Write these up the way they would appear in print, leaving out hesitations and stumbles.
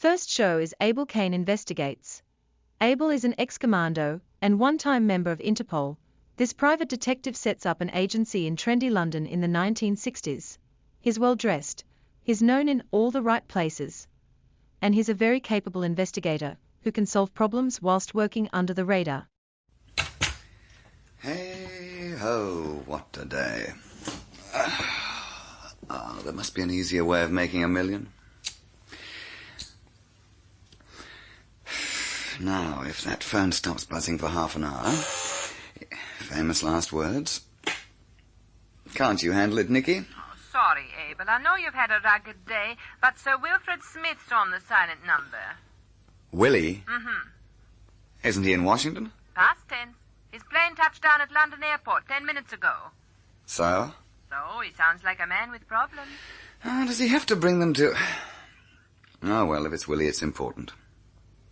first show is Abel Kane Investigates. Abel is an ex-commando and one-time member of Interpol. This private detective sets up an agency in trendy London in the 1960s. He's well-dressed, he's known in all the right places, and he's a very capable investigator who can solve problems whilst working under the radar. Hey-ho, what a day. There must be an easier way of making $1 million. Now, if that phone stops buzzing for half an hour... Famous last words. Can't you handle it, Nicky? Oh, sorry, Abel. I know you've had a rugged day, but Sir Wilfred Smith's on the silent number. Willie? Mm-hmm. Isn't he in Washington? Past tense. His plane touched down at London Airport 10 minutes ago. So? So, he sounds like a man with problems. Does he have to bring them to... Oh, well, if it's Willie, it's important.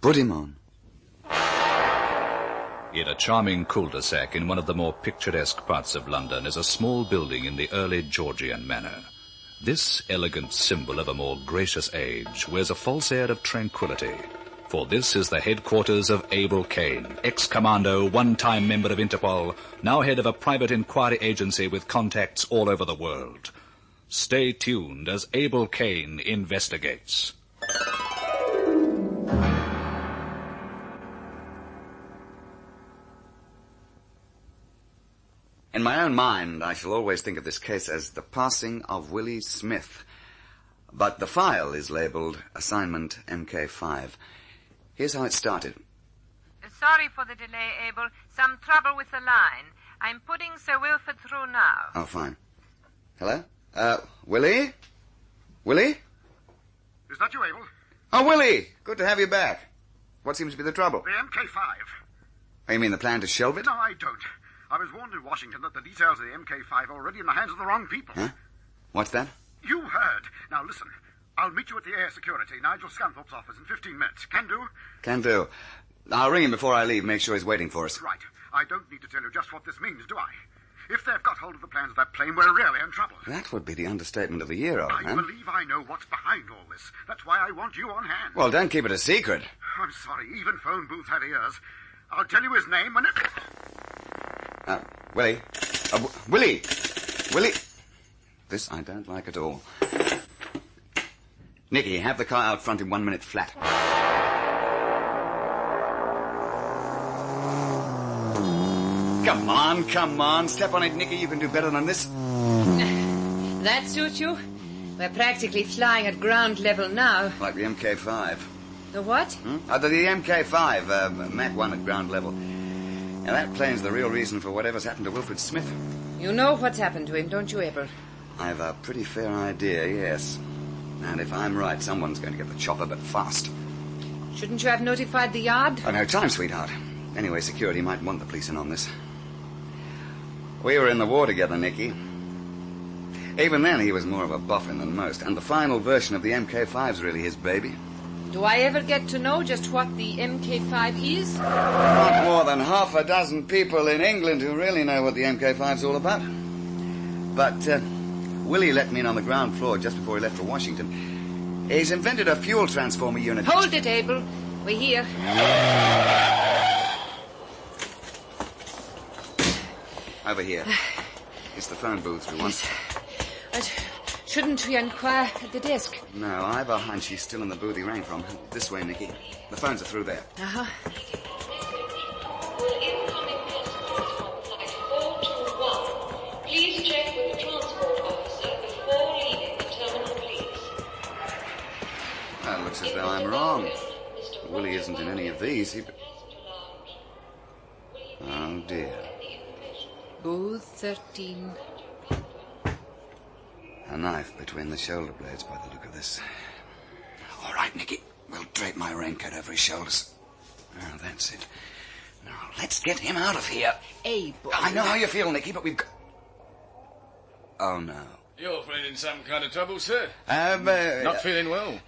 Put him on. In a charming cul-de-sac in one of the more picturesque parts of London is a small building in the early Georgian manner. This elegant symbol of a more gracious age wears a false air of tranquility, for this is the headquarters of Abel Kane, ex-commando, one-time member of Interpol, now head of a private inquiry agency with contacts all over the world. Stay tuned as Abel Kane investigates. In my own mind, I shall always think of this case as the passing of Willie Smith. But the file is labelled Assignment MK5. Here's how it started. Sorry for the delay, Abel. Some trouble with the line. I'm putting Sir Wilfred through now. Oh, fine. Hello? Willie? Willie? Is that you, Abel? Oh, Willie! Good to have you back. What seems to be the trouble? The MK5. Oh, you mean the plan to shelve it? No, I don't. I was warned in Washington that the details of the MK5 are already in the hands of the wrong people. Huh? What's that? You heard. Now, listen. I'll meet you at the Air Security, Nigel Scunthorpe's office, in 15 minutes. Can do? Can do. I'll ring him before I leave, make sure he's waiting for us. Right. I don't need to tell you just what this means, do I? If they've got hold of the plans of that plane, we're really in trouble. That would be the understatement of the year, old man. I believe I know what's behind all this. That's why I want you on hand. Well, don't keep it a secret. I'm sorry. Even phone booths had ears. I'll tell you his name when it... Willie. Willie! Willie! This I don't like at all. Nicky, have the car out front in 1 minute flat. Come on. Step on it, Nicky. You can do better than this. That suit you? We're practically flying at ground level now. Like the MK5. The what? The MK5, Mach 1 at ground level. Now, that plane's the real reason for whatever's happened to Wilfred Smith. You know what's happened to him, don't you, Abel? I've a pretty fair idea, yes. And if I'm right, someone's going to get the chopper, but fast. Shouldn't you have notified the yard? Oh, no time, sweetheart. Anyway, security might want the police in on this. We were in the war together, Nicky. Even then, he was more of a boffin than most, and the final version of the MK5's really his baby. Do I ever get to know just what the MK5 is? Not more than half a dozen people in England who really know what the MK5's all about. But Willie let me in on the ground floor just before he left for Washington. He's invented a fuel transformer unit. Hold it, Abel. We're here. Over here. It's the phone booth we want. But shouldn't we inquire at the desk? No, I've a hunch he's still in the booth he rang from. This way, Nicky. The phones are through there. Uh-huh. Incoming passengers from flight 421. Please check with the transport officer before leaving the terminal, please. Well, it looks as though I'm wrong. Willie isn't in any of these. Oh, dear. Booth 13. A knife between the shoulder blades by the look of this. All right, Nicky. We'll drape my raincoat over his shoulders. Oh, that's it. Now, let's get him out of here. Abel. I know how you feel, Nicky, but we've got... Oh, no. You're feeling some kind of trouble, sir? Not feeling well?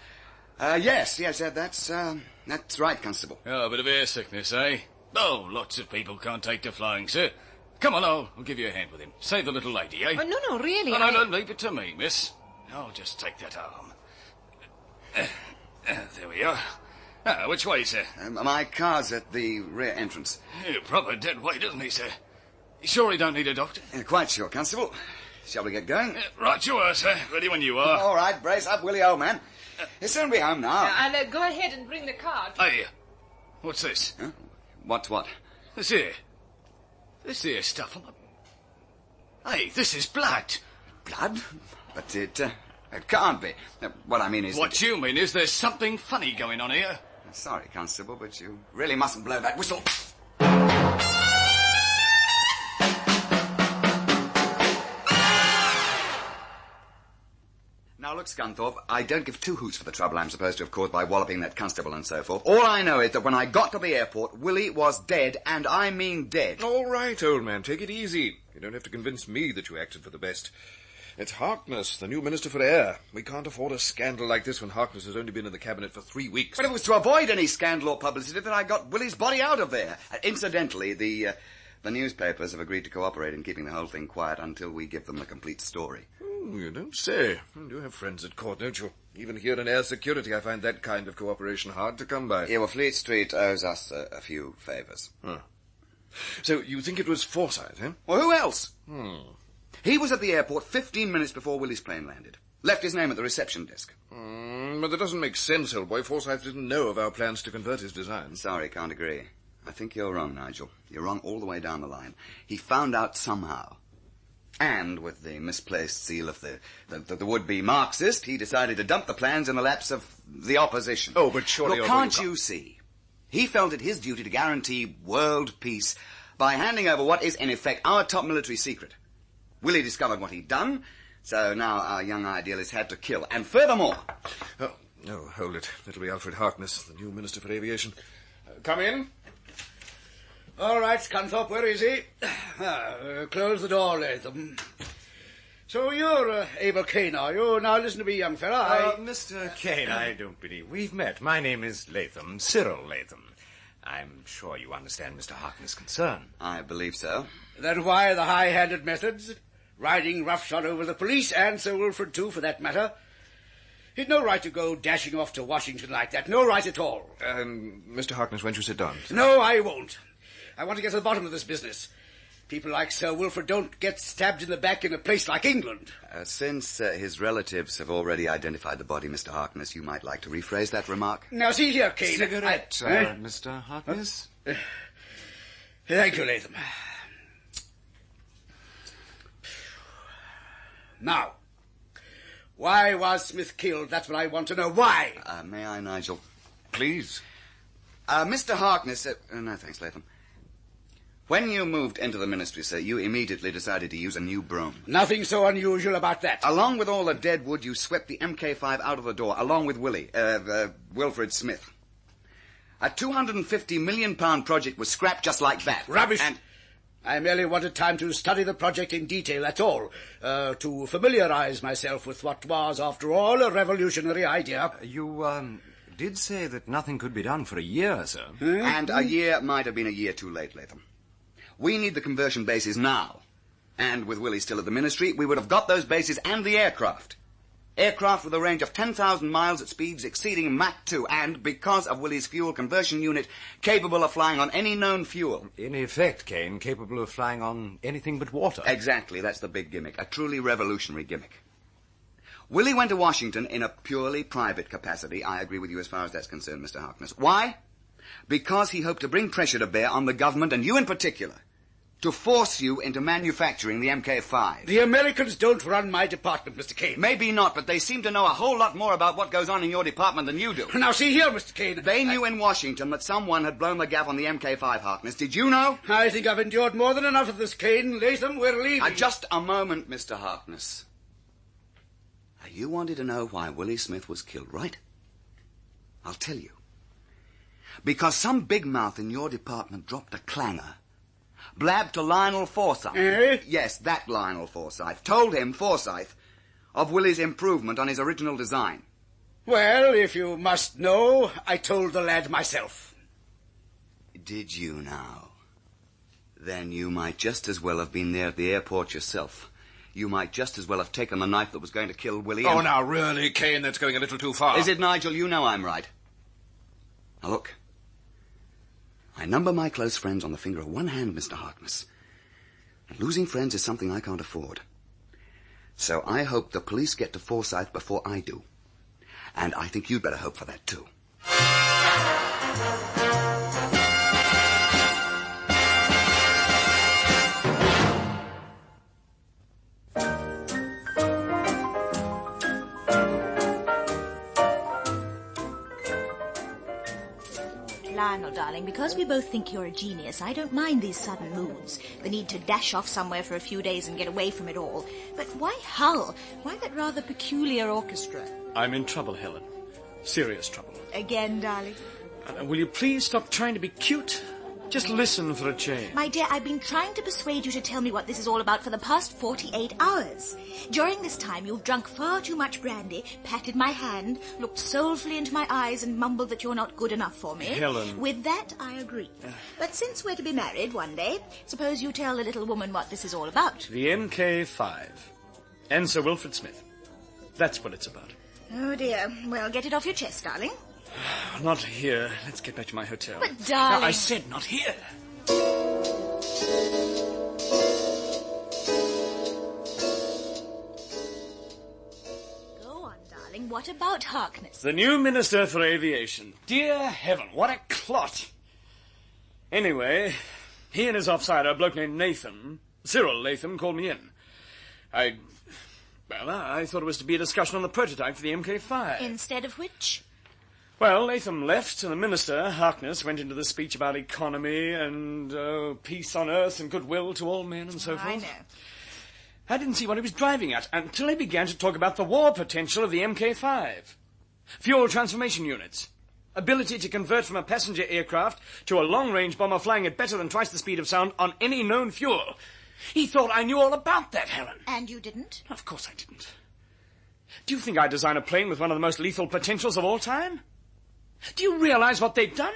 Yes, that's right, Constable. Oh, a bit of air sickness, eh? Oh, lots of people can't take to flying, sir. Come on, I'll give you a hand with him. Save the little lady, eh? Oh, no, really. No, leave it to me, miss. I'll just take that arm. There we are. Which way, sir? My car's at the rear entrance. Proper dead weight, isn't he, sir? You sure he don't need a doctor? Quite sure, Constable. Shall we get going? Right you are, sir. Ready when you are. All right, brace up, Willie, old man. He'll soon be home now. I'll go ahead and bring the card. Hey, what's this? Huh? What's what? This here. This here stuff on the... Hey, this is blood. Blood? But it can't be. What I mean is... What you mean is there's something funny going on here. Sorry, Constable, but you really mustn't blow that whistle. Now, look, Scunthorpe, I don't give two hoots for the trouble I'm supposed to have caused by walloping that constable and so forth. All I know is that when I got to the airport, Willie was dead, and I mean dead. All right, old man, take it easy. You don't have to convince me that you acted for the best. It's Harkness, the new Minister for Air. We can't afford a scandal like this when Harkness has only been in the cabinet for 3 weeks. But it was to avoid any scandal or publicity that I got Willie's body out of there. Incidentally, the newspapers have agreed to cooperate in keeping the whole thing quiet until we give them the complete story. Oh, you don't say. You have friends at court, don't you? Even here in air security, I find that kind of cooperation hard to come by. Yeah, well, Fleet Street owes us a few favours. Huh. So you think it was Forsyth, eh? Well, who else? He was at the airport 15 minutes before Willie's plane landed. Left his name at the reception desk. But that doesn't make sense, old boy. Forsyth didn't know of our plans to convert his design. Sorry, can't agree. I think you're wrong, Nigel. You're wrong all the way down the line. He found out somehow. And with the misplaced zeal of the would-be Marxist, he decided to dump the plans in the laps of the opposition. Oh, but surely... Look, can't you see? He felt it his duty to guarantee world peace by handing over what is, in effect, our top military secret. Willie discovered what he'd done, so now our young idealist had to kill. And furthermore... Oh, no, hold it. It'll be Alfred Harkness, the new Minister for Aviation. Come in. All right, Scunthorpe, where is he? Close the door, Latham. So you're Abel Kane, are you? Now listen to me, young fella. Mr. Kane, I don't believe we've met. My name is Latham, Cyril Latham. I'm sure you understand Mr. Harkness' concern. I believe so. Then why the high-handed methods? Riding roughshod over the police, and Sir Wilfrid too, for that matter. He'd no right to go dashing off to Washington like that. No right at all. Mr. Harkness, won't you sit down? No, I won't. I want to get to the bottom of this business. People like Sir Wilfrid don't get stabbed in the back in a place like England. Since his relatives have already identified the body, Mr. Harkness, you might like to rephrase that remark. Now, see here, Kane. Cigarette, Mr. Harkness? Thank you, Latham. Now, why was Smith killed? That's what I want to know. Why? May I, Nigel? Please. Mr. Harkness... no, thanks, Latham. When you moved into the ministry, sir, you immediately decided to use a new broom. Nothing so unusual about that. Along with all the dead wood, you swept the MK5 out of the door, along with Wilfrid Smith. A £250 million project was scrapped just like that. Rubbish! And I merely wanted time to study the project in detail, that's all. To familiarize myself with what was, after all, a revolutionary idea. You, did say that nothing could be done for a year, sir. And a year might have been a year too late, Latham. We need the conversion bases now. And with Willie still at the ministry, we would have got those bases and the aircraft. Aircraft with a range of 10,000 miles at speeds exceeding Mach 2, and, because of Willie's fuel conversion unit, capable of flying on any known fuel. In effect, Kane, capable of flying on anything but water. Exactly, that's the big gimmick, a truly revolutionary gimmick. Willie went to Washington in a purely private capacity. I agree with you as far as that's concerned, Mr. Harkness. Why? Because he hoped to bring pressure to bear on the government, and you in particular, to force you into manufacturing the MK5. The Americans don't run my department, Mr. Kane. Maybe not, but they seem to know a whole lot more about what goes on in your department than you do. Now, see here, Mr. Kane. They knew in Washington that someone had blown the gaff on the MK5, Harkness. Did you know? I think I've endured more than enough of this, Kane. Latham, we're leaving. Just a moment, Mr. Harkness. You wanted to know why Willie Smith was killed, right? I'll tell you. Because some big mouth in your department dropped a clanger. Blabbed to Lionel Forsyth. Yes, that Lionel Forsyth. Told him, Forsyth, of Willie's improvement on his original design. Well, if you must know, I told the lad myself. Did you now? Then you might just as well have been there at the airport yourself. You might just as well have taken the knife that was going to kill Willie. Oh, now, really, Kane, that's going a little too far. Is it, Nigel? You know I'm right. Now, look. I number my close friends on the finger of one hand, Mr. Harkness. And losing friends is something I can't afford. So I hope the police get to Forsyth before I do. And I think you'd better hope for that, too. Lionel, darling, because we both think you're a genius, I don't mind these sudden moods. The need to dash off somewhere for a few days and get away from it all. But why Hull? Why that rather peculiar orchestra? I'm in trouble, Helen. Serious trouble. Again, darling? Will you please stop trying to be cute? Just listen for a change. My dear, I've been trying to persuade you to tell me what this is all about for the past 48 hours. During this time, you've drunk far too much brandy, patted my hand, looked soulfully into my eyes and mumbled that you're not good enough for me. Helen. With that, I agree. But since we're to be married one day, suppose you tell the little woman what this is all about. The MK5. And Sir Wilfrid Smith. That's what it's about. Oh, dear. Well, get it off your chest, darling. Not here. Let's get back to my hotel. But, darling... No, I said not here. Go on, darling. What about Harkness? The new Minister for Aviation. Dear heaven, what a clot. Anyway, he and his offsider, a bloke named Nathan, Cyril Latham, called me in. I thought it was to be a discussion on the prototype for the MK5. Instead of which? Well, Latham left, and the minister, Harkness, went into the speech about economy and peace on earth and goodwill to all men and so forth. I know. I didn't see what he was driving at until he began to talk about the war potential of the MK5. Fuel transformation units. Ability to convert from a passenger aircraft to a long-range bomber flying at better than twice the speed of sound on any known fuel. He thought I knew all about that, Helen. And you didn't? Of course I didn't. Do you think I'd design a plane with one of the most lethal potentials of all time? Do you realize what they've done?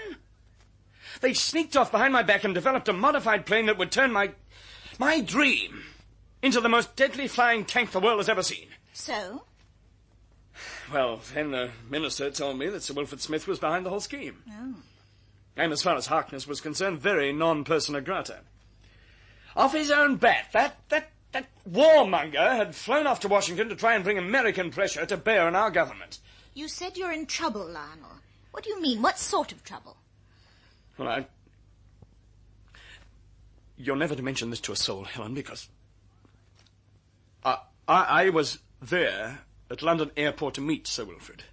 They sneaked off behind my back and developed a modified plane that would turn my dream into the most deadly flying tank the world has ever seen. So? Well, then the minister told me that Sir Wilfrid Smith was behind the whole scheme. Oh. And as far as Harkness was concerned, very non persona grata. Off his own bat, that warmonger had flown off to Washington to try and bring American pressure to bear on our government. You said you're in trouble, Lionel. What do you mean? What sort of trouble? Well, you're never to mention this to a soul, Helen, because I was there at London Airport to meet Sir Wilfrid.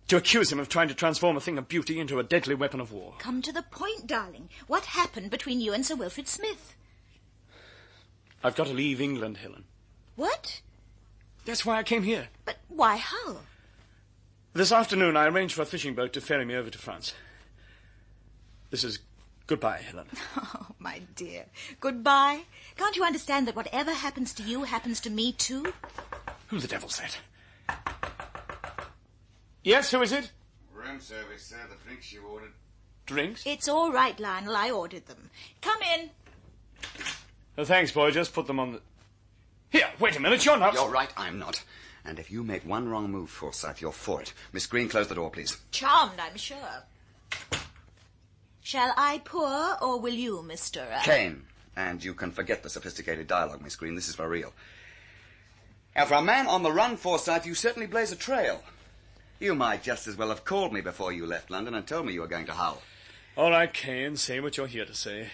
To accuse him of trying to transform a thing of beauty into a deadly weapon of war. Come to the point, darling. What happened between you and Sir Wilfrid Smith? I've got to leave England, Helen. What? That's why I came here. But why Hull? This afternoon I arranged for a fishing boat to ferry me over to France. This is goodbye, Helen. Oh, my dear. Goodbye? Can't you understand that whatever happens to you happens to me, too? Who the devil's that? Yes, who is it? Room service, sir. The drinks you ordered. Drinks? It's all right, Lionel. I ordered them. Come in. Oh, thanks, boy. Just put them on the... Here, wait a minute. You're not... You're right, I'm not. And if you make one wrong move, Forsyth, you're for it. Miss Green, close the door, please. Charmed, I'm sure. Shall I pour, or will you, Mr. Kane. And you can forget the sophisticated dialogue, Miss Green. This is for real. Now, for a man on the run, Forsyth, you certainly blaze a trail. You might just as well have called me before you left London and told me you were going to Hull. All right, Kane, say what you're here to say.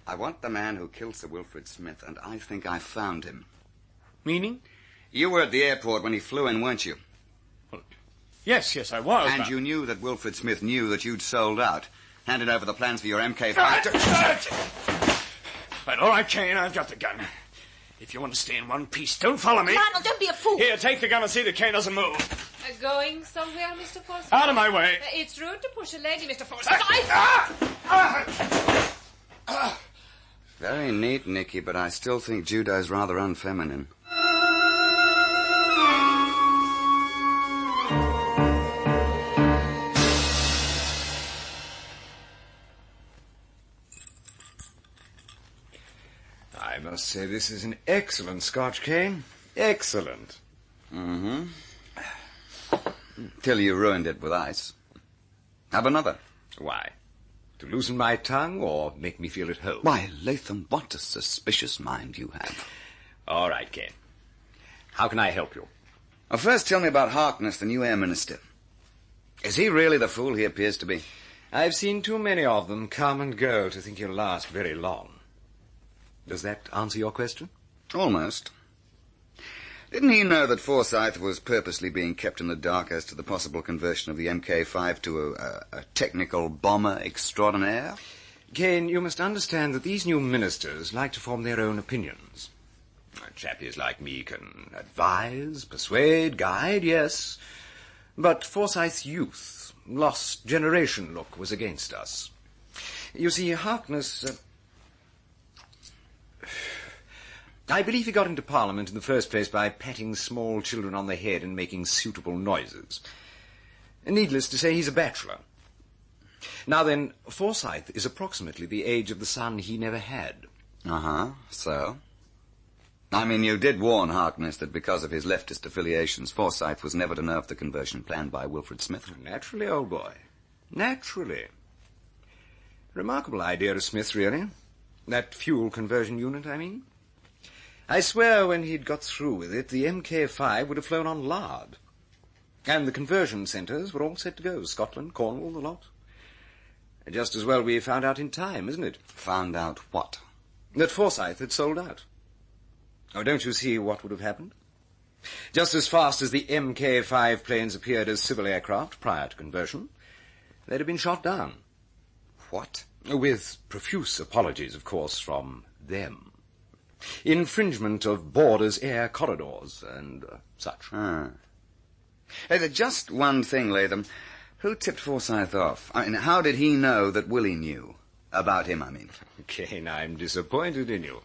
I want the man who killed Sir Wilfrid Smith, and I think I've found him. Meaning? You were at the airport when he flew in, weren't you? Well, yes, I was. And you knew that Wilfrid Smith knew that you'd sold out, handed over the plans for your MK5... Right, all right, Kane, I've got the gun. If you want to stay in one piece, don't follow me. Lionel, don't be a fool. Here, take the gun and see that Kane doesn't move. Going somewhere, Mr. Forsyth? Out of my way. It's rude to push a lady, Mr. Forsyth. Very neat, Nicky, but I still think judo's rather unfeminine. I must say this is an excellent Scotch, Kane. Excellent. Mm-hmm. Till you ruined it with ice. Have another. Why? To loosen my tongue or make me feel at home? Why, Latham, what a suspicious mind you have. All right, Kane. How can I help you? Well, first tell me about Harkness, the new Air Minister. Is he really the fool he appears to be? I've seen too many of them come and go to think he'll last very long. Does that answer your question? Almost. Didn't he know that Forsyth was purposely being kept in the dark as to the possible conversion of the MK5 to a technical bomber extraordinaire? Kane, you must understand that these new ministers like to form their own opinions. Chappies like me can advise, persuade, guide, yes. But Forsyth's youth, lost generation look was against us. You see, Harkness... I believe he got into Parliament in the first place by patting small children on the head and making suitable noises. Needless to say, he's a bachelor. Now then, Forsyth is approximately the age of the son he never had. Uh-huh, so? I mean, you did warn Harkness that because of his leftist affiliations, Forsyth was never to know of the conversion planned by Wilfred Smith. Naturally, old boy. Naturally. Remarkable idea of Smith's, really. That fuel conversion unit, I mean. I swear when he'd got through with it, the MK5 would have flown on lard. And the conversion centres were all set to go. Scotland, Cornwall, the lot. Just as well we found out in time, isn't it? Found out what? That Forsyth had sold out. Oh, don't you see what would have happened? Just as fast as the MK5 planes appeared as civil aircraft prior to conversion, they'd have been shot down. What? With profuse apologies, of course, from them. Infringement of borders, air corridors, and such. Ah. Hey, just one thing, Latham. Who tipped Forsyth off? I mean, how did he know that Willie knew? About him, I mean. Kane, I'm disappointed in you.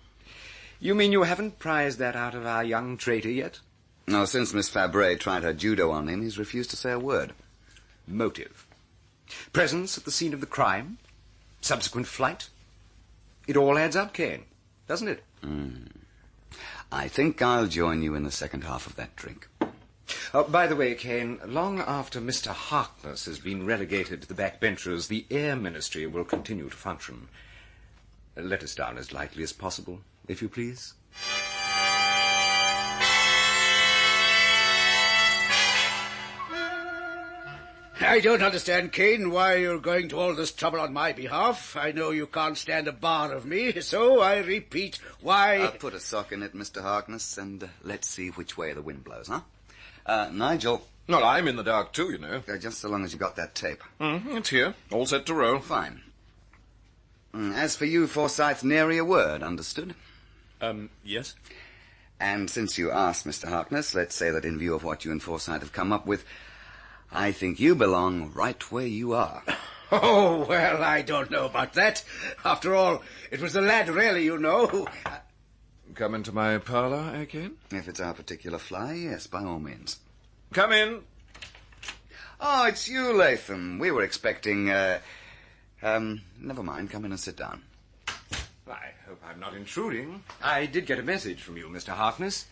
You mean you haven't prized that out of our young traitor yet? No, since Miss Fabray tried her judo on him, he's refused to say a word. Motive. Presence at the scene of the crime. Subsequent flight. It all adds up, Kane, doesn't it? I think I'll join you in the second half of that drink. Oh, by the way, Kane, long after Mr. Harkness has been relegated to the backbenchers, the Air Ministry will continue to function. Let us down as lightly as possible, if you please. I don't understand, Kane, why you're going to all this trouble on my behalf. I know you can't stand a bar of me, so I repeat, why... Put a sock in it, Mr. Harkness, and let's see which way the wind blows, huh? Nigel. Well, I'm in the dark too, you know. Just so long as you got that tape. It's here, all set to roll. Fine. As for you, Forsyth, nary a word, understood? Yes? And since you asked, Mr. Harkness, let's say that in view of what you and Forsyth have come up with, I think you belong right where you are. Oh, well, I don't know about that. After all, it was the lad, really, you know, who... Come into my parlour, I can? If it's our particular fly, yes, by all means. Come in. Oh, it's you, Latham. We were expecting, never mind. Come in and sit down. I hope I'm not intruding. I did get a message from you, Mr. Harkness.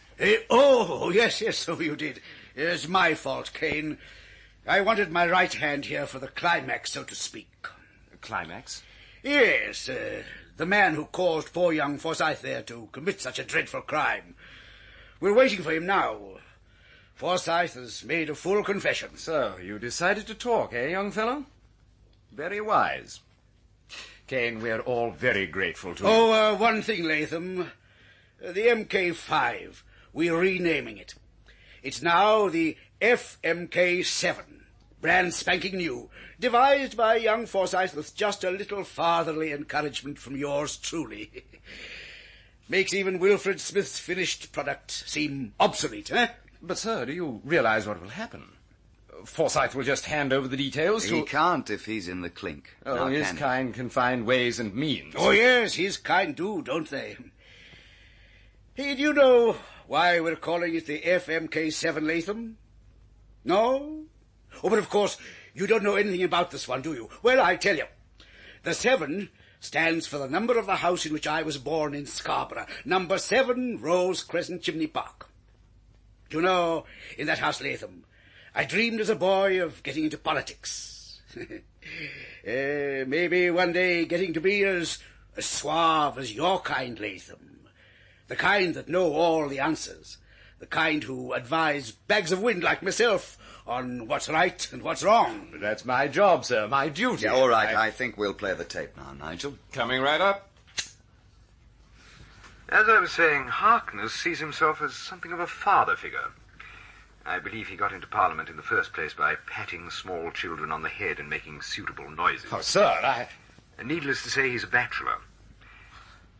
Oh, yes, so you did. It's my fault, Kane. I wanted my right hand here for the climax, so to speak. Climax? Yes, the man who caused poor young Forsyth there to commit such a dreadful crime. We're waiting for him now. Forsyth has made a full confession. So, you decided to talk, eh, young fellow? Very wise. Kane, we're all very grateful to you. Oh, one thing, Latham. The MK5. We're renaming it. It's now the FMK7. Brand spanking new. Devised by young Forsyth with just a little fatherly encouragement from yours truly. Makes even Wilfred Smith's finished product seem obsolete, eh? But, sir, do you realize what will happen? Forsyth will just hand over the details to... He can't if he's in the clink. Oh, now, his kind can find ways and means. Oh, yes, his kind do, don't they? Hey, do you know why we're calling it the FMK7, Latham? No? Oh, but of course, you don't know anything about this one, do you? Well, I tell you. The 7 stands for the number of the house in which I was born in Scarborough, number 7, Rose Crescent, Chimney Park. You know, in that house, Latham, I dreamed as a boy of getting into politics. Maybe one day getting to be as suave as your kind, Latham. The kind that know all the answers. The kind who advise bags of wind like myself on what's right and what's wrong. That's my job, sir, my duty. Yeah, all right, I think we'll play the tape now, Nigel. Coming right up. As I was saying, Harkness sees himself as something of a father figure. I believe he got into Parliament in the first place by patting small children on the head and making suitable noises. Oh, sir, Needless to say, he's a bachelor.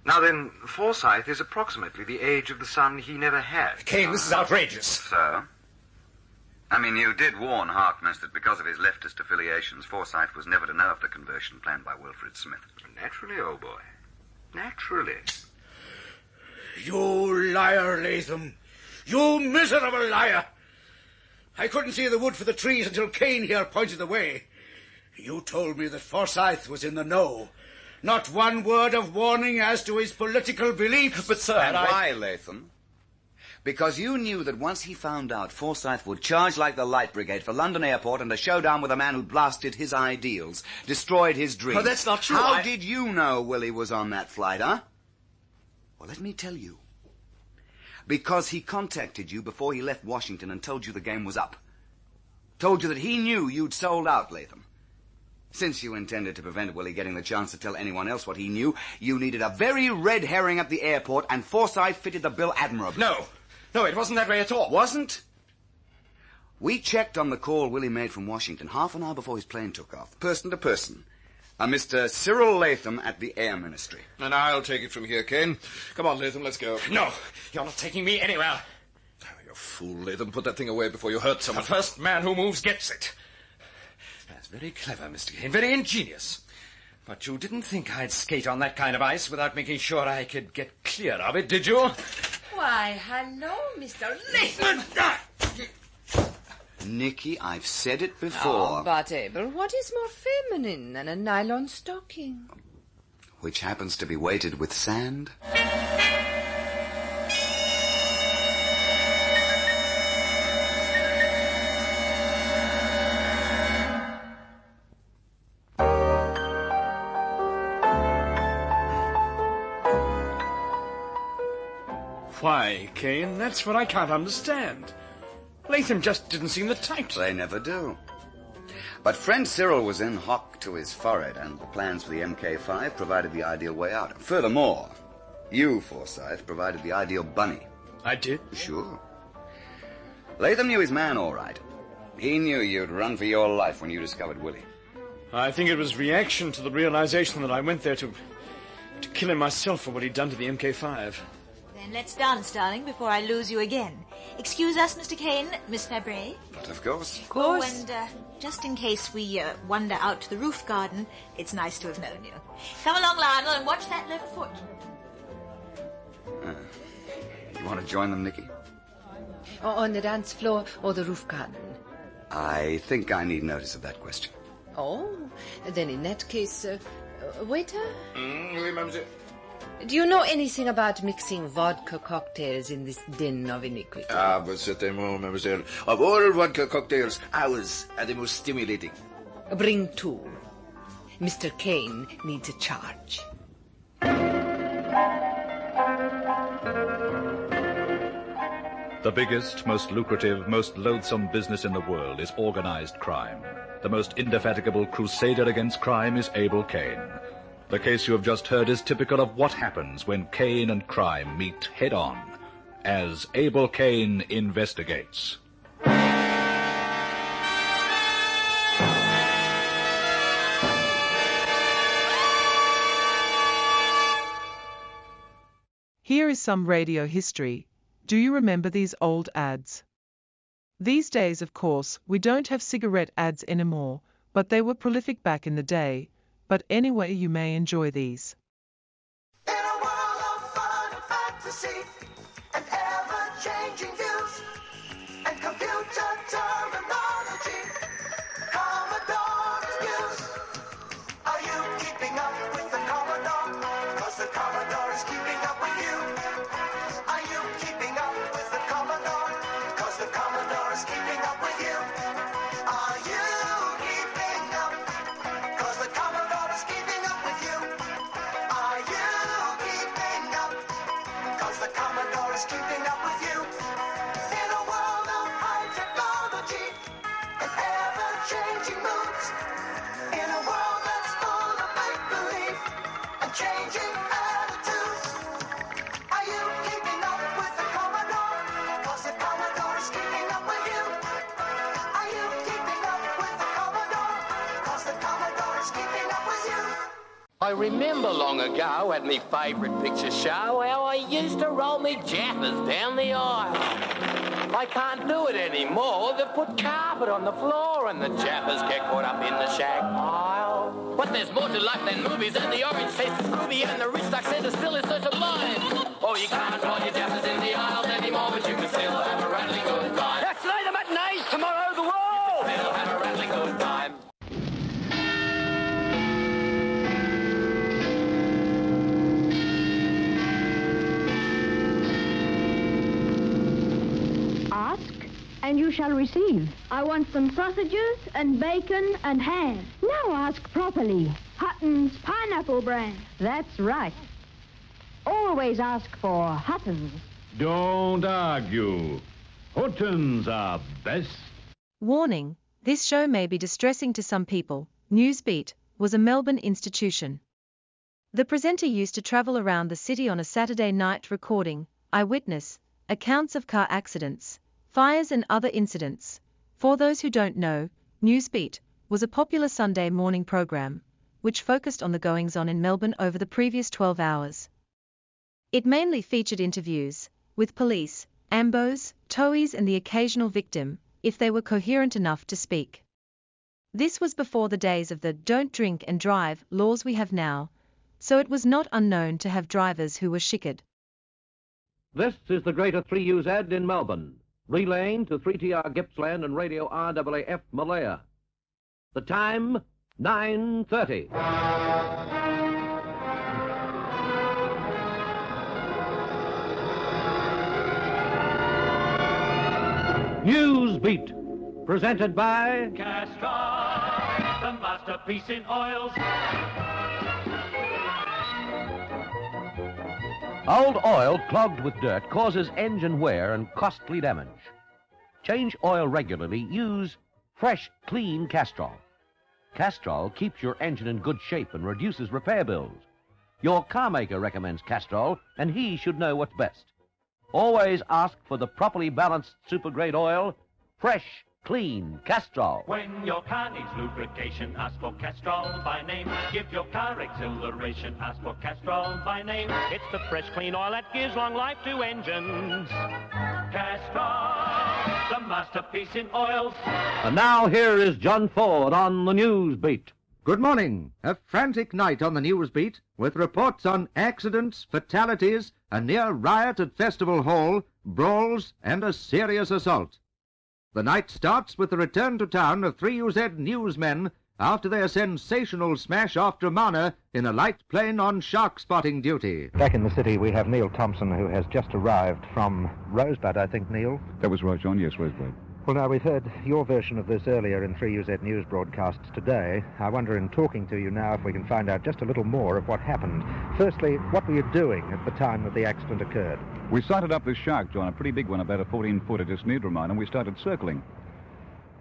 Now then, Forsyth is approximately the age of the son he never had. Kane, this is outrageous. So? I mean, you did warn Harkness that because of his leftist affiliations, Forsyth was never to know of the conversion planned by Wilfred Smith. Naturally, old boy. Naturally. You liar, Latham. You miserable liar. I couldn't see the wood for the trees until Kane here pointed the way. You told me that Forsyth was in the know. Not one word of warning as to his political beliefs. But, sir, And why, Latham? Because you knew that once he found out, Forsyth would charge like the Light Brigade for London Airport and a showdown with a man who blasted his ideals, destroyed his dreams. Oh, that's not true. How did you know Willie was on that flight, huh? Well, let me tell you. Because he contacted you before he left Washington and told you the game was up. Told you that he knew you'd sold out, Latham. Since you intended to prevent Willie getting the chance to tell anyone else what he knew, you needed a very red herring at the airport, and Forsyth fitted the bill admirably. No, it wasn't that way at all. Wasn't? We checked on the call Willie made from Washington half an hour before his plane took off, person to person. A Mr. Cyril Latham at the Air Ministry. And I'll take it from here, Kane. Come on, Latham, let's go. No, you're not taking me anywhere. Oh, you fool, Latham. Put that thing away before you hurt someone. The first man who moves gets it. That's very clever, Mr. Kane, very ingenious. But you didn't think I'd skate on that kind of ice without making sure I could get clear of it, did you? Why, hello, Mr. Latham. Nicky, I've said it before. Oh, but, Abel, what is more feminine than a nylon stocking? Which happens to be weighted with sand. Why, Kane, that's what I can't understand. Latham just didn't seem the type. They never do. But friend Cyril was in hock to his forehead, and the plans for the MK5 provided the ideal way out. Furthermore, you, Forsyth, provided the ideal bunny. I did? Sure. Latham knew his man all right. He knew you'd run for your life when you discovered Willie. I think it was reaction to the realization that I went there to kill him myself for what he'd done to the MK5. Then let's dance, darling, before I lose you again. Excuse us, Mr. Kane, Miss Fabray. But of course. Of course. Oh, and just in case we wander out to the roof garden, it's nice to have known you. Come along, Lionel, and watch that left foot. You want to join them, Nicky? On the dance floor or the roof garden? I think I need notice of that question. Oh, then in that case, waiter? Oui, mademoiselle. Do you know anything about mixing vodka cocktails in this den of iniquity? Ah, but certainement, mademoiselle. Of all vodka cocktails, ours are the most stimulating. Bring two. Mr. Kane needs a charge. The biggest, most lucrative, most loathsome business in the world is organized crime. The most indefatigable crusader against crime is Abel Kane. The case you have just heard is typical of what happens when Kane and crime meet head-on, as Abel Kane investigates. Here is some radio history. Do you remember these old ads? These days, of course, we don't have cigarette ads anymore, but they were prolific back in the day. But anyway, you may enjoy these. In a world of fun and fantasy, and ever-changing views, and computer terminology, Commodore is news. Are you keeping up with the Commodore? keeping up with you. In a world of high technology and ever-changing moods. In a world that's full of make-believe and changing attitudes. Are you keeping up with the Commodore? 'Cause the Commodore is keeping up with you. Are you keeping up with the Commodore? 'Cause the Commodore is keeping up with you. I remember long ago at me favourite picture show how I used to roll me jaffers down the aisle. I can't do it anymore. They've put carpet on the floor and the jaffers get caught up in the shag pile. But there's more to life than movies, and the orange taste is groovy, and the rich duck centre still is so sublime. Oh, you can't roll your jaffers in the aisles anymore, but you can still have a rattling good time. That's tonight the matinees, tomorrow the wall. Still have a rattling good time. Ask, and you shall receive. I want some sausages and bacon and ham. Now ask properly. Hutton's Pineapple Brand. That's right. Always ask for Hutton's. Don't argue. Hutton's are best. Warning, this show may be distressing to some people. Newsbeat was a Melbourne institution. The presenter used to travel around the city on a Saturday night recording eyewitness accounts of car accidents, fires and other incidents. For those who don't know, Newsbeat was a popular Sunday morning program, which focused on the goings-on in Melbourne over the previous 12 hours. It mainly featured interviews with police, ambos, towies and the occasional victim, if they were coherent enough to speak. This was before the days of the don't drink and drive laws we have now, so it was not unknown to have drivers who were shickered. This is the greater 3U's ad in Melbourne, relaying to 3TR Gippsland and Radio RAAF Malaya. The time, 9:30. Newsbeat, presented by Castrol, the masterpiece in oils. Old oil clogged with dirt causes engine wear and costly damage. Change oil regularly. Use fresh, clean Castrol. Castrol keeps your engine in good shape and reduces repair bills. Your car maker recommends Castrol, and he should know what's best. Always ask for the properly balanced super-grade oil, fresh, clean Castrol. When your car needs lubrication, ask for Castrol by name. Give your car exhilaration, ask for Castrol by name. It's the fresh, clean oil that gives long life to engines. Castrol, the masterpiece in oils. And now here is John Ford on the Newsbeat. Good morning. A frantic night on the Newsbeat with reports on accidents, fatalities, a near riot at Festival Hall, brawls, and a serious assault. The night starts with the return to town of 3UZ newsmen after their sensational smash off Dramana in a light plane on shark-spotting duty. Back in the city, we have Neil Thompson, who has just arrived from Rosebud, I think, Neil? That was right, John. Yes, Rosebud. Well, now, we've heard your version of this earlier in 3UZ news broadcasts today. I wonder, in talking to you now, if we can find out just a little more of what happened. Firstly, what were you doing at the time that the accident occurred? We sighted up this shark, John, a pretty big one, about a 14-footer just near Dramana, and we started circling.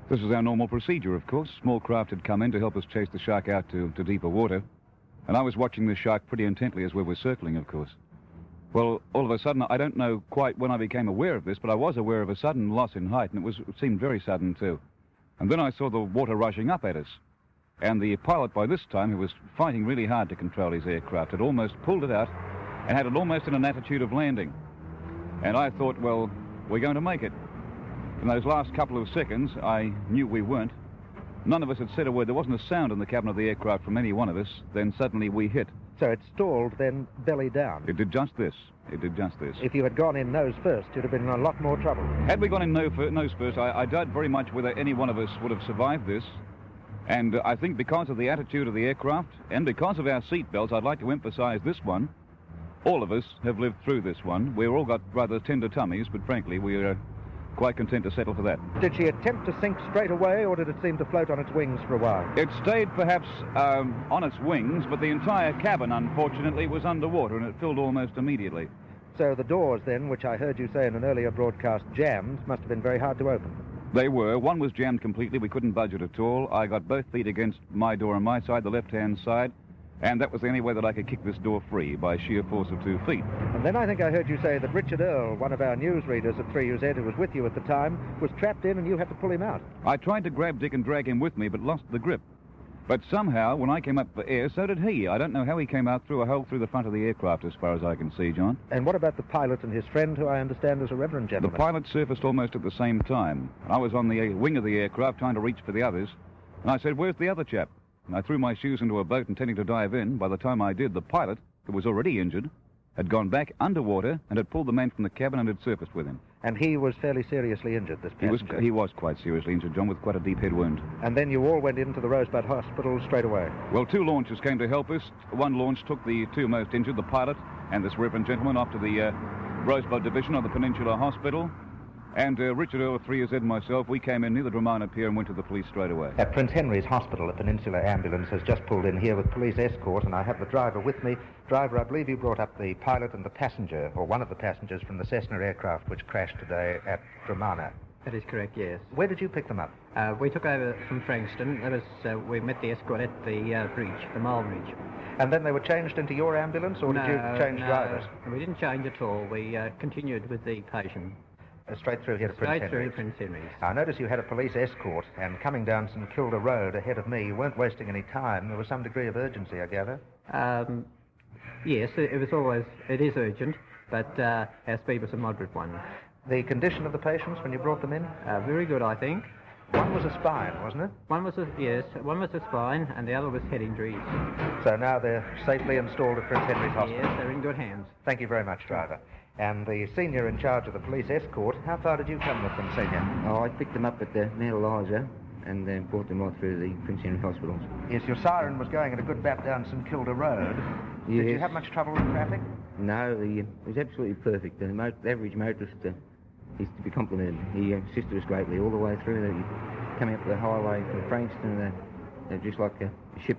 This is our normal procedure, of course. Small craft had come in to help us chase the shark out to deeper water, and I was watching this shark pretty intently as we were circling, of course. Well, all of a sudden, I don't know quite when I became aware of this, but I was aware of a sudden loss in height, and it seemed very sudden, too. And then I saw the water rushing up at us. And the pilot, by this time, who was fighting really hard to control his aircraft, had almost pulled it out and had it almost in an attitude of landing. And I thought, well, we're going to make it. In those last couple of seconds, I knew we weren't. None of us had said a word. There wasn't a sound in the cabin of the aircraft from any one of us. Then suddenly we hit. So it stalled, then belly down. It did just this. It did just this. If you had gone in nose first, you'd have been in a lot more trouble. Had we gone in nose first, I doubt very much whether any one of us would have survived this. And I think because of the attitude of the aircraft and because of our seat belts, I'd like to emphasize this one. All of us have lived through this one. We've all got rather tender tummies, but frankly, we're quite content to settle for that. Did she attempt to sink straight away, or did it seem to float on its wings for a while? It stayed perhaps on its wings, but the entire cabin, unfortunately, was underwater, and it filled almost immediately. So the doors then, which I heard you say in an earlier broadcast jammed, must have been very hard to open. They were. One was jammed completely. We couldn't budge it at all. I got both feet against my door on my side, the left-hand side, and that was the only way that I could kick this door free, by sheer force of 2 feet. And then I think I heard you say that Richard Earle, one of our newsreaders at 3UZ who was with you at the time, was trapped in and you had to pull him out. I tried to grab Dick and drag him with me, but lost the grip. But somehow, when I came up for air, so did he. I don't know how he came out through a hole through the front of the aircraft, as far as I can see, John. And what about the pilot and his friend, who I understand is a reverend gentleman? The pilot surfaced almost at the same time. I was on the wing of the aircraft trying to reach for the others, and I said, "Where's the other chap?" And I threw my shoes into a boat intending to dive in. By the time I did, the pilot, who was already injured, had gone back underwater and had pulled the man from the cabin and had surfaced with him. And he was fairly seriously injured, this passenger? He was quite seriously injured, John, with quite a deep head wound. And then you all went into the Rosebud Hospital straight away? Well, 2 launches came to help us. One launch took the 2 most injured, the pilot and this reverend gentleman, off to the Rosebud Division of the Peninsula Hospital. And Richard Earle of 3UZ and myself, we came in near the Dromana Pier and went to the police straight away. At Prince Henry's Hospital, a Peninsula ambulance has just pulled in here with police escort, and I have the driver with me. Driver, I believe you brought up the pilot and the passenger, or one of the passengers from the Cessna aircraft which crashed today at Dromana. That is correct, yes. Where did you pick them up? We took over from Frankston. We met the escort at the bridge, the Mile Bridge. And then they were changed into your ambulance, or did you change drivers? We didn't change at all. We continued with the patient. Straight through here to Prince Henry's? Straight through to Prince Henry's. I noticed you had a police escort, and coming down St Kilda Road ahead of me, you weren't wasting any time. There was some degree of urgency, I gather. Yes, it is urgent, but our speed was a moderate one. The condition of the patients when you brought them in? Very good, I think. One was a spine, wasn't it? One was a spine, and the other was head injuries. So now they're safely installed at Prince Henry's Hospital? Yes, they're in good hands. Thank you very much, driver. And the senior in charge of the police escort, how far did you come with them, senior? Oh, I picked them up at the Mount Eliza and brought them right through the Prince Henry hospitals. Yes, your siren was going at a good bat down St Kilda Road. Yes. Did you have much trouble with traffic? No, it was absolutely perfect. The average motorist is to be complimented. He assisted us greatly all the way through. Coming up the highway from Frankston, they're just like a ship.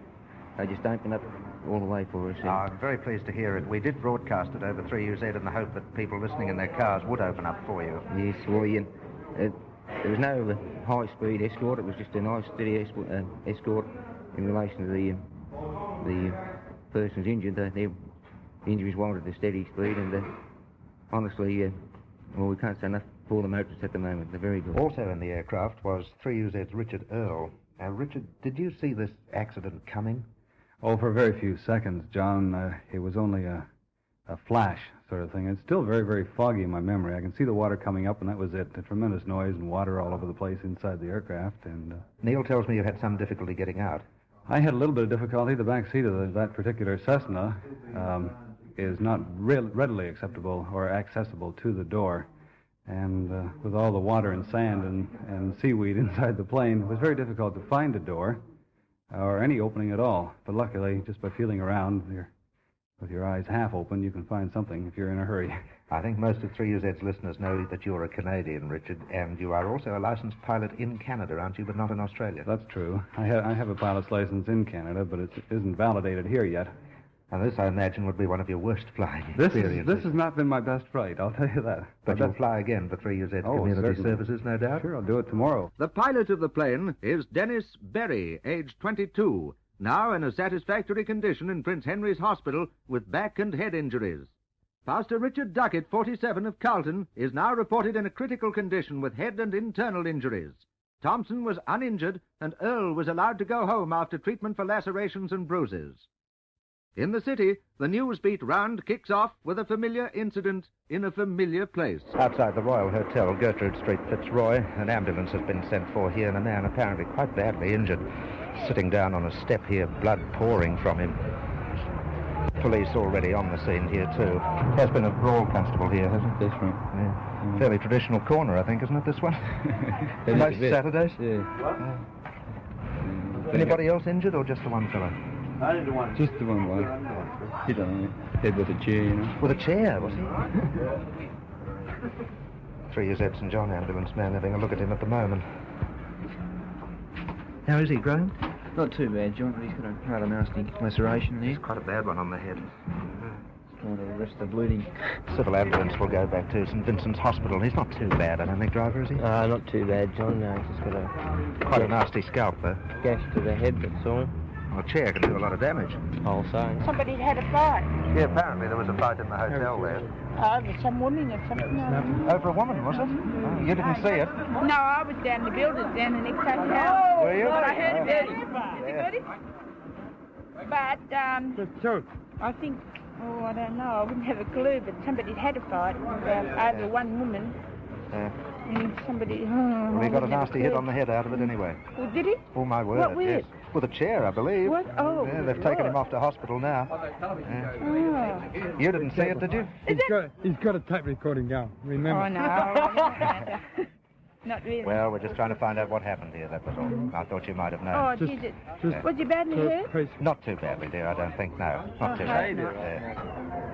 They just opened up all the way for us. I'm very pleased to hear it. We did broadcast it over 3UZ in the hope that people listening in their cars would open up for you. Yes, well, there was no high-speed escort. It was just a nice, steady escort in relation to the persons injured. The injuries warranted a steady speed, and honestly, well, we can't say enough for the motorists at the moment. They're very good. Also in the aircraft was 3UZ's Richard Earle. Now, Richard, did you see this accident coming? Oh, for a very few seconds, John. It was only a flash sort of thing. It's still very, very foggy in my memory. I can see the water coming up, and that was it. A tremendous noise and water all over the place inside the aircraft. And Neil tells me you had some difficulty getting out. I had a little bit of difficulty. The back seat of that particular Cessna is not readily acceptable or accessible to the door. And with all the water and sand and seaweed inside the plane, it was very difficult to find a door or any opening at all. But luckily, just by feeling around with your eyes half open, you can find something if you're in a hurry. I think most of 3UZ's listeners know that you're a Canadian, Richard, and you are also a licensed pilot in Canada, aren't you, but not in Australia? That's true. I have a pilot's license in Canada, but it isn't validated here yet. And this, I imagine, would be one of your worst flying experiences. This has not been my best flight, I'll tell you that. But you'll fly again for 3UZ Community Services, no doubt? Sure, I'll do it tomorrow. The pilot of the plane is Dennis Berry, aged 22, now in a satisfactory condition in Prince Henry's Hospital with back and head injuries. Pastor Richard Duckett, 47, of Carlton, is now reported in a critical condition with head and internal injuries. Thompson was uninjured, and Earle was allowed to go home after treatment for lacerations and bruises. In the city, the Newsbeat round kicks off with a familiar incident in a familiar place. Outside the Royal Hotel, Gertrude Street, Fitzroy, an ambulance has been sent for here, and a man apparently quite badly injured, sitting down on a step here, blood pouring from him. Police already on the scene here, too. Has been a brawl constable here, hasn't it? That's right. Yeah. Fairly traditional corner, I think, isn't it, this one? Most Saturdays? Yeah. Anybody else injured, or just the one fellow? Just the one boy. Hit on head with a chair, you know. With a chair, was he? 3UZ St John ambulance man having a look at him at the moment. How is he, Graham? Not too bad, John, but he's got a rather nasty laceration there. It's quite a bad one on the head. all the rest of the bleeding. Civil ambulance will go back to St Vincent's Hospital. He's not too bad, I don't think, driver, is he? Not too bad, John. No, he's just got Quite a nasty scalp, though. gash to the head, that's all. Well, a chair can do a lot of damage. I'll say. Somebody had a fight. Yeah, apparently there was a fight in the hotel there. Over some woman or something. Over a woman, was it? Oh, you didn't see it? No, I was down the building, down the next hotel. Were you? But I heard Oh. about it. But, I think, I don't know, I wouldn't have a clue, but somebody had a fight over one woman. And somebody... Well, he got a nasty hit on the head out of it anyway. Oh, did he? Oh, my word, What with? yes. With a chair, I believe. What? Oh, yeah, they've taken him off to hospital now. You didn't see it, did you? He's got a tape recording going, remember? Oh, no. Not really. Well, we're just trying to find out what happened here, that was all. I thought you might have known. Oh, did it? Was you badly hurt? Not too badly, dear, I don't think, no. Not too Oh, badly. hey,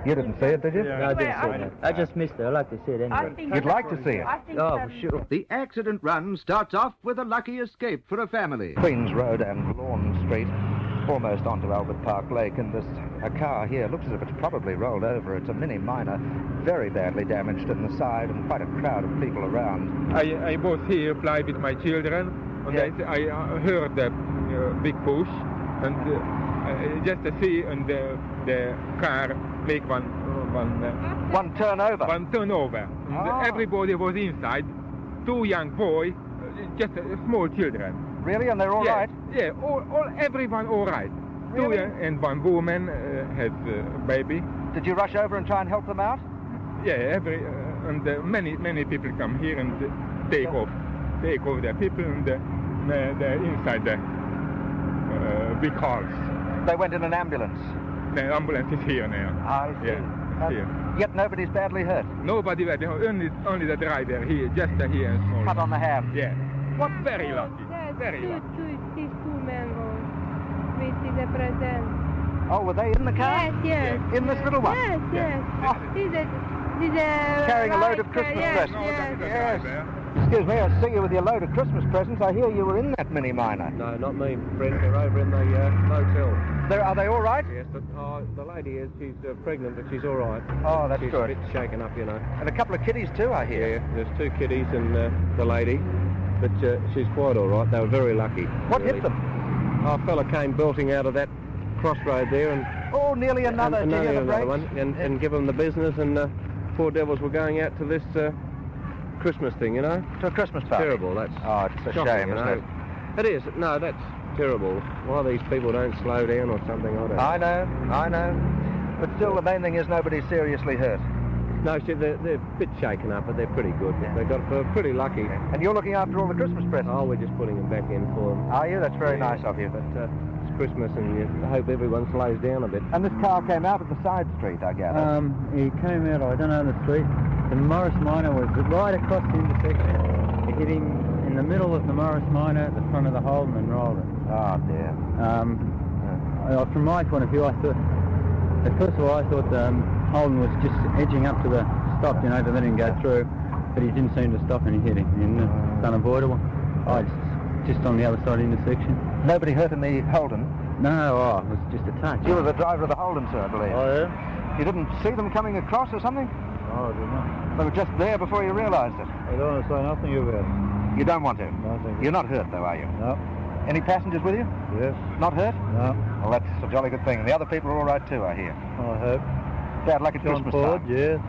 You didn't see it, did you? No, I didn't see it. I just missed it. I'd like to see it anyway. You'd like to see it? Oh, for sure. The accident run starts off with a lucky escape for a family. Queens Road and Lawn Street, almost onto Albert Park Lake, and there's a car here. Looks as if it's probably rolled over. It's a Mini Minor, very badly damaged in the side, and quite a crowd of people around. I was here play with my children, and I heard the big push, and just to see and the car make one turnover. One turnover. And everybody was inside. Two young boys, just small children. Really? And they're all right? Yeah, everyone all right. Really? Two and one woman has a baby. Did you rush over and try and help them out? Yeah, many people come here and take off the people and they're inside the big halls. They went in an ambulance? The ambulance is here now. I see. Yeah, here. Yet nobody's badly hurt? Nobody badly hurt, only the driver here, just here and small. Cut on the ham? Yeah. What very lucky. Very lucky. These two men with the president. Oh, were they in the car? Yes. In this little one? Yes. He's carrying a load of Christmas presents. Yes. Excuse me, I see you with your load of Christmas presents. I hear you were in that Mini Minor. No, not me, friend. They're over in the motel. Are they all right? Yes, but the lady is. She's pregnant, but she's all right. Oh, that's she's good. She's a bit shaken up, you know. And a couple of kiddies too, I hear. Yeah, there's two kiddies and the lady, but she's quite all right. They were very lucky. What hit them? A fella came belting out of that crossroad there and... Oh, nearly another. And Did you hear the another brakes? one, and give them the business, and poor devils were going out to this Christmas thing, you know. To a Christmas party? Terrible, that's it's a shocking, shame, you isn't know. it? It is. No, that's terrible. Why these people don't slow down or something, I don't know. I know. But still, the main thing is nobody's seriously hurt. No, see, they're a bit shaken up, but they're pretty good. They're pretty lucky. And you're looking after all the Christmas presents? Oh, we're just putting them back in for them. Are you? That's very nice of you. But it's Christmas, and you hope everyone slows down a bit. And this car came out at the side street, I gather. He came out, I don't know the street. The Morris Minor was right across the intersection. It hit him in the middle of the Morris Minor at the front of the Holden and rolled it. Oh, dear. From my point of view, I thought, first of all, I thought Holden was just edging up to the stop, you know, to let him go through, but he didn't seem to stop and he hit him. It's unavoidable. Just on the other side of the intersection. Nobody hurt in the Holden? No, it was just a touch. You were the driver of the Holden, sir, I believe. Oh, yeah? You didn't see them coming across or something? Oh, I did not. They were just there before you realised it. I don't want to say nothing about it. You don't want to? No, thank you. You're not hurt, though, are you? No. Any passengers with you? Yes. Not hurt? No. Well, that's a jolly good thing. And the other people are all right, too, I hear. I hope. Bad luck at John Christmas Ford, time. yes.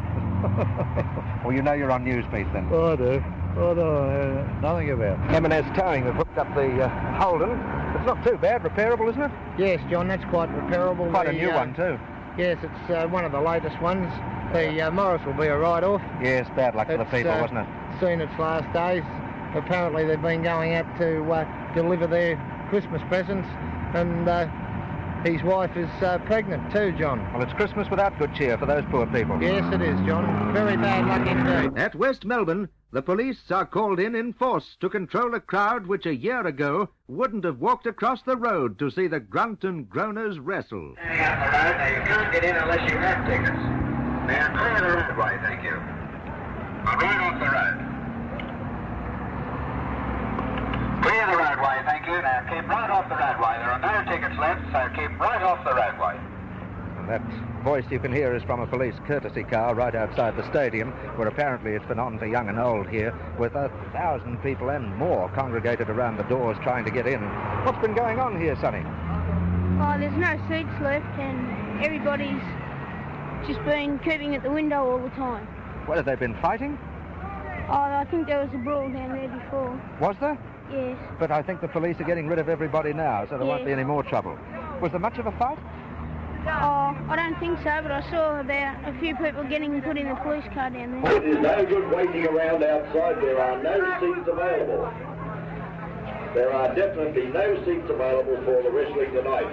Well, you know you're on Newsbeat, then. Oh, I do. Oh, no, nothing about it. M&S Towing have hooked up the Holden. It's not too bad. Repairable, isn't it? Yes, John, that's quite repairable. Quite a new one, too. Yes, it's one of the latest ones. The Morris will be a write-off. Yes, bad luck for the people, wasn't it? Seen its last days. Apparently they've been going out to deliver their Christmas presents, and his wife is pregnant too, John. Well, it's Christmas without good cheer for those poor people. Yes, it is, John. Very bad luck indeed. At West Melbourne, the police are called in force to control a crowd which a year ago wouldn't have walked across the road to see the grunt and groaners wrestle. Standing out on the road, now you can't get in unless you have tickets. Now, clear the roadway, thank you. Right off the road. Clear the roadway, thank you. Now keep right off the roadway. There are no tickets left, so keep right off the roadway. That voice you can hear is from a police courtesy car right outside the stadium, where apparently it's been on for young and old here, with 1,000 people and more congregated around the doors trying to get in. What's been going on here, Sonny? Oh, there's no seats left and everybody's just been keeping at the window all the time. What, have they been fighting? Oh, I think there was a brawl down there before. Was there? Yes. But I think the police are getting rid of everybody now, so there won't be any more trouble. Was there much of a fight? Oh, I don't think so, but I saw about a few people getting put in the police car down there. It is no good waiting around outside. There are no seats available. There are definitely no seats available for the wrestling tonight.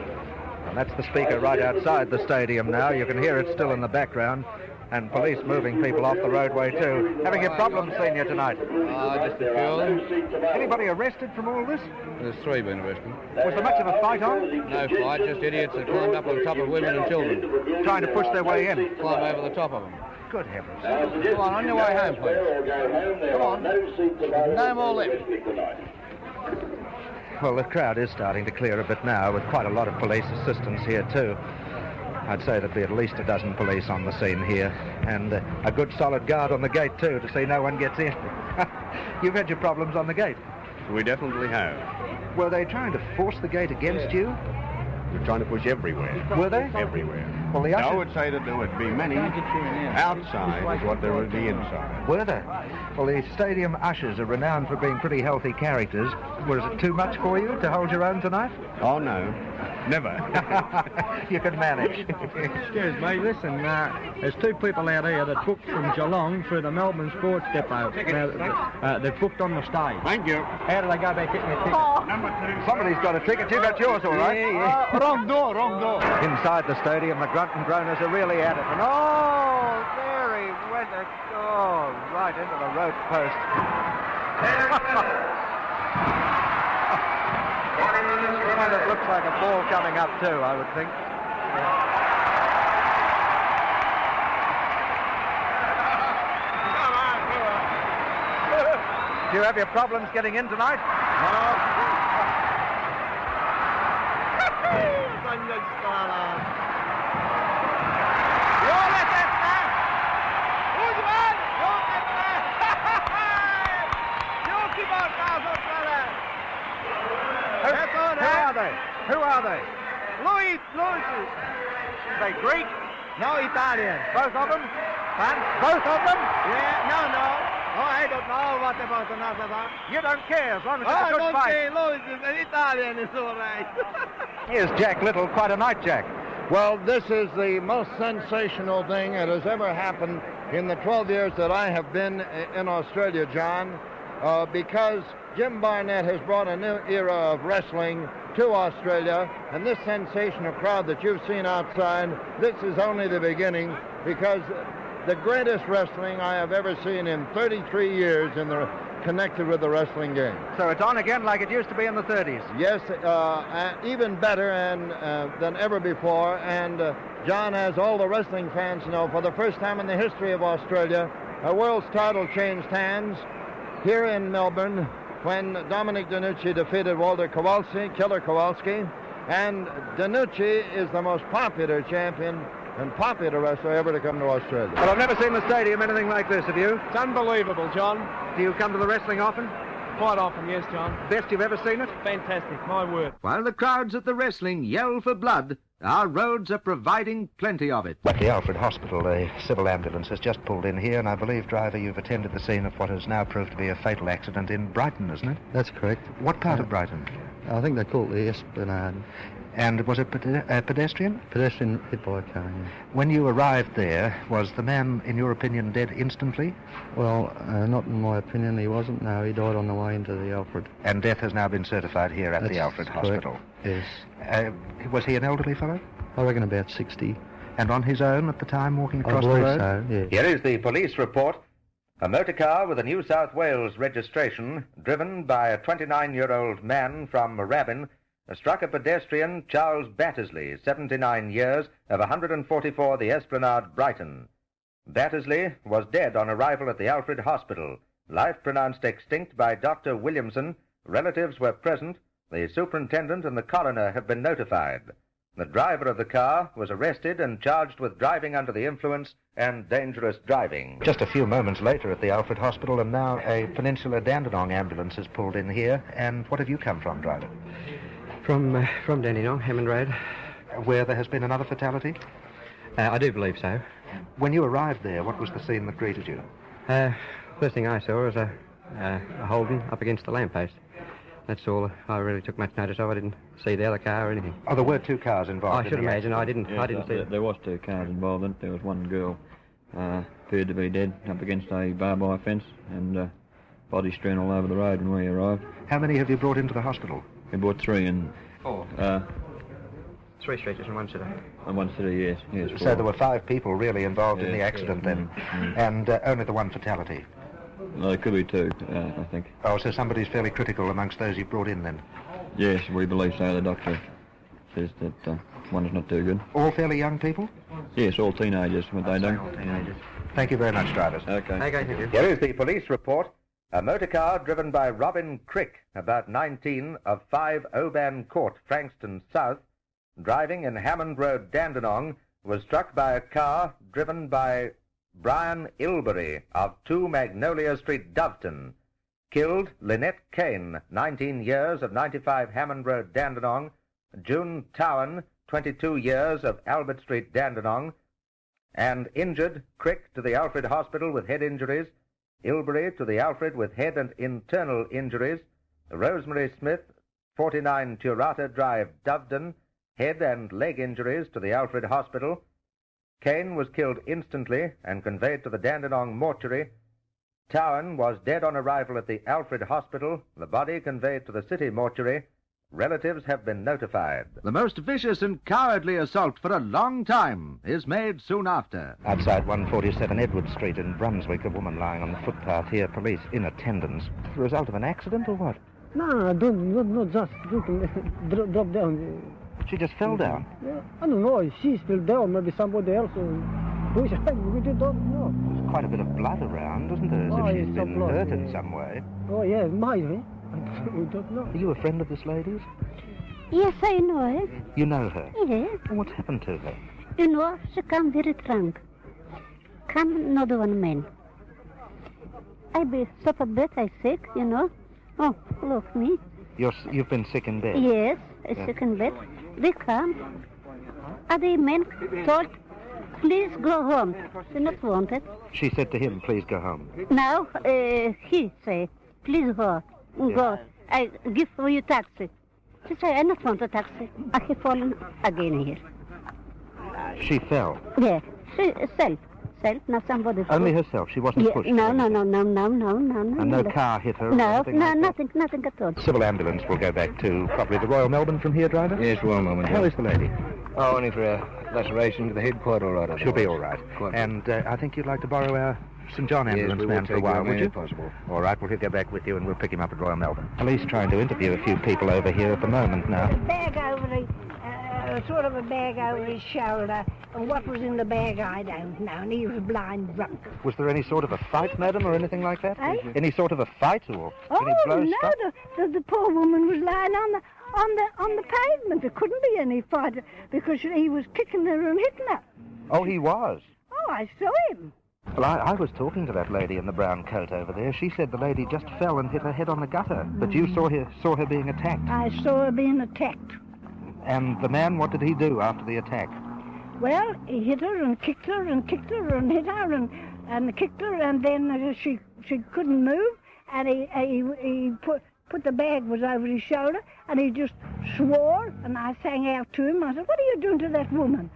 And that's the speaker right outside the stadium now. You can hear it still in the background. And police moving people off the roadway too. Having a problem, Senior, tonight? Just a few. Anybody arrested from all this? There's 3 been arrested. Was there much of a fight on? No fight, just idiots that climbed up on top of women and children. Trying to push their way in? Climb over the top of them. Good heavens. Come on your way home, please. Come on. No more left. Well, the crowd is starting to clear a bit now, with quite a lot of police assistance here too. I'd say there'd be at least a dozen police on the scene here, and a good solid guard on the gate too, to see no one gets in. You've had your problems on the gate. We definitely have. Were they trying to force the gate against you? We're trying to push everywhere. Were they? Everywhere. Well, the ushers... I would say that there would be many outside as what there would be inside. Were there? Well, the stadium ushers are renowned for being pretty healthy characters. Was it too much for you to hold your own tonight? Oh, no. Never. You could manage. Excuse me, listen, there's 2 people out here that booked from Geelong through the Melbourne Sports Depot. They've booked on the stage. Thank you. How do they go back getting their ticket? Number 2. Somebody's got a ticket. You got yours, all right? Yeah. Wrong door, wrong door. Inside the stadium, the grunt and groaners are really at it. And oh, there he went. Oh, right into the rope post. And it looks like a ball coming up too, I would think. Do you have your problems getting in tonight? Who are they? Louis. They Greek? No, Italian. Both of them? Huh? Both of them? Yeah, no. Oh, I don't know what about another one. You don't care as long as it's Oh, a good don't fight. care. Louis is an Italian, it's all right. Here's Jack Little, quite a night, Jack. Well, this is the most sensational thing that has ever happened in the 12 years that I have been in Australia, John, because Jim Barnett has brought a new era of wrestling to Australia, and this sensational crowd that you've seen outside, this is only the beginning, because the greatest wrestling I have ever seen in 33 years connected with the wrestling game. So it's on again like it used to be in the 30s? Yes, even better than ever before, and John, has all the wrestling fans know, for the first time in the history of Australia, a world's title changed hands here in Melbourne when Dominic DeNucci defeated Walter Killer Kowalski, and DeNucci is the most popular champion and popular wrestler ever to come to Australia. Well, I've never seen the stadium anything like this, have you? It's unbelievable, John. Do you come to the wrestling often? Quite often, yes, John. Best you've ever seen it? Fantastic, my word. While the crowds at the wrestling yell for blood, our roads are providing plenty of it. At the Alfred Hospital, a civil ambulance has just pulled in here, and I believe, driver, you've attended the scene of what has now proved to be a fatal accident in Brighton, isn't it? That's correct. What part of Brighton? I think they call it the Esplanade. And was it a pedestrian? Pedestrian hit by a car, yeah. When you arrived there, was the man, in your opinion, dead instantly? Well, not in my opinion, he wasn't. No, he died on the way into the Alfred. And death has now been certified here at the Alfred Hospital? Yes. Was he an elderly fellow? I reckon about 60. And on his own at the time, walking across the road? I believe so, yes. Here is the police report. A motor car with a New South Wales registration, driven by a 29-year-old man from Moorabbin, struck a pedestrian, Charles Battersley, 79 years, of 144 the Esplanade, Brighton. Battersley was dead on arrival at the Alfred Hospital. Life pronounced extinct by Dr. Williamson. Relatives were present. The superintendent and the coroner have been notified. The driver of the car was arrested and charged with driving under the influence and dangerous driving. Just a few moments later at the Alfred Hospital, and now a Peninsula Dandenong ambulance has pulled in here. And what have you come from, driver? From Dandenong, Hammond Road. Where there has been another fatality? I do believe so. When you arrived there, what was the scene that greeted you? First thing I saw was a Holden up against the lamppost. That's all I really took much notice of. I didn't see the other car or anything. Oh, there were two cars involved. I should imagine. I didn't see it. There was two cars involved. There was one girl appeared to be dead up against a barbed wire fence, and body strewn all over the road when we arrived. How many have you brought into the hospital? We brought three, and three stretchers and one sitter. And one sitter, yes. So there were 5 people really involved in the accident then, and only the one fatality. No, there could be 2, I think. Oh, so somebody's fairly critical amongst those you brought in then? Yes, we believe so. The doctor says that one is not too good. All fairly young people? Yes, all teenagers, what they do. All teenagers. Thank you very much, drivers. Okay. Okay, thank you. Here is the police report. A motor car driven by Robin Crick, about 19, of 5 Oban Court, Frankston South, driving in Hammond Road, Dandenong, was struck by a car driven by Brian Ilbery of 2 Magnolia Street, Doveton. Killed Lynette Kane, 19 years, of 95 Hammond Road, Dandenong. June Towan, 22 years, of Albert Street, Dandenong. And injured Crick to the Alfred Hospital with head injuries. Ilbery to the Alfred with head and internal injuries. Rosemary Smith, 49 Turata Drive, Doveton, head and leg injuries to the Alfred Hospital. Kane was killed instantly and conveyed to the Dandenong mortuary. Towan was dead on arrival at the Alfred Hospital, the body conveyed to the city mortuary. Relatives have been notified. The most vicious and cowardly assault for a long time is made soon after. Outside 147 Edward Street in Brunswick, a woman lying on the footpath here, police in attendance. The result of an accident or what? No, not just drop down. She just fell down? Yeah, I don't know. She fell down, maybe somebody else. We don't know. There's quite a bit of blood around, isn't there? As if she's been hurt in some way. Oh, yeah, might be. We don't know. Are you a friend of this lady's? Yes, I know her. You know her? Yes. What's happened to her? You know, she come very drunk. Come another one man. I be suffer bed, I sick, you know. Oh, look me. You've been sick in bed? Yes, I sick in bed. They come. Other men told, please go home. She not wanted. She said to him, please go home. Now, he say, please go. Go. I give for you taxi. She say, I not want a taxi. I have fallen again here. She fell? Yeah. She self. Not somebody. Only herself? She wasn't pushed? No. And no car hit her? No, nothing at all. Civil ambulance will go back to probably the Royal Melbourne from here, driver? Yes, Royal Melbourne. How is the lady? Oh, only for a laceration to the head, quite all right. She'll be all right. And I think you'd like to borrow our St John ambulance man for a while, would you? Possible. All right, we'll go back with you and we'll pick him up at Royal Melbourne. Police trying to interview a few people over here at the moment now. Bag over the, sort of a bag over his shoulder, and what was in the bag I don't know, and he was blind drunk. Was there any sort of a fight, madam, or anything like that? Eh? Any sort of a fight or any blows no, the poor woman was lying on the pavement. There couldn't be any fight because he was kicking her and hitting her. Oh, he was? Oh, I saw him. Well, I was talking to that lady in the brown coat over there. She said the lady just fell and hit her head on the gutter. But you saw her being attacked. I saw her being attacked. And the man, what did he do after the attack? Well, he hit her and kicked her and kicked her and hit her and kicked her, and then she couldn't move, and he put the bag was over his shoulder, and he just swore, and I sang out to him. I said, "What are you doing to that woman?"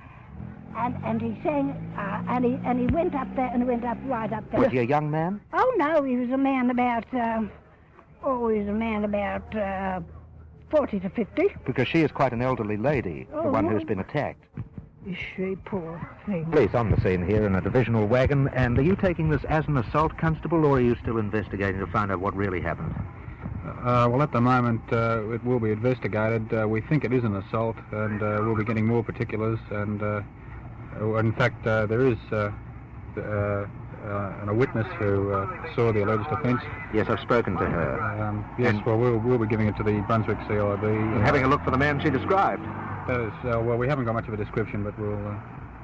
And he sang, and he went up there and went up right up there. Was he a young man? Oh no, he was a man about 40 to 50. Because she is quite an elderly lady, the one who's been attacked. Is she, poor thing? Police on the scene here in a divisional wagon, and are you taking this as an assault, Constable, or are you still investigating to find out what really happened? Well, at the moment, it will be investigated. We think it is an assault, and we'll be getting more particulars, and in fact, there is a witness who saw the alleged offence. Yes, I've spoken to her. Yes, well, we'll be giving it to the Brunswick CIB. And having a look for the man she described. That is, well, we haven't got much of a description, but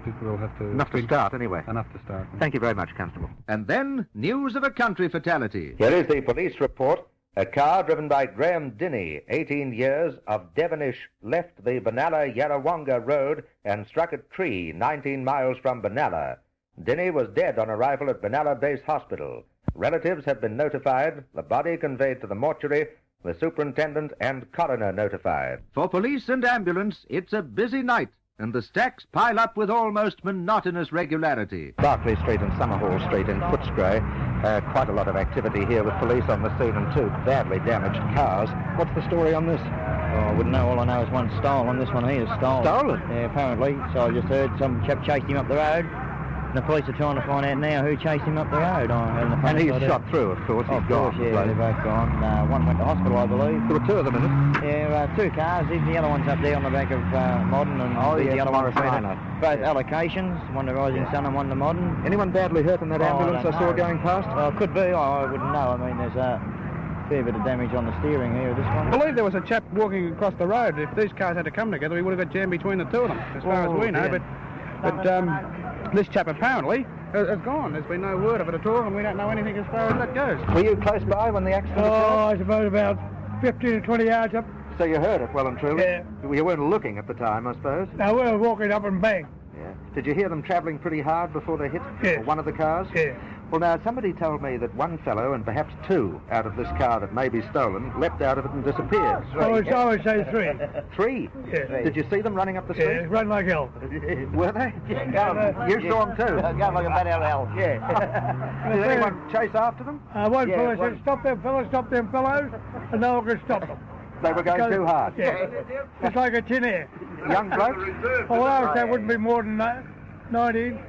people will have to... Enough to start, anyway. Enough to start. Thank you very much, Constable. And then, news of a country fatality. Here is the police report. A car driven by Graham Dinney, 18 years, of Devonish, left the Benalla-Yarrawonga road and struck a tree 19 miles from Benalla. Dinney was dead on arrival at Benalla Base Hospital. Relatives have been notified, the body conveyed to the mortuary, the superintendent and coroner notified. For police and ambulance, it's a busy night, and the stacks pile up with almost monotonous regularity. Berkeley Street and Summerhall Street in Footscray. Quite a lot of activity here with police on the scene and 2 badly damaged cars. What's the story on this? Oh, I wouldn't know. All I know is one's stolen. This one here is stolen. Stolen? Yeah, apparently. So I just heard some chap chased him up the road. And the police are trying to find out now who chased him up the road. And he's shot through, of course. He's gone. Yeah, they're both gone. One went to hospital, I believe. There were 2 of them, is it? Yeah, 2 cars. The other one's up there on the back of Modern, and the other one's both allocations. One to Rising Sun and one to Modern. Anyone badly hurt in that ambulance I saw going past? Well, could be. I wouldn't know. I mean, there's a fair bit of damage on the steering here of this one. I believe there was a chap walking across the road. If these cars had to come together, we would have got jammed between the 2 of them, as far as we know. Yeah. But this chap apparently has gone. There's been no word of it at all, and we don't know anything as far as that goes. Were you close by when the accident occurred? I suppose about 15 to 20 yards up. So you heard it well and truly? Yeah. You weren't looking at the time, I suppose? No, we were walking up and bang. Yeah. Did you hear them travelling pretty hard before they hit one of the cars? Yeah. Well, now, somebody told me that one fellow, and perhaps 2 out of this car that may be stolen, leapt out of it and disappeared. I would say 3. 3? Yeah. Did you see them running up the street? Yeah, run like hell. Were they? You saw them too? Going like a bad hell. Yeah. Did anyone chase after them? One fellow said, stop them fellows, and no one could stop them. They were going too hard? Yeah. It's like a tin air. Young blokes? Well, I would say wouldn't be more than 19.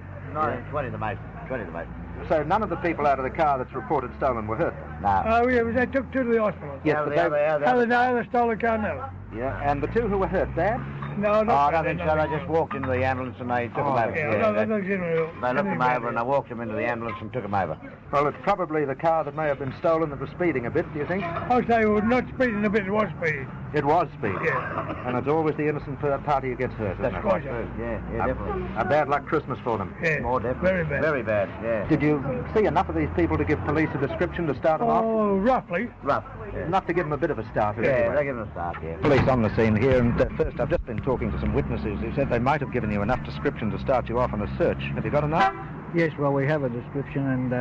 20 the most. 20 the most. So none of the people out of the car that's reported stolen were hurt? No. Oh, yeah, they took 2 to the hospital. Yes, but the stolen car, no. Yeah, and the 2 who were hurt, bad? No, no. I don't think so. They just walked into the ambulance and they took them over. Yeah, they looked them over and they walked them into the ambulance and took them over. Well, it's probably the car that may have been stolen that was speeding a bit, do you think? I'd say it was not speeding a bit, it was speeding. It was speeding? Yeah. And it's always the innocent party who gets hurt, isn't it? That's quite true. Yeah, definitely. A bad luck Christmas for them. Yeah, more definitely. very bad. Very bad, yeah. Did you see enough of these people to give police a description to start them off? Oh, roughly. Rough. Yeah. Enough to give them a bit of a start. Yeah, anyway. they give them a start, yeah. Police on the scene here, and first I've just been talking to some witnesses who said they might have given you enough description to start you off on a search. Have you got enough? Yes, well, we have a description and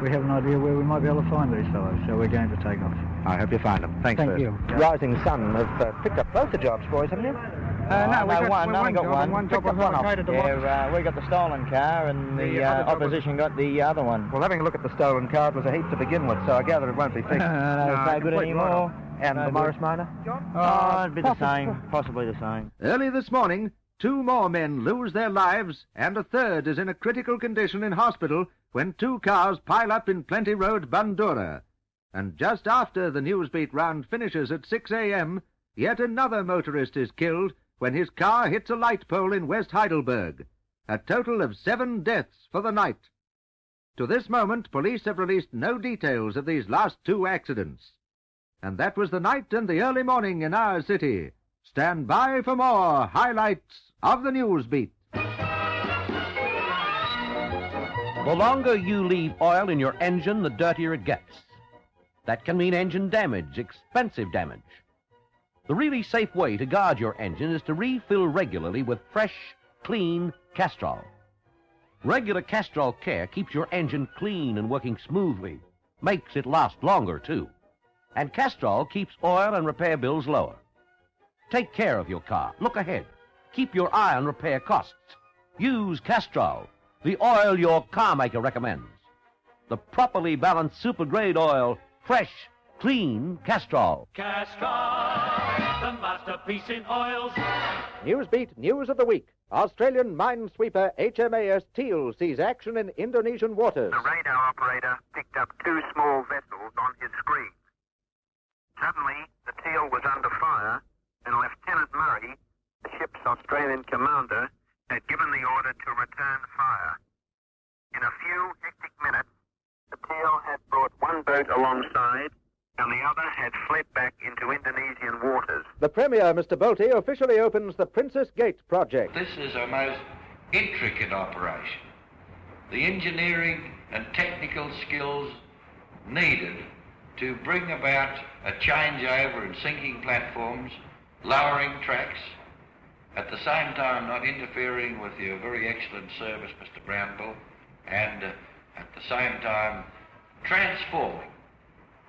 we have an idea where we might be able to find these fellows, so we're going to take off. I hope you find them. Thanks, Thank first. you. Rising Sun have picked up both the jobs, boys, haven't you? No, we only got one. One job Picked one off. allocated to Yeah, we got the stolen car and the opposition got the other one. Well, having a look at the stolen car, it was a heap to begin with, so I gather it won't be fixed. No, it's no good anymore. And the Morris Minor? Oh, it'd be the same, possibly the same. Early this morning, 2 more men lose their lives, and a third is in a critical condition in hospital when 2 cars pile up in Plenty Road, Bandura. And just after the Newsbeat round finishes at 6 a.m., yet another motorist is killed when his car hits a light pole in West Heidelberg. A total of 7 deaths for the night. To this moment, police have released no details of these last 2 accidents. And that was the night and the early morning in our city. Stand by for more highlights of the Newsbeat. The longer you leave oil in your engine, the dirtier it gets. That can mean engine damage, expensive damage. The really safe way to guard your engine is to refill regularly with fresh, clean Castrol. Regular Castrol care keeps your engine clean and working smoothly, makes it last longer, too. And Castrol keeps oil and repair bills lower. Take care of your car. Look ahead. Keep your eye on repair costs. Use Castrol, the oil your car maker recommends. The properly balanced super-grade oil, fresh, clean Castrol. Castrol, the masterpiece in oils. Newsbeat News of the Week. Australian minesweeper HMAS Teal sees action in Indonesian waters. The radar operator picked up 2 small vessels on his screen. Suddenly, the Teal was under fire, and Lieutenant Murray, the ship's Australian commander, had given the order to return fire. In a few hectic minutes, the Teal had brought 1 boat alongside, and the other had fled back into Indonesian waters. The Premier, Mr. Bolte, officially opens the Princess Gate project. This is a most intricate operation. The engineering and technical skills needed to bring about a changeover in sinking platforms, lowering tracks, at the same time not interfering with your very excellent service, Mr. Brownbill, and at the same time transforming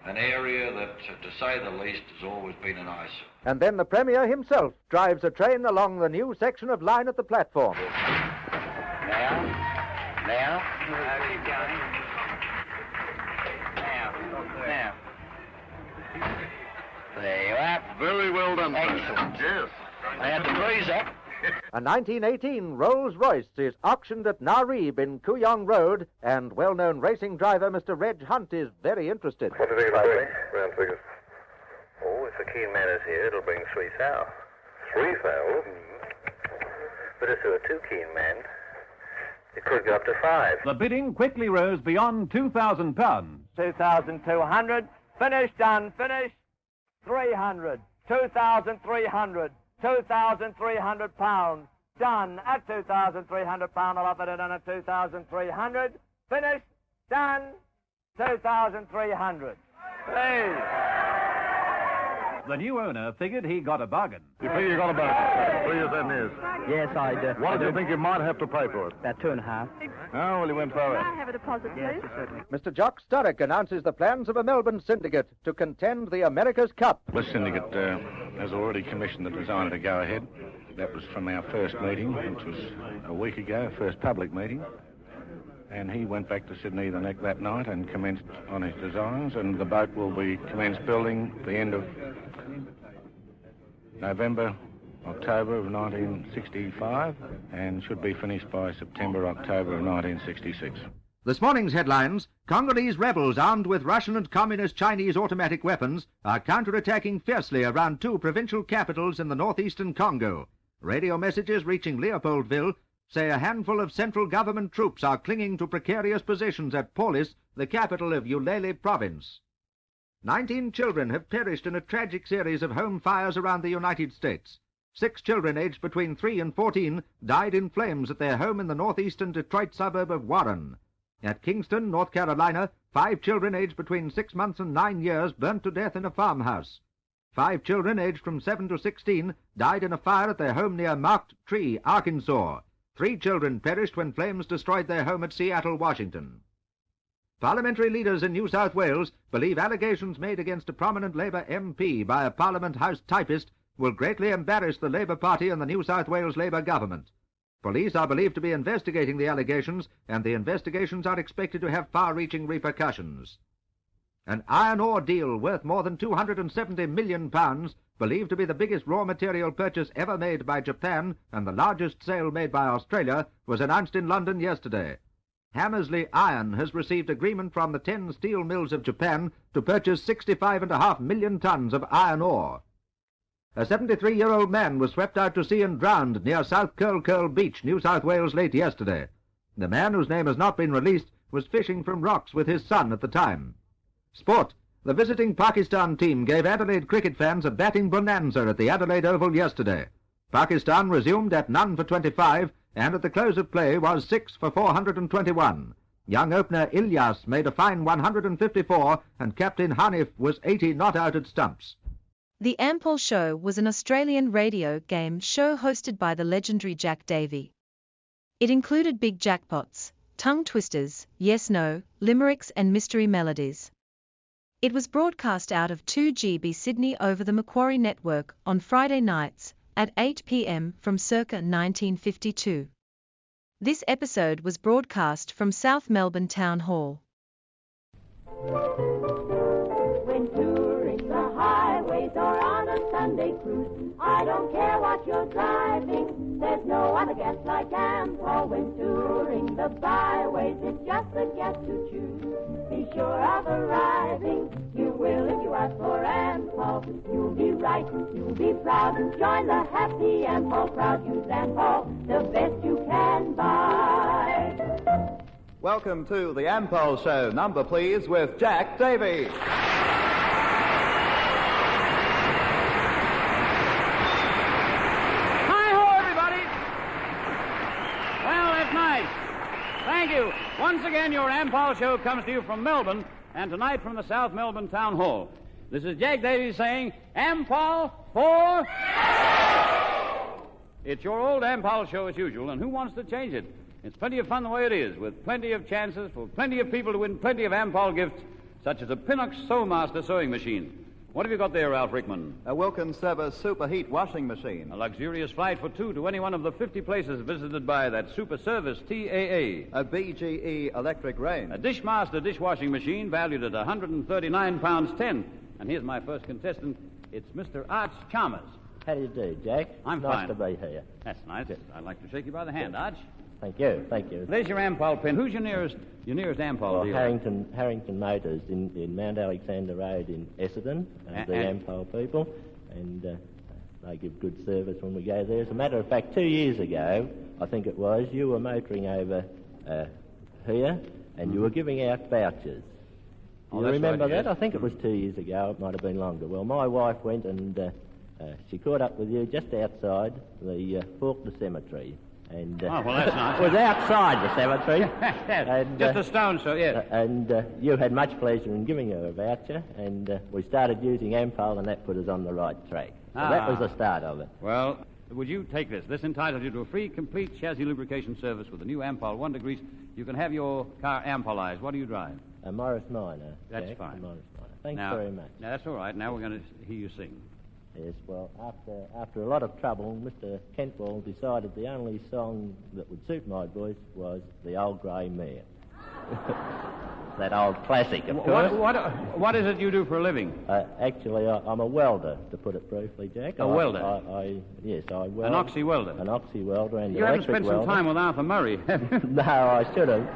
an area that, to say the least, has always been an eyesore. And then the Premier himself drives a train along the new section of line at the platform. Now, keep going. Now. There you are. Very well done. Excellent. Yes. I had the breeze up. A 1918 Rolls-Royce is auctioned at Narib in Kuyong Road, and well-known racing driver Mr. Reg Hunt is very interested. What do you think it'll bring? Round figures. Oh, if the keen man is here, it'll bring 3 thou. 3 thou? But if there were 2 keen men, it could go up to 5. The bidding quickly rose beyond £2,000. 2,200. Finished, done, finished. 300. 2,300. 2,300 pounds. Done at 2,300 pounds. I'll offer it done at 2,300. Finished, done. 2,300. Please. The new owner figured he got a bargain. You figure you got a bargain? 3 years that is. Yes, I do. What do you think you might have to pay for it? About 2.5. Oh, well, you went for it. Can I have a deposit, please? Certainly. Mr. Jock Sturrock announces the plans of a Melbourne syndicate to contend the America's Cup. This syndicate has already commissioned the designer to go ahead. That was from our first meeting, which was a week ago, first public meeting. And he went back to Sydney that night and commenced on his designs, and the boat will be commenced building at the end of November, October of 1965, and should be finished by September, October of 1966. This morning's headlines: Congolese rebels armed with Russian and Communist Chinese automatic weapons are counterattacking fiercely around 2 provincial capitals in the northeastern Congo. Radio messages reaching Leopoldville say a handful of central government troops are clinging to precarious positions at Polis, the capital of Ulele province. 19 children have perished in a tragic series of home fires around the United States. 6 children aged between 3 and 14 died in flames at their home in the northeastern Detroit suburb of Warren. At Kingston, North Carolina, 5 children aged between 6 months and 9 years burnt to death in a farmhouse. 5 children aged from 7 to 16 died in a fire at their home near Marked Tree, Arkansas. 3 children perished when flames destroyed their home at Seattle, Washington. Parliamentary leaders in New South Wales believe allegations made against a prominent Labour MP by a Parliament House typist will greatly embarrass the Labour Party and the New South Wales Labour government. Police are believed to be investigating the allegations, and the investigations are expected to have far-reaching repercussions. An iron ore deal worth more than £270 million, believed to be the biggest raw material purchase ever made by Japan and the largest sale made by Australia, was announced in London yesterday. Hammersley Iron has received agreement from the 10 steel mills of Japan to purchase 65.5 million tons of iron ore. A 73-year-old man was swept out to sea and drowned near South Curl Beach, New South Wales, late yesterday. The man, whose name has not been released, was fishing from rocks with his son at the time. Sport. The visiting Pakistan team gave Adelaide cricket fans a batting bonanza at the Adelaide Oval yesterday. Pakistan resumed at none for 25, and at the close of play was 6 for 421. Young opener Ilyas made a fine 154, and Captain Hanif was 80 not out at stumps. The Ampol Show was an Australian radio game show hosted by the legendary Jack Davey. It included big jackpots, tongue twisters, yes-no, limericks and mystery melodies. It was broadcast out of 2GB Sydney over the Macquarie Network on Friday nights at 8 p.m. from circa 1952. This episode was broadcast from South Melbourne Town Hall. When touring the highways or on a Sunday cruise, I don't care what you're driving, there's no other gas like Ampol. When touring the byways, it's just the gas to choose. Be sure of arriving, you will if you ask for Ampol. You'll be right, you'll be proud, join the happy Ampol crowd. Use Ampol, the best you can buy. Welcome to the Ampol Show. Number, please, with Jack Davey. thank you. Once again, your Ampol show comes to you from Melbourne, and tonight from the South Melbourne Town Hall. This is Jack Davies saying, Ampol for... It's your old Ampol show as usual, and who wants to change it? It's plenty of fun the way it is, with plenty of chances for plenty of people to win plenty of Ampol gifts, such as a Pinox Sewmaster sewing machine. What have you got there, Ralph Rickman? A Wilkins Service Superheat washing machine. A luxurious flight for two to any one of the 50 places visited by that Super Service TAA. A BGE electric range. A Dishmaster dishwashing machine valued at £139.10. And here's my first contestant. It's Mr. Arch Chalmers. How do you do, Jack? I'm nice fine. to be here. That's nice. I'd like to shake you by the hand, Arch. Thank you, thank you. There's your Ampol pin. Who's your nearest Ampol dealer? Harrington Motors in Mount Alexander Road in Essendon, the Ampol people, and they give good service when we go there. As a matter of fact, 2 years ago, I think it was, you were motoring over here, and you were giving out vouchers. Oh, you remember right, that? yes. I think it was 2 years ago. It might have been longer. Well, my wife went and she caught up with you just outside the Faulkner Cemetery. And, oh, well, that's nice. It was outside the cemetery. And, just a stone's throw, yes. And you had much pleasure in giving her a voucher, and we started using Ampol, and that put us on the right track. So that was the start of it. Well, would you take this? This entitles you to a free, complete chassis lubrication service with the new Ampol Wonder Grease. You can have your car Ampolized. What do you drive? A Morris Minor. That's Jack, fine. A Morris Minor. Thanks now, very much. Now, that's all right. Now we're going to hear you sing. Yes, well, after a lot of trouble, Mr. Kentwell decided the only song that would suit my voice was The Old Grey Mare. That old classic, of course. What is it you do for a living? Actually, I'm a welder, to put it briefly, Jack. A welder? Yes, I weld. An oxy welder? An oxy welder and you haven't electric spent some time with Arthur Murray, have you? No, I should have.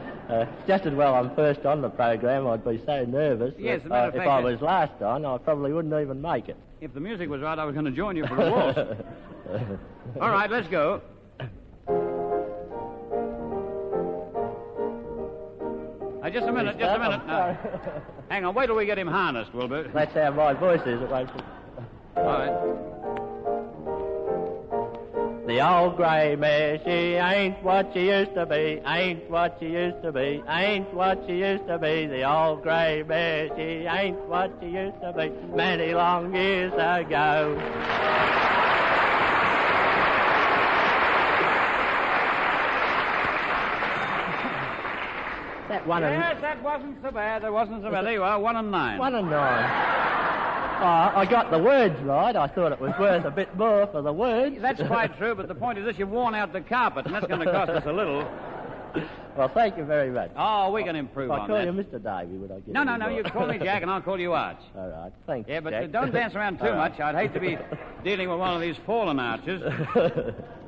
Just as well I'm first on the program, I'd be so nervous. Yes, that, as a matter of fact, if I was last on, I probably wouldn't even make it. If the music was right, I was going to join you for a waltz. All right, let's go. Just a minute. Now, hang on, wait till we get him harnessed, Wilbur. That's how my voice is. It won't... All right. The old grey mare, she ain't what she used to be, ain't what she used to be, ain't what she used to be. The old grey mare, she ain't what she used to be, many long years ago. That one yes, that wasn't so bad. That wasn't so bad. There you are, 1 and 9. 1 and 9. I got the words right. I thought it was worth a bit more for the words. That's quite true, but the point is this, you've worn out the carpet, and that's going to cost us a little. Well, thank you very much. Oh, we can improve on that. I call you Mr. Davey, would I get No, you call me Jack, and I'll call you Arch. All right, thanks, yeah, but Jack. Don't dance around too much. I'd hate to be dealing with one of these fallen arches.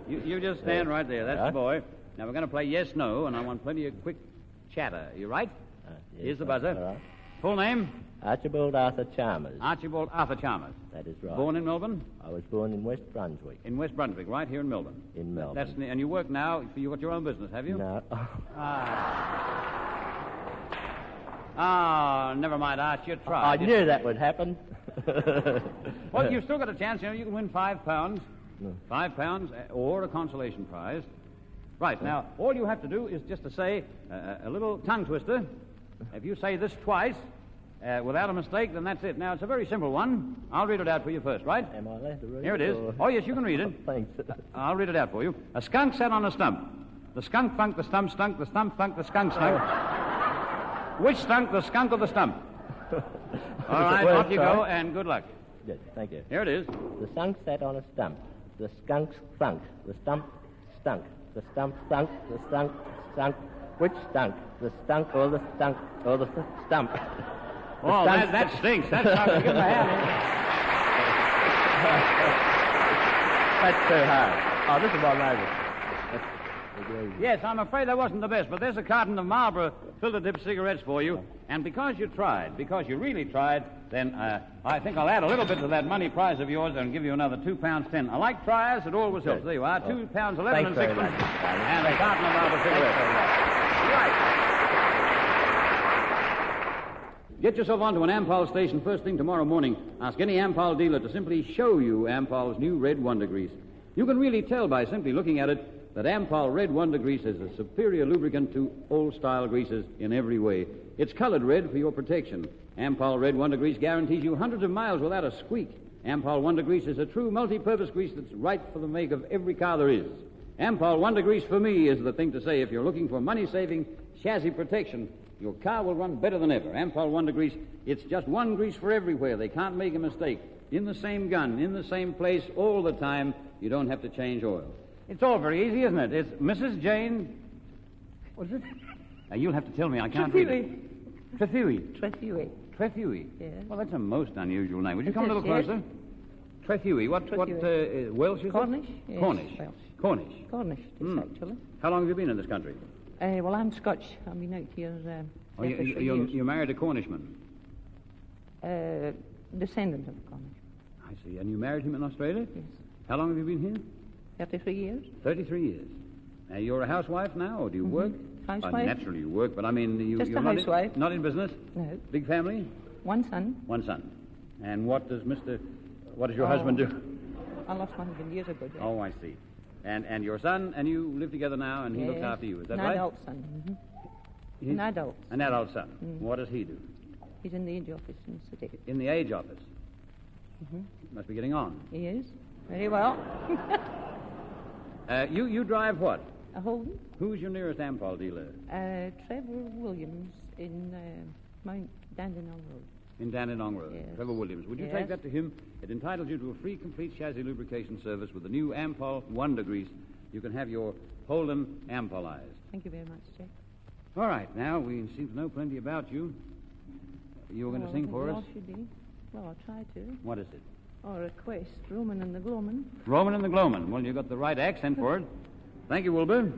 You just stand right there. That's the boy. Now, we're going to play yes, no, and I want plenty of quick chatter. You right? Yes, here's the buzzer. All right. Full name? Archibald Arthur Chalmers. Archibald Arthur Chalmers. That is right. Born in Melbourne? I was born in West Brunswick. In West Brunswick, right here in Melbourne? In Melbourne. And you work now, you've got your own business, have you? No. Never mind, Arch, you tried. I knew that would happen. Well, you've still got a chance, you can win £5. £5 or a consolation prize. Right, now, all you have to do is just to say a little tongue twister. If you say this twice, without a mistake, then that's it. Now, it's a very simple one. I'll read it out for you first, right? Am I allowed to read it? Here it is. Oh, yes, you can read it. Thanks. I'll read it out for you. A skunk sat on a stump. The skunk funked, the stump stunk, the stump funked, the skunk stunk. Which stunk, the skunk or the stump? All right, off you go, and good luck. Yes, thank you. Here it is. The skunk sat on a stump. The skunk thunk. The stump stunk. The stump thunk. The skunk stunk. Which stunk? The stunk or the stunk or the stump? Oh, that stinks. That's not going to give him a hand. That's too hard. Oh, this is my favorite. Yes, I'm afraid that wasn't the best, but there's a carton of Marlboro filter-tip cigarettes for you. And because you really tried, then I think I'll add a little bit to that money prize of yours and give you another £2.10. I like tryers, it always helps. There you are, £2.11 and 6 and a carton of Marlboro cigarettes. Right. Get yourself onto an Ampol station first thing tomorrow morning. Ask any Ampol dealer to simply show you Ampol's new red Wonder Grease. You can really tell by simply looking at it that Ampol Red Wonder Grease is a superior lubricant to old-style greases in every way. It's colored red for your protection. Ampol Red Wonder Grease guarantees you hundreds of miles without a squeak. Ampol Wonder Grease is a true multi-purpose grease that's right for the make of every car there is. Ampol Wonder Grease, for me, is the thing to say if you're looking for money-saving chassis protection. Your car will run better than ever. Ampol Wonder Grease, it's just one grease for everywhere. They can't make a mistake. In the same gun, in the same place, all the time. You don't have to change oil. It's all very easy, isn't it? It's Mrs. Jane... What is it? You'll have to tell me. I can't read it. Trethewey. Trethewey. Trethewey? Yes. Well, that's a most unusual name. Would you It come a is, little yes. closer? Trethewey. What Welsh is Cornish? it? Yes, Cornish. Welsh. Cornish. Cornish, it is, actually. How long have you been in this country? Well, I'm Scotch. I've been out here for 3 years. You married a Cornishman? Descendant of Cornish. I see. And you married him in Australia? Yes. How long have you been here? 33 years. 33 years. Now, you're a housewife now, or do you work? Housewife. Naturally you work, but I mean... Just you're a housewife. Not in business? No. Big family? One son. One son. And what does your husband do? I lost my husband years ago, Jack. Oh, I see. And your son and you live together now, and he looks after you. Is that right? An adult son. Mm-hmm. An adult. An adult son. Mm. What does he do? He's in the age office in the city. In the age office? Mm-hmm. Must be getting on. He is. Very well. You drive what? A Holden. Who's your nearest Ampol dealer? Trevor Williams in Mount Dandenong Road. In Dandenong Road. Yes. Trevor Williams. Would you take that to him? It entitles you to a free, complete chassis lubrication service with the new Ampol Wonder Grease. You can have your Holden Ampolized. Thank you very much, Jack. All right. Now, we seem to know plenty about you. You were going to sing for us? Well, I'll try to. What is it? Or request, Roman and the Gloman. Roman and the Gloman. Well, you got the right accent for it. Thank you, Wilbur.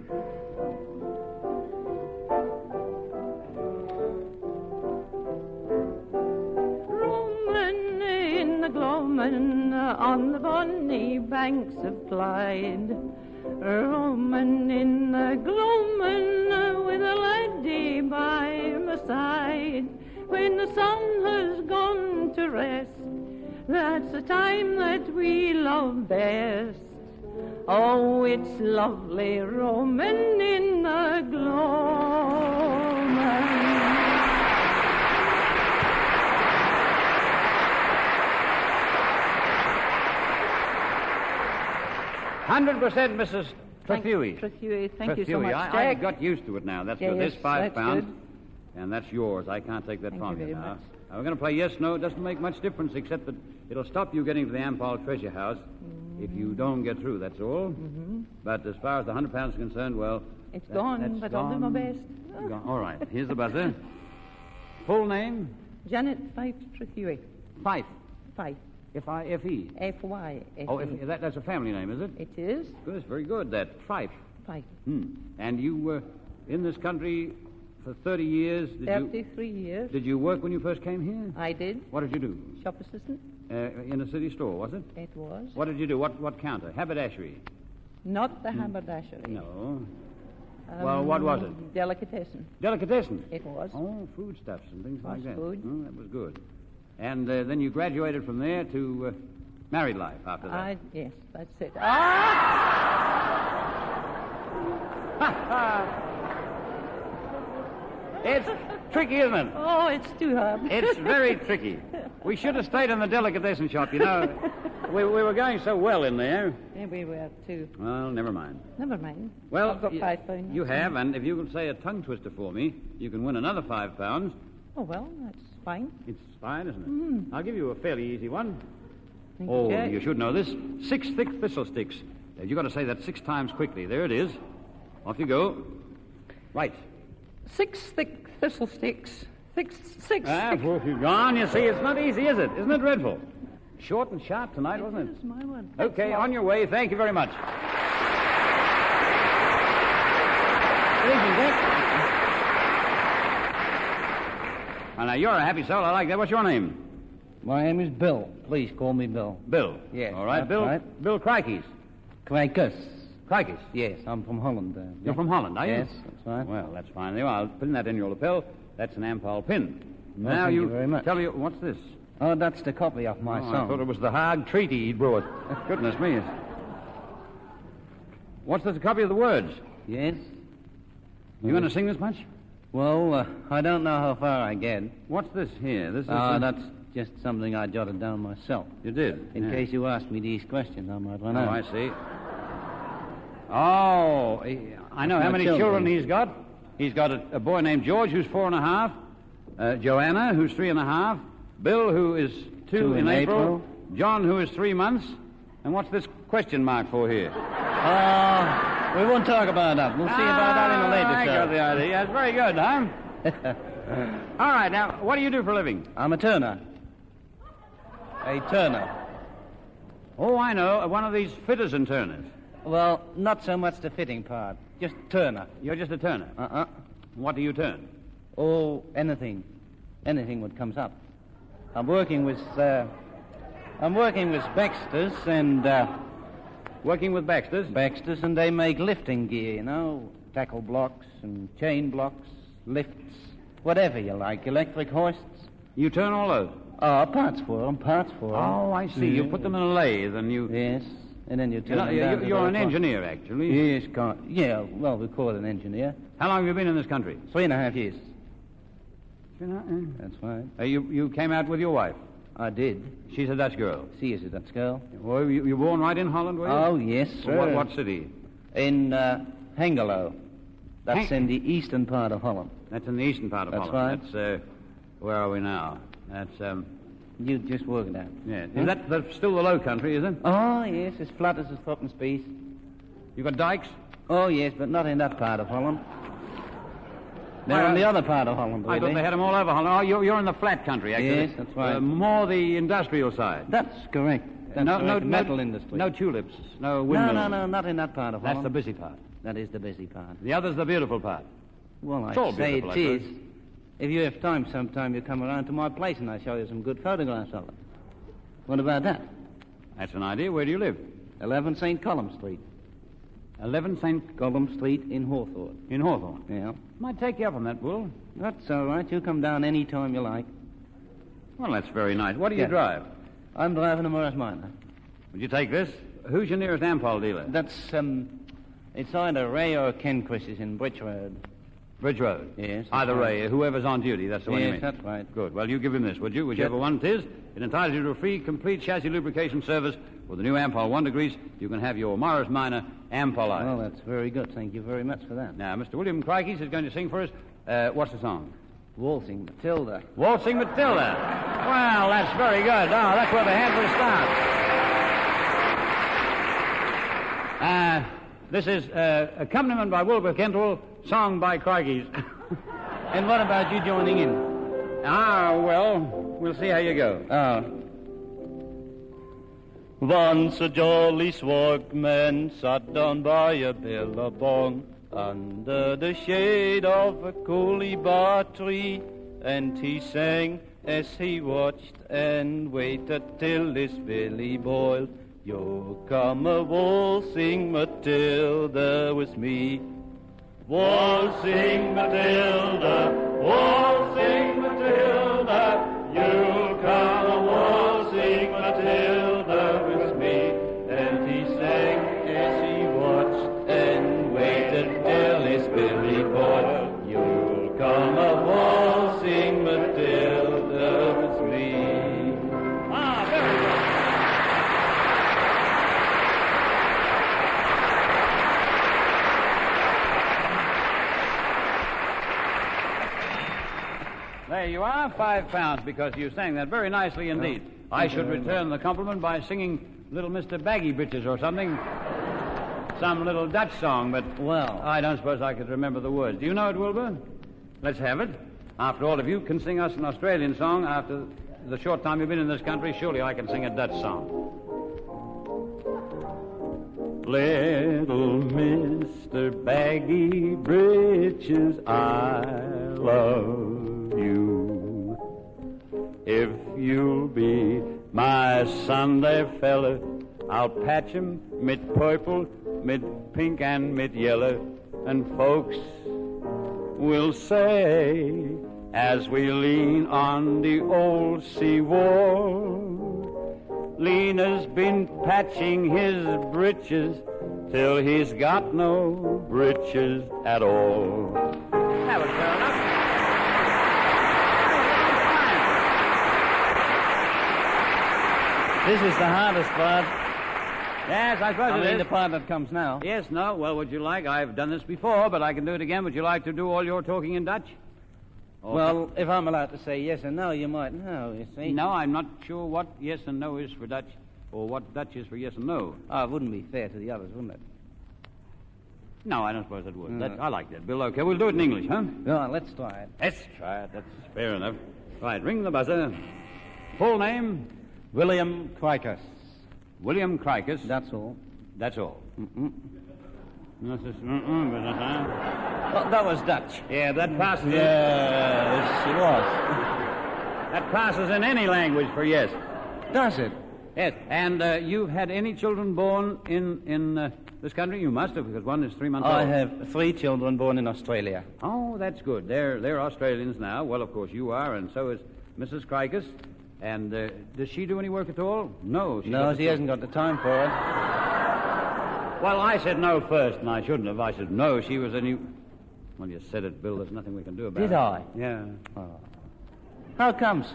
Roman in the Gloman on the bonny banks of Clyde. Roman in the Gloman with a laddie by my side. When the sun has gone to rest, that's the time that we love best. Oh, it's lovely roaming in the gloaming. 100%, Mrs. Trethewey. Trethewey, thank you so much, Jack. I got used to it now. That's good. There's 5 pounds. Good. And that's yours. I can't take that from you now. Much. We're going to play yes, no. It doesn't make much difference except that it'll stop you getting to the Ampol treasure house if you don't get through, that's all. Mm-hmm. But as far as the 100 pounds is concerned, well... It's gone, but I'll do my best. Gone. All right. Here's the buzzer. Full name? Janet Fife Trethewey. Fife? Fife. F-I-F-E? F-Y-F-E. Oh, that's a family name, is it? It is. Good. That's very good, that. Fife. Fife. And you were in this country for 30 years? 33 years. Did you work when you first came here? I did. What did you do? Shop assistant. In a city store, was it? It was. What did you do? What counter? Haberdashery? Not the haberdashery. No. Well, what was it? Delicatessen. Delicatessen? It was. Oh, foodstuffs and things like that. Food. Oh, that was good. And then you graduated from there to married life after that. Yes, that's it. It's tricky, isn't it? Oh, it's too hard. It's very tricky. We should have stayed in the delicatessen shop, you know. we were going so well in there. Yeah, we were too. Well, never mind. Never mind. Well, I've got 5 pounds. You have, and if you can say a tongue twister for me, you can win another 5 pounds. Oh, well, that's fine. It's fine, isn't it? Mm. I'll give you a fairly easy one. Thank Oh, you, you should know this. 6 thick thistle sticks. You've got to say that 6 times quickly. There it is. Off you go. Right. 6 thick thistle sticks. 6 Well, you've gone. You see, it's not easy, is it? Isn't it dreadful? Short and sharp tonight, wasn't it? It's my one. Okay, on your way. Thank you very much. Good evening, Dick. Well, now, you're a happy soul. I like that. What's your name? My name is Bill. Please call me Bill. Bill? Yes. All right, that's Bill. Right. Bill Crikey's. Crikers. Crikey's? Yes, I'm from Holland. You're from Holland, are you? Yes, that's right. Well, that's fine. There you are. I'll pin that in your lapel. That's an Ampol pin. Well, now thank you very much. Tell you, what's this? Oh, that's the copy of my I song. thought it was the Hague Treaty he brought. Goodness me. What's this, a copy of the words? Yes? You going to sing this much? Well, I don't know how far I get. What's this here? This is... That's just something I jotted down myself. You did? In case you ask me these questions, I might run out. Oh, I see. Oh, I know how many children he's got. He's got a boy named George, who's 4 1/2, Joanna, who's 3 1/2, Bill, who is 2 in April, John, who is 3 months, and what's this question mark for here? We won't talk about that. We'll see about that in a later I show. got the idea. That's very good, huh? All right, now, what do you do for a living? I'm a turner. A turner. Oh, I know, one of these fitters and turners. Well, not so much the fitting part. Just turner. You're just a turner? Uh-uh. What do you turn? Oh, anything. Anything what comes up. I'm working with Baxter's and... Working with Baxter's? Baxter's, and they make lifting gear, you know. Tackle blocks and chain blocks, lifts, whatever you like. Electric hoists. You turn all those? Oh, parts for them. Oh, I see. You put them in a lathe and you... Yes, and then you turn them down. You're an engineer, actually. Yes, yeah, well, we call it an engineer. How long have you been in this country? 3.5 years. That's right. You came out with your wife? I did. She's a Dutch girl? She is a Dutch girl. Well, you were born right in Holland, were you? Oh, yes, sir. What city? In Hengelo. That's in the eastern part of Holland. That's in the eastern part of Holland. That's right. That's, where are we now? That's, You just work it out. Yeah. Is that's still the low country, is it? Oh, yes, as flat as a threepenny piece. You got dikes? Oh, yes, but not in that part of Holland. They're in the other part of Holland, I thought they had them all over Holland. Oh, you're in the flat country, actually. Yes, that's right. More the industrial side. That's correct. That's no metal industry. No tulips, no windmills. No, not in that part of Holland. That's the busy part. That is the busy part. The other's the beautiful part. Well, It's all I say beautiful, it I is. suppose. If you have time sometime, you come around to my place and I show you some good photographs of it. What about that? That's an idea. Where do you live? 11 St. Column Street. 11 St. Column Street in Hawthorne. In Hawthorne? Yeah. Might take you up on that, Bull. That's all right. You come down any time you like. Well, that's very nice. What do you drive? I'm driving a Morris Minor. Would you take this? Who's your nearest Ampol dealer? That's, it's either Ray or Ken Chris's in Bridge Road. Bridge Road? Yes. Either Ray, whoever's on duty, that's the one you mean? Yes, that's right. Good. Well, you give him this, would you? Whichever one it is. It entitles you to a free, complete chassis lubrication service with the new Ampol Wonder Grease. You can have your Morris Minor Ampolized. Well, that's very good. Thank you very much for that. Now, Mr. William Crikey is going to sing for us. What's the song? Waltzing Matilda. Waltzing Matilda. Well, that's very good. Oh, that's where the hand will start. This is accompaniment by Wilbur Kentwell, song by Crikey. And what about you joining in? Well, we'll see how you go. Once a jolly swagman sat down by a billabong under the shade of a cooliebar tree, and he sang as he watched and waited till his belly boiled. "You'll come a waltzing Matilda with me." Waltzing Matilda, waltzing Matilda, you'll come a waltzing Matilda with me. And he sang as he watched and waited till his belly boiled. You'll come a waltzing Matilda with me. Very good. There you are, £5, because you sang that very nicely indeed. I should return the compliment by singing Little Mr. Baggy Britches or something. Some little Dutch song, but, well, I don't suppose I could remember the words. Do you know it, Wilbur? Let's have it. After all, if you can sing us an Australian song after the short time you've been in this country, surely I can sing a Dutch song. Little Mr. Baggy Britches, I love you. If you'll be my Sunday fella, I'll patch 'em mit purple, mit pink and mit yellow, and folks will say as we lean on the old sea wall, Lena's been patching his britches till he's got no breeches at all. That was fair enough. This is the hardest part. Yes, I suppose I it mean is. the part that comes now. Yes, no. Well, would you like? I've done this before, but I can do it again. Would you like to do all your talking in Dutch? Or Well, if I'm allowed to say yes or no, you might know, you see. No, I'm not sure what yes and no is for Dutch, or what Dutch is for yes and no. Oh, it wouldn't be fair to the others, wouldn't it? No, I don't suppose it would. I like that, Bill. Okay, we'll do it in English, huh? Well, let's try it. Let's try it. That's fair enough. Right, ring the buzzer. Full name? William Crichus. William Crichus. That's all. That's all. Mm-mm. That's just, Well, that was Dutch. Yeah, that passes. Yes, it was. That passes in any language for yes. Does it? Yes, and you've had any children born in this country? You must have, because one is 3 months old. I have 3 children born in Australia. Oh, that's good. They're Australians now. Well, of course, you are, and so is Mrs. Crichus. And does she do any work at all? No. She hasn't got the time for it. Well, I said no first, and I shouldn't have. I said no, she was a new... Well, you said it, Bill. There's nothing we can do about it. Did I? Yeah. Oh. How comes?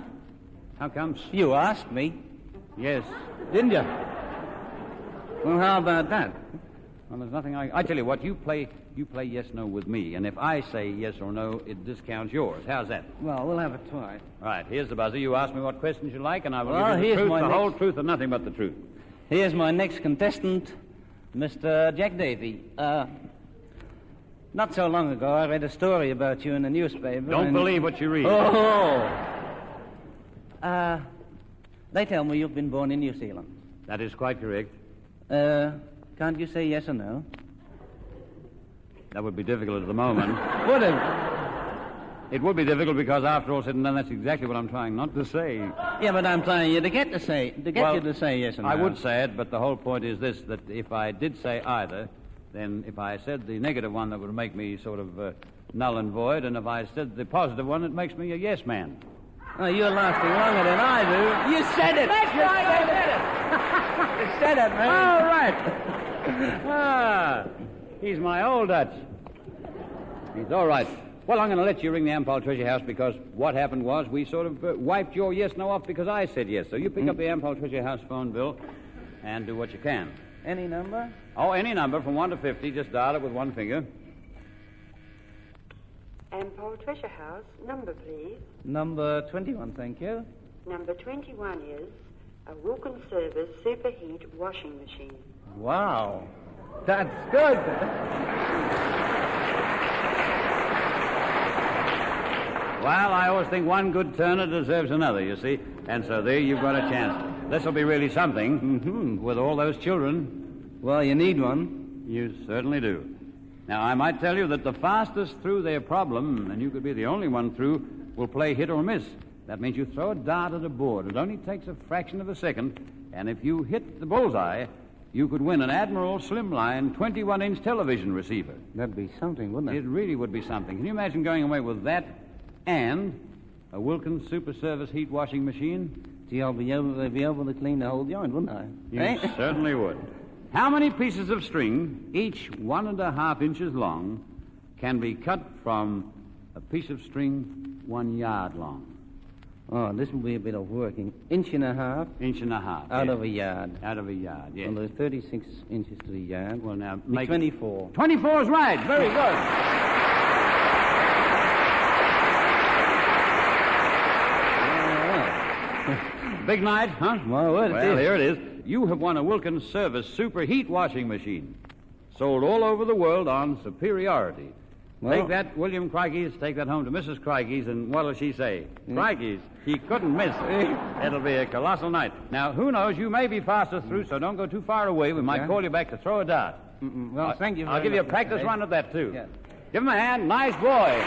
How comes? You asked me. Yes. Didn't you? Well, how about that? Well, there's nothing I tell you what, you play yes, no with me, and if I say yes or no, it discounts yours. How's that? Well, we'll have a try. Right, here's the buzzer. You ask me what questions you like, and I will Well, give you here's the truth, my the next- whole truth, and nothing but the truth. Here's my next contestant, Mr. Jack Davy. Not so long ago, I read a story about you in the newspaper. Don't believe what you read. Oh! They tell me you've been born in New Zealand. That is quite correct. Can't you say yes or no? That would be difficult at the moment. Would it? It would be difficult because, after all said and done, that's exactly what I'm trying not to say. Yeah, but I'm trying you to get you to say yes or no. I would say it, but the whole point is this, that if I did say either, then if I said the negative one, that would make me sort of null and void, and if I said the positive one, it makes me a yes man. Oh, you're lasting longer than I do. You said it. That's right, I said it. You said it, man. All right. He's my old Dutch. He's all right. Well, I'm going to let you ring the Ampol Treasure House because what happened was we sort of wiped your yes-no off because I said yes. So you pick up the Ampol Treasure House phone, Bill, and do what you can. Any number? Oh, any number from 1 to 50. Just dial it with one finger. Ampol Treasure House, number please. Number 21, thank you. Number 21 is a Wilkins Service Superheat washing machine. Wow. That's good. Well, I always think one good turner deserves another, you see. And so there you've got a chance. This'll be really something with all those children. Well, you need one. You certainly do. Now, I might tell you that the fastest through their problem, and you could be the only one through, will play hit or miss. That means you throw a dart at a board. It only takes a fraction of a second, and if you hit the bullseye, you could win an Admiral Slimline 21-inch television receiver. That'd be something, wouldn't it? It really would be something. Can you imagine going away with that and a Wilkins Super Service heat washing machine? Gee, I'll be able to clean the whole joint, wouldn't I? You certainly would. How many pieces of string, each 1.5 inches long, can be cut from a piece of string 1 yard long? Oh, this will be a bit of work. 1.5 inches. 1.5 inches. Out of a yard. Out of a yard, yes. Well, there's 36 inches to the yard. Well, now, make 24. 24 is right. Very good. Big night, huh? Well, here it is. You have won a Wilkins Service Super Heat washing machine. Sold all over the world on superiority. Well, take that, William Crikey's, take that home to Mrs. Crikey's, and what'll she say? Crikey's, he couldn't miss. It'll be a colossal night. Now, who knows, you may be faster through, so don't go too far away. We might call you back to throw a dart. Well, thank you very I'll give you a much, practice Mr. run at that, too. Yeah. Give him a hand. Nice boy.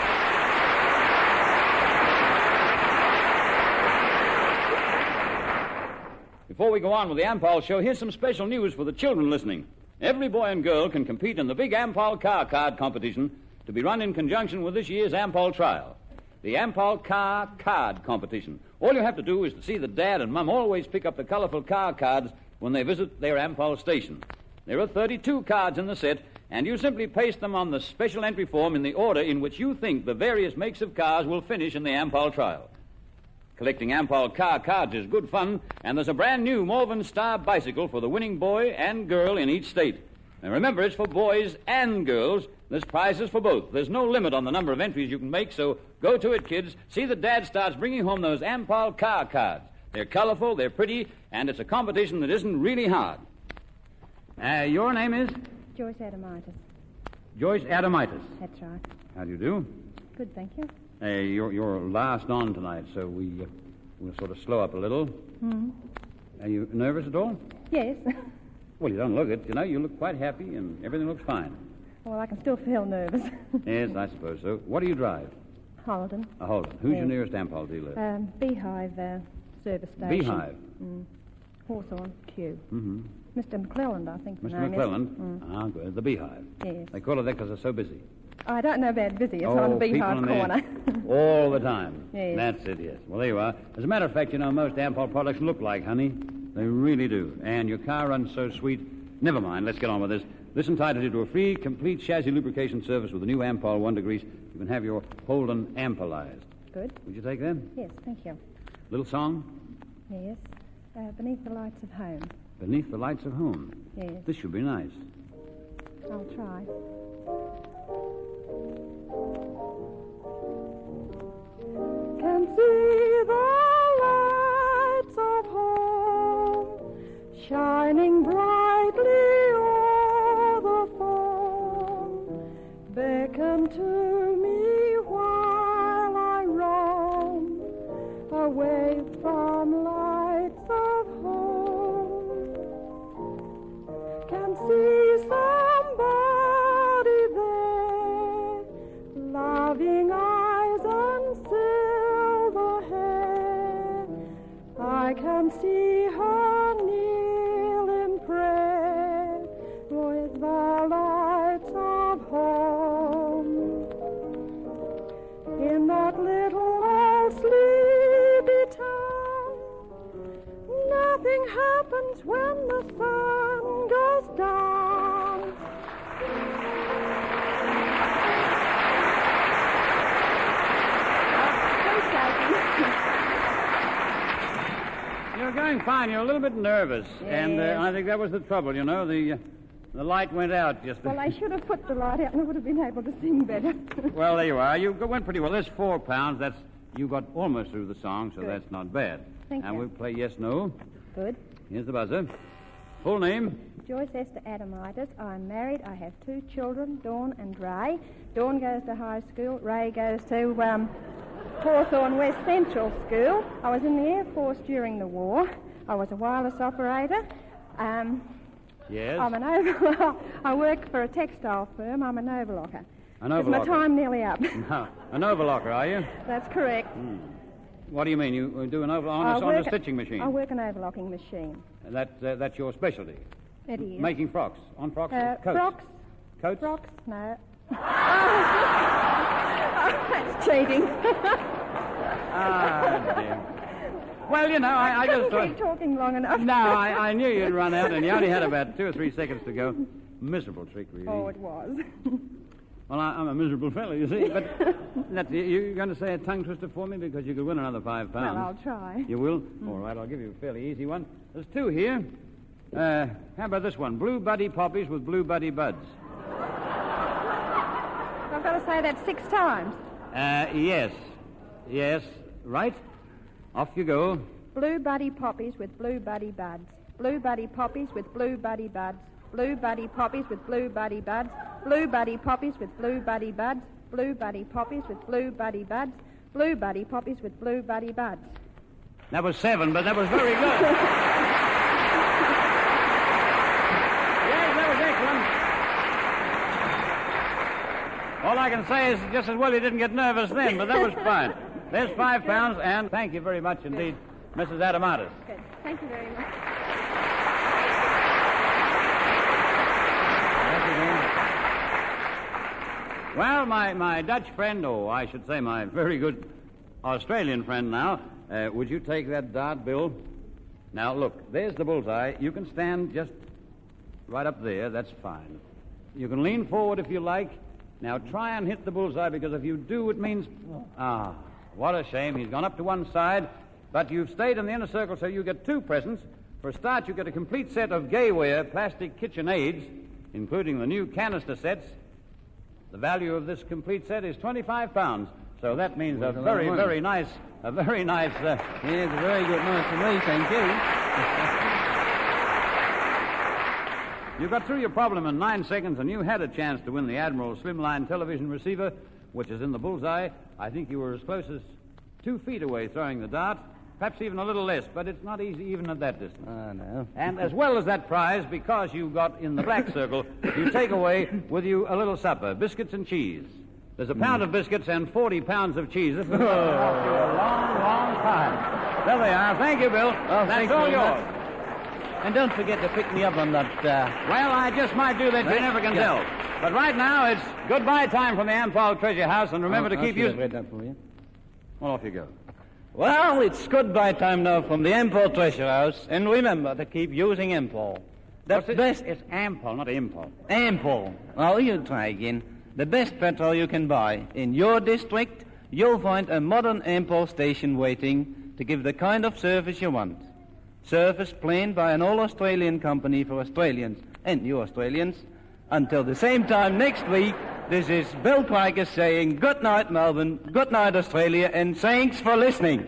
Before we go on with the Ampol show, here's some special news for the children listening. Every boy and girl can compete in the big Ampol car card competition to be run in conjunction with this year's Ampol trial. The Ampol car card competition. All you have to do is to see that Dad and Mum always pick up the colorful car cards when they visit their Ampol station. There are 32 cards in the set, and you simply paste them on the special entry form in the order in which you think the various makes of cars will finish in the Ampol trial. Collecting Ampol car cards is good fun, and there's a brand new Morven Star bicycle for the winning boy and girl in each state. And remember, it's for boys and girls. There's prizes for both. There's no limit on the number of entries you can make, so go to it, kids. See that Dad starts bringing home those Ampol car cards. They're colorful, they're pretty, and it's a competition that isn't really hard. Your name is? Joyce Adamitis. Joyce Adamitis. That's right. How do you do? Good, thank you. You're last on tonight, so we'll sort of slow up a little. Mm-hmm. Are you nervous at all? Yes. Well, you don't look it. You know, you look quite happy, and everything looks fine. Well, I can still feel nervous. Yes, I suppose so. What do you drive? Holden. A Holden. Who's your nearest Ampol dealer? Beehive service station. Beehive? Hawthorne, Kew. Mm-hmm. Mr. McClelland, I think the Mr. name McClelland? is. Ah, good. The Beehive. Yes. They call it that because they're so busy. I don't know about busy. It's on the Beehive corner. All the time. Yes. That's it, yes. Well, there you are. As a matter of fact, you know, most Ampol products look like honey. They really do. And your car runs so sweet. Never mind. Let's get on with this. This entitles you to a free, complete chassis lubrication service with the new Ampol Wonder Grease. You can have your Holden ampolized. Good. Would you take that? Yes, thank you. Little song? Yes. Beneath the Lights of Home. Beneath the Lights of Home. Yes. This should be nice. I'll try. Can see the lights of home shining brightly o'er the foam, beckon to me while I roam away from lights of home. Can see somebody there, loving eyes and silver hair. I can see her kneel in prayer with the lights of home. In that little old sleepy town, nothing happens when the sun goes down. You're going fine. You're a little bit nervous. Yes. And I think that was the trouble, you know. The light went out just... Well, I should have put the light out and I would have been able to sing better. Well, there you are. You went pretty well. There's £4. That's... You got almost through the song, so Good. that's not bad. Thank and you. we'll play yes, no. Good. Here's the buzzer. Full name? Joyce Esther Adamitis. I'm married. I have 2 children, Dawn and Ray. Dawn goes to high school. Ray goes to Hawthorne West Central School. I was in the Air Force during the war. I was a wireless operator. Yes? I work for a textile firm. I'm an overlocker. An Is my overlocker? time nearly up? No. An overlocker, are you? That's correct. What do you mean? You do an overlocker on a stitching machine? I work an overlocking machine. That's your specialty? It is. Making frocks? On frocks? Coats? Frocks. Coats? Frocks? No. That's cheating. Dear. Well, you know, I just couldn't keep talking long enough. No, I knew you'd run out, and you only had about 2 or 3 seconds to go. Miserable trick, really. Oh, it was. Well, I'm a miserable fellow, you see. But you're going to say a tongue twister for me because you could win another £5. Well, I'll try. You will? All right, I'll give you a fairly easy one. There's 2 here. How about this one? Blue buddy poppies with blue buddy buds. I've got to say that 6 times. Yes. Yes. Right? Off you go. Blue buddy poppies with blue buddy buds. Blue buddy poppies with blue buddy buds. Blue buddy poppies with blue buddy buds. Blue buddy poppies with blue buddy buds. Blue buddy poppies with blue buddy buds. Blue buddy poppies with blue buddy buds. That was 7, but that was very good. Yes, that was excellent. All I can say is just as well you didn't get nervous then, but that was fine. There's £5, and thank you very much indeed, Mrs. Adamatis. Good. Thank you very much. Well, my Dutch friend, or I should say my very good Australian friend now, would you take that dart, Bill? Now, look, there's the bullseye. You can stand just Right up there, that's fine. You can lean forward if you like. Now try and hit the bullseye, because if you do, it means... Ah, what a shame. He's gone up to one side, but you've stayed in the inner circle, so you get 2 presents. For a start, you get a complete set of Gayware plastic kitchen aids, including the new canister sets. The value of this complete set is £25, so that means a very, very nice... yes, a very good night for me, thank you. You got through your problem in 9 seconds, and you had a chance to win the Admiral Slimline television receiver, which is in the bullseye. I think you were as close as 2 feet away throwing the dart, perhaps even a little less, but it's not easy even at that distance. I know. And as well as that prize, because you got in the black circle, you take away with you a little supper, biscuits and cheese. There's a pound of biscuits and 40 pounds of cheese. This is going to cost you a long, long time. There they are. Thank you, Bill. That's all yours. And don't forget to pick me up on that... Well, I just might do that. You never can tell. But right now, it's goodbye time from the Ampol Treasure House, and remember to keep using... read that for you. Well, off you go. Well, it's goodbye time now from the Ampol Treasure House, and remember to keep using Ampol. The best... It's Ampol, not Impol. Ampol. Oh, you try again. The best petrol you can buy. In your district, you'll find a modern Ampol station waiting to give the kind of service you want. Service planned by an all-Australian company for Australians and new Australians. Until the same time next week, this is Bill Clyker saying good night, Melbourne, good night, Australia, and thanks for listening.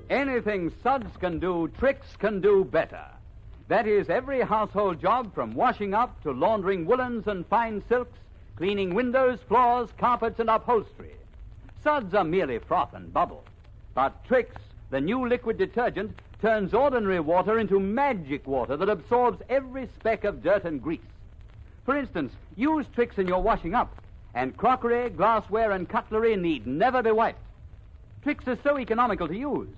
Anything suds can do, Trix can do better. That is, every household job from washing up to laundering woolens and fine silks, cleaning windows, floors, carpets, and upholstery. Suds are merely froth and bubble. But Trix, the new liquid detergent, turns ordinary water into magic water that absorbs every speck of dirt and grease. For instance, use Trix in your washing up, and crockery, glassware, and cutlery need never be wiped. Trix is so economical to use.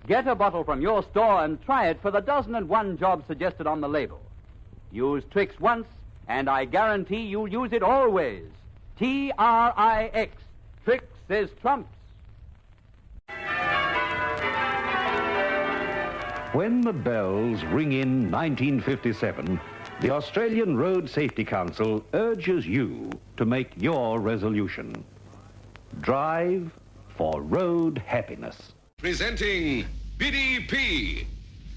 Get a bottle from your store and try it for the 1,001 jobs suggested on the label. Use Trix once, and I guarantee you'll use it always. T-R-I-X. Trix is trumps. When the bells ring in 1957, the Australian Road Safety Council urges you to make your resolution. Drive for road happiness. Presenting Biddy P.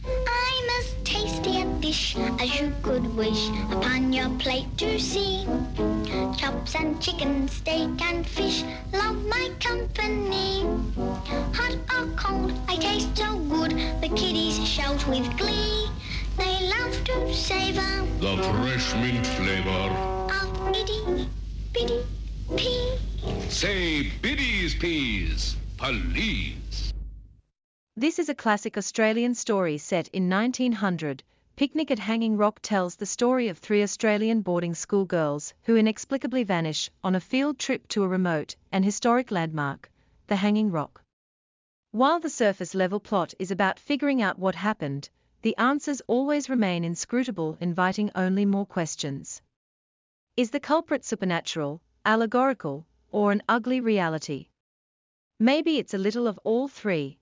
I'm as tasty a dish as you could wish upon your plate to see. Chops and chicken, steak and fish, love my company. Hot or cold, I taste so good, the kiddies shout with glee. They love to savor the fresh mint flavor of Biddy, Biddy P. Say Biddy's Peas, please. This is a classic Australian story set in 1900. Picnic at Hanging Rock tells the story of 3 Australian boarding school girls who inexplicably vanish on a field trip to a remote and historic landmark, the Hanging Rock. While the surface level plot is about figuring out what happened, the answers always remain inscrutable, inviting only more questions. Is the culprit supernatural, allegorical, or an ugly reality? Maybe it's a little of all 3.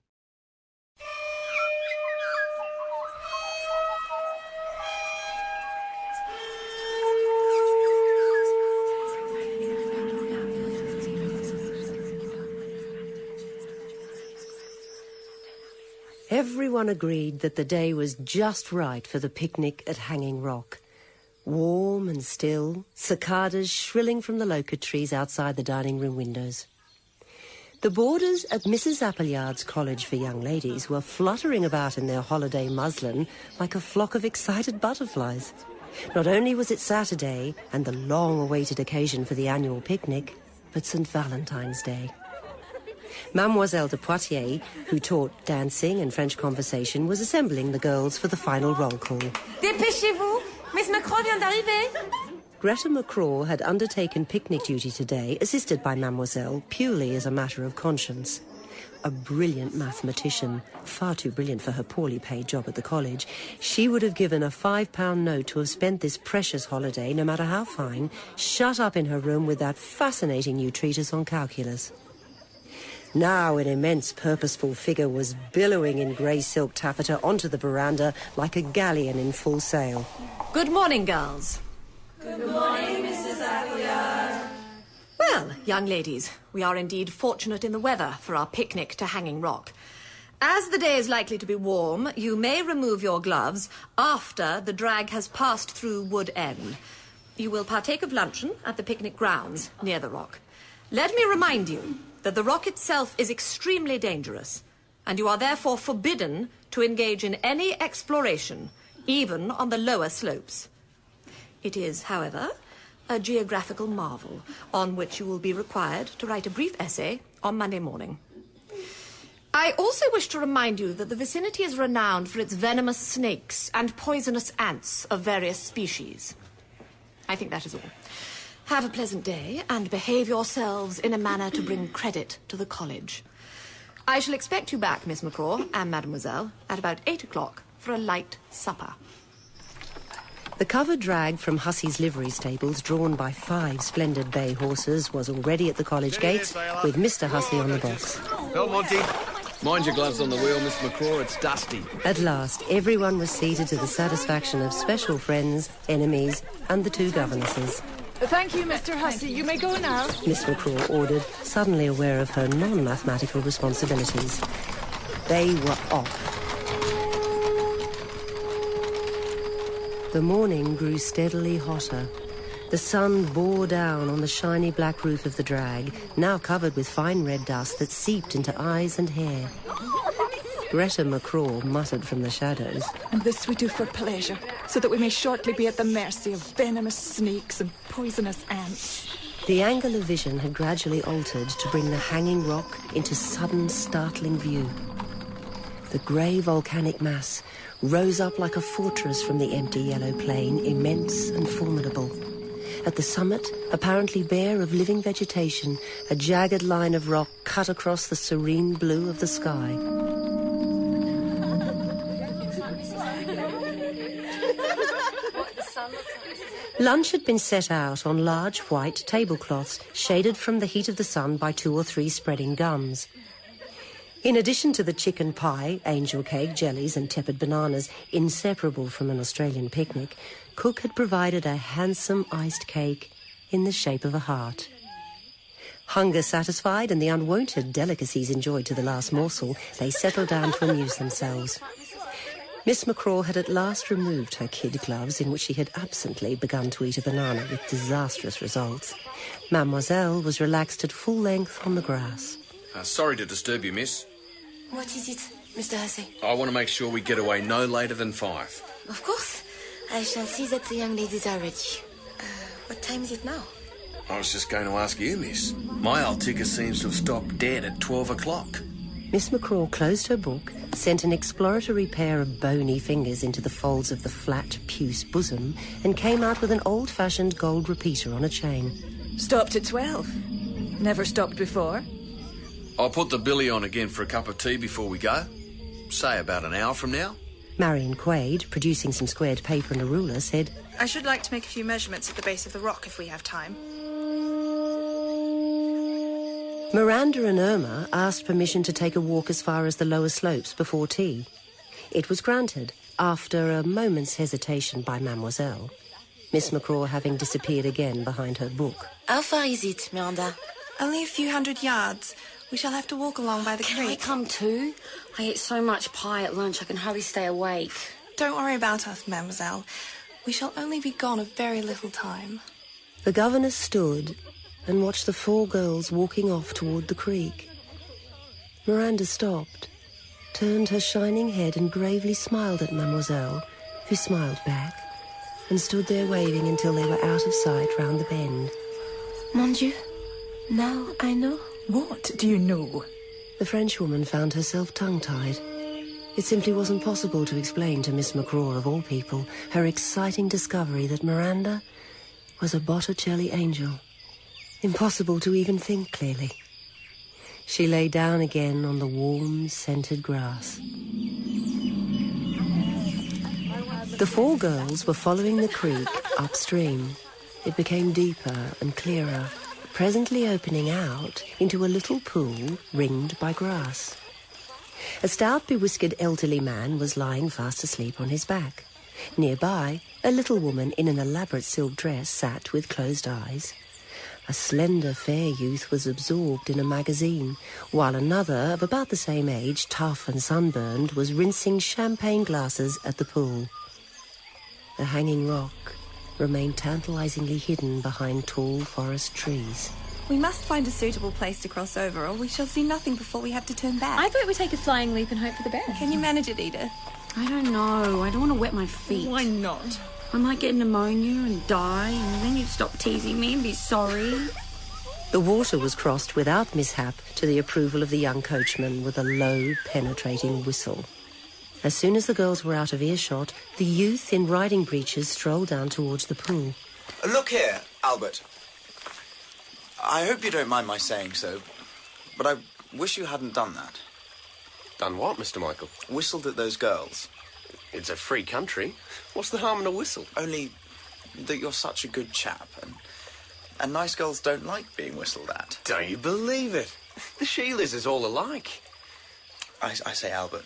Everyone agreed that the day was just right for the picnic at Hanging Rock. Warm and still, cicadas shrilling from the loquat trees outside the dining room windows. The boarders at Mrs. Appleyard's College for Young Ladies were fluttering about in their holiday muslin like a flock of excited butterflies. Not only was it Saturday and the long-awaited occasion for the annual picnic, but St. Valentine's Day. Mademoiselle de Poitiers, who taught dancing and French conversation, was assembling the girls for the final roll call. Dépêchez-vous! Miss Macraw vient d'arriver! Greta Macraw had undertaken picnic duty today, assisted by Mademoiselle, purely as a matter of conscience. a brilliant mathematician, far too brilliant for her poorly paid job at the college, she would have given a £5 note to have spent this precious holiday, no matter how fine, shut up in her room with that fascinating new treatise on calculus. Now an immense purposeful figure was billowing in grey silk taffeta onto the veranda like a galleon in full sail. Good morning, girls. Good morning, Mrs. Appleyard. Well, young ladies, we are indeed fortunate in the weather for our picnic to Hanging Rock. As the day is likely to be warm, you may remove your gloves after the drag has passed through Wood End. You will partake of luncheon at the picnic grounds near the rock. Let me remind you that the rock itself is extremely dangerous, and you are therefore forbidden to engage in any exploration, even on the lower slopes. It is, however, a geographical marvel on which you will be required to write a brief essay on Monday morning. I also wish to remind you that the vicinity is renowned for its venomous snakes and poisonous ants of various species. I think that is all. Have a pleasant day and behave yourselves in a manner to bring credit to the college. I shall expect you back, Miss McCraw and Mademoiselle, at about 8 o'clock for a light supper. The covered drag from Hussey's livery stables, drawn by 5 splendid bay horses, was already at the college gates, with Mr. Hussey on the box. Belmonte, mind your gloves on the wheel, Miss McCraw, it's dusty. At last, everyone was seated to the satisfaction of special friends, enemies, and the 2 governesses. Thank you, Mr. Hussey. You may go now. Miss McCraw ordered, suddenly aware of her non-mathematical responsibilities. They were off. The morning grew steadily hotter. The sun bore down on the shiny black roof of the drag, now covered with fine red dust that seeped into eyes and hair. Greta McCraw muttered from the shadows. And this we do for pleasure, so that we may shortly be at the mercy of venomous snakes and poisonous ants. The angle of vision had gradually altered to bring the hanging rock into sudden, startling view. The grey volcanic mass rose up like a fortress from the empty yellow plain, immense and formidable. At the summit, apparently bare of living vegetation, a jagged line of rock cut across the serene blue of the sky. Lunch had been set out on large white tablecloths, shaded from the heat of the sun by 2 or 3 spreading gums. In addition to the chicken pie, angel cake, jellies and tepid bananas, inseparable from an Australian picnic, Cook had provided a handsome iced cake in the shape of a heart. Hunger satisfied and the unwonted delicacies enjoyed to the last morsel, they settled down to amuse themselves. Miss McCraw had at last removed her kid gloves, in which she had absently begun to eat a banana with disastrous results. Mademoiselle was relaxed at full length on the grass. Sorry to disturb you, miss. What is it, Mr. Hussey? I want to make sure we get away no later than 5. Of course. I shall see that the young ladies are ready. What time is it now? I was just going to ask you, miss. My old ticker seems to have stopped dead at 12 o'clock. Miss McCraw closed her book, sent an exploratory pair of bony fingers into the folds of the flat, puce bosom, and came out with an old-fashioned gold repeater on a chain. Stopped at 12. Never stopped before. I'll put the billy on again for a cup of tea before we go. Say about an hour from now. Marion Quaid, producing some squared paper and a ruler, said, I should like to make a few measurements at the base of the rock if we have time. Miranda and Irma asked permission to take a walk as far as the lower slopes before tea. It was granted, after a moment's hesitation by Mademoiselle, Miss McCraw having disappeared again behind her book. How far is it, Miranda? Only a few hundred yards. We shall have to walk along by the creek. Can I come too? I ate so much pie at lunch I can hardly stay awake. Don't worry about us, mademoiselle. We shall only be gone a very little time. The governess stood and watched the 4 girls walking off toward the creek. Miranda stopped, turned her shining head and gravely smiled at Mademoiselle, who smiled back, and stood there waving until they were out of sight round the bend. Mon Dieu, now I know. What do you know? The Frenchwoman found herself tongue-tied. It simply wasn't possible to explain to Miss McCraw, of all people, her exciting discovery that Miranda was a Botticelli angel. Impossible to even think clearly. She lay down again on the warm, scented grass. The 4 girls were following the creek upstream. It became deeper and clearer, presently opening out into a little pool ringed by grass. A stout, bewhiskered elderly man was lying fast asleep on his back. Nearby, a little woman in an elaborate silk dress sat with closed eyes. A slender, fair youth was absorbed in a magazine, while another, of about the same age, tough and sunburned, was rinsing champagne glasses at the pool. The hanging rock remained tantalizingly hidden behind tall forest trees. We must find a suitable place to cross over, or we shall see nothing before we have to turn back. I thought we'd take a flying leap and hope for the best. Can you manage it, Edith? I don't know. I don't want to wet my feet. Why not? I might get pneumonia and die, and then you'd stop teasing me and be sorry. The water was crossed without mishap to the approval of the young coachman with a low, penetrating whistle. As soon as the girls were out of earshot, the youth in riding breeches strolled down towards the pool. Look here, Albert. I hope you don't mind my saying so, but I wish you hadn't done that. Done what, Mr. Michael? Whistled at those girls. It's a free country. What's the harm in a whistle? Only that you're such a good chap, and nice girls don't like being whistled at. Don't you believe it? The Sheilas is all alike. I say, Albert,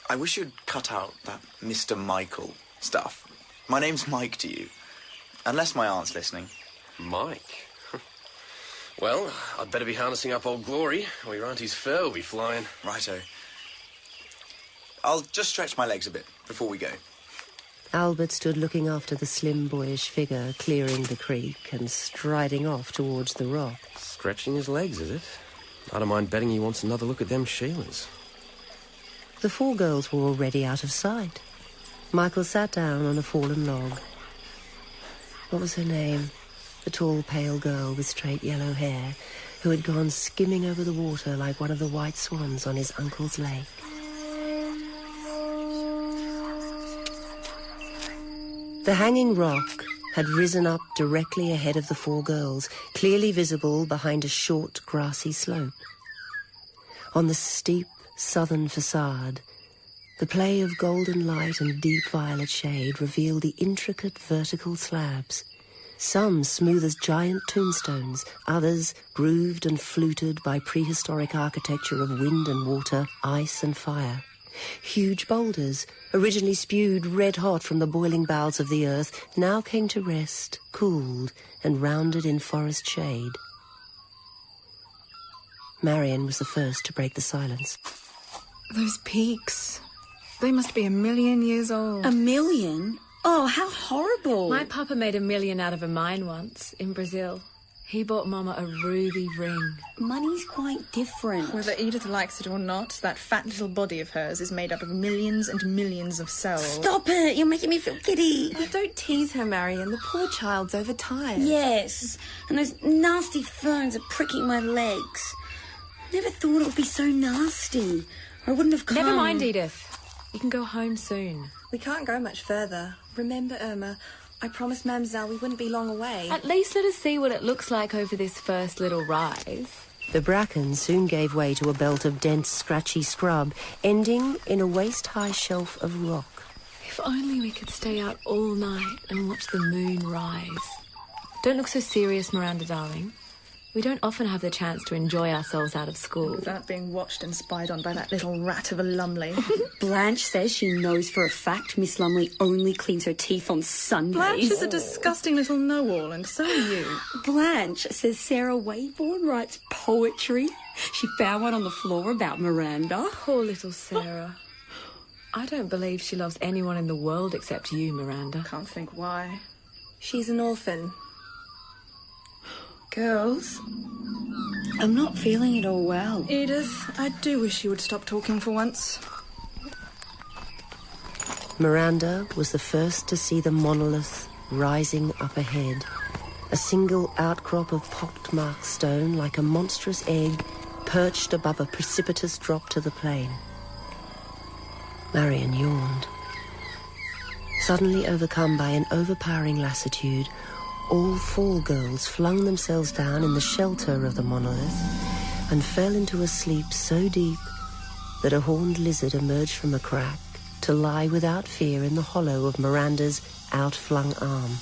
I wish you'd cut out that Mr. Michael stuff. My name's Mike to you, unless my aunt's listening. Mike? Well, I'd better be harnessing up Old Glory, or your auntie's fur will be flying. Righto. I'll just stretch my legs a bit before we go. Albert stood looking after the slim, boyish figure clearing the creek and striding off towards the rock. Stretching his legs, is it? I don't mind betting he wants another look at them Sheilas. The 4 girls were already out of sight. Michael sat down on a fallen log. What was her name? The tall, pale girl with straight yellow hair, who had gone skimming over the water like one of the white swans on his uncle's lake. The hanging rock had risen up directly ahead of the 4 girls, clearly visible behind a short, grassy slope. On the steep southern facade, the play of golden light and deep violet shade revealed the intricate vertical slabs, some smooth as giant tombstones, others grooved and fluted by prehistoric architecture of wind and water, ice and fire. Huge boulders, originally spewed red-hot from the boiling bowels of the earth, now came to rest, cooled and rounded in forest shade. Marion was the first to break the silence. Those peaks, they must be 1,000,000 years old. 1,000,000? Oh, how horrible. My papa made 1,000,000 out of a mine once in Brazil. He bought Mama a ruby ring. Money's quite different. Whether Edith likes it or not, that fat little body of hers is made up of millions and millions of cells. Stop it! You're making me feel giddy. Oh, don't tease her, Marion. The poor child's overtired. Yes, and those nasty ferns are pricking my legs. Never thought it would be so nasty. I wouldn't have come. Never mind, Edith. You can go home soon. We can't go much further. Remember, Irma, I promised Mademoiselle we wouldn't be long away. At least let us see what it looks like over this first little rise. The bracken soon gave way to a belt of dense, scratchy scrub, ending in a waist-high shelf of rock. If only we could stay out all night and watch the moon rise. Don't look so serious, Miranda, darling. We don't often have the chance to enjoy ourselves out of school. Without being watched and spied on by that little rat of a Lumley. Blanche says she knows for a fact Miss Lumley only cleans her teeth on Sundays. Blanche is a disgusting little know-all, and so are you. Blanche says Sarah Wayborn writes poetry. She found one on the floor about Miranda. Poor little Sarah. I don't believe she loves anyone in the world except you, Miranda. Can't think why. She's an orphan. Girls, I'm not feeling it all well. Edith, I do wish you would stop talking for once. Miranda was the first to see the monolith rising up ahead, a single outcrop of pockmarked stone like a monstrous egg perched above a precipitous drop to the plain. Marion yawned. Suddenly overcome by an overpowering lassitude, all 4 girls flung themselves down in the shelter of the monolith and fell into a sleep so deep that a horned lizard emerged from a crack to lie without fear in the hollow of Miranda's outflung arm.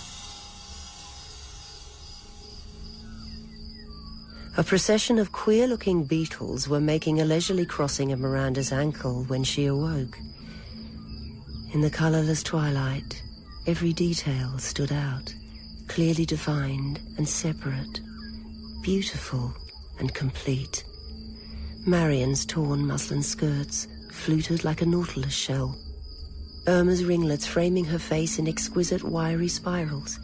A procession of queer-looking beetles were making a leisurely crossing of Miranda's ankle when she awoke. In the colourless twilight, every detail stood out, clearly defined and separate, beautiful and complete. Marian's torn muslin skirts fluted like a nautilus shell, Irma's ringlets framing her face in exquisite wiry spirals.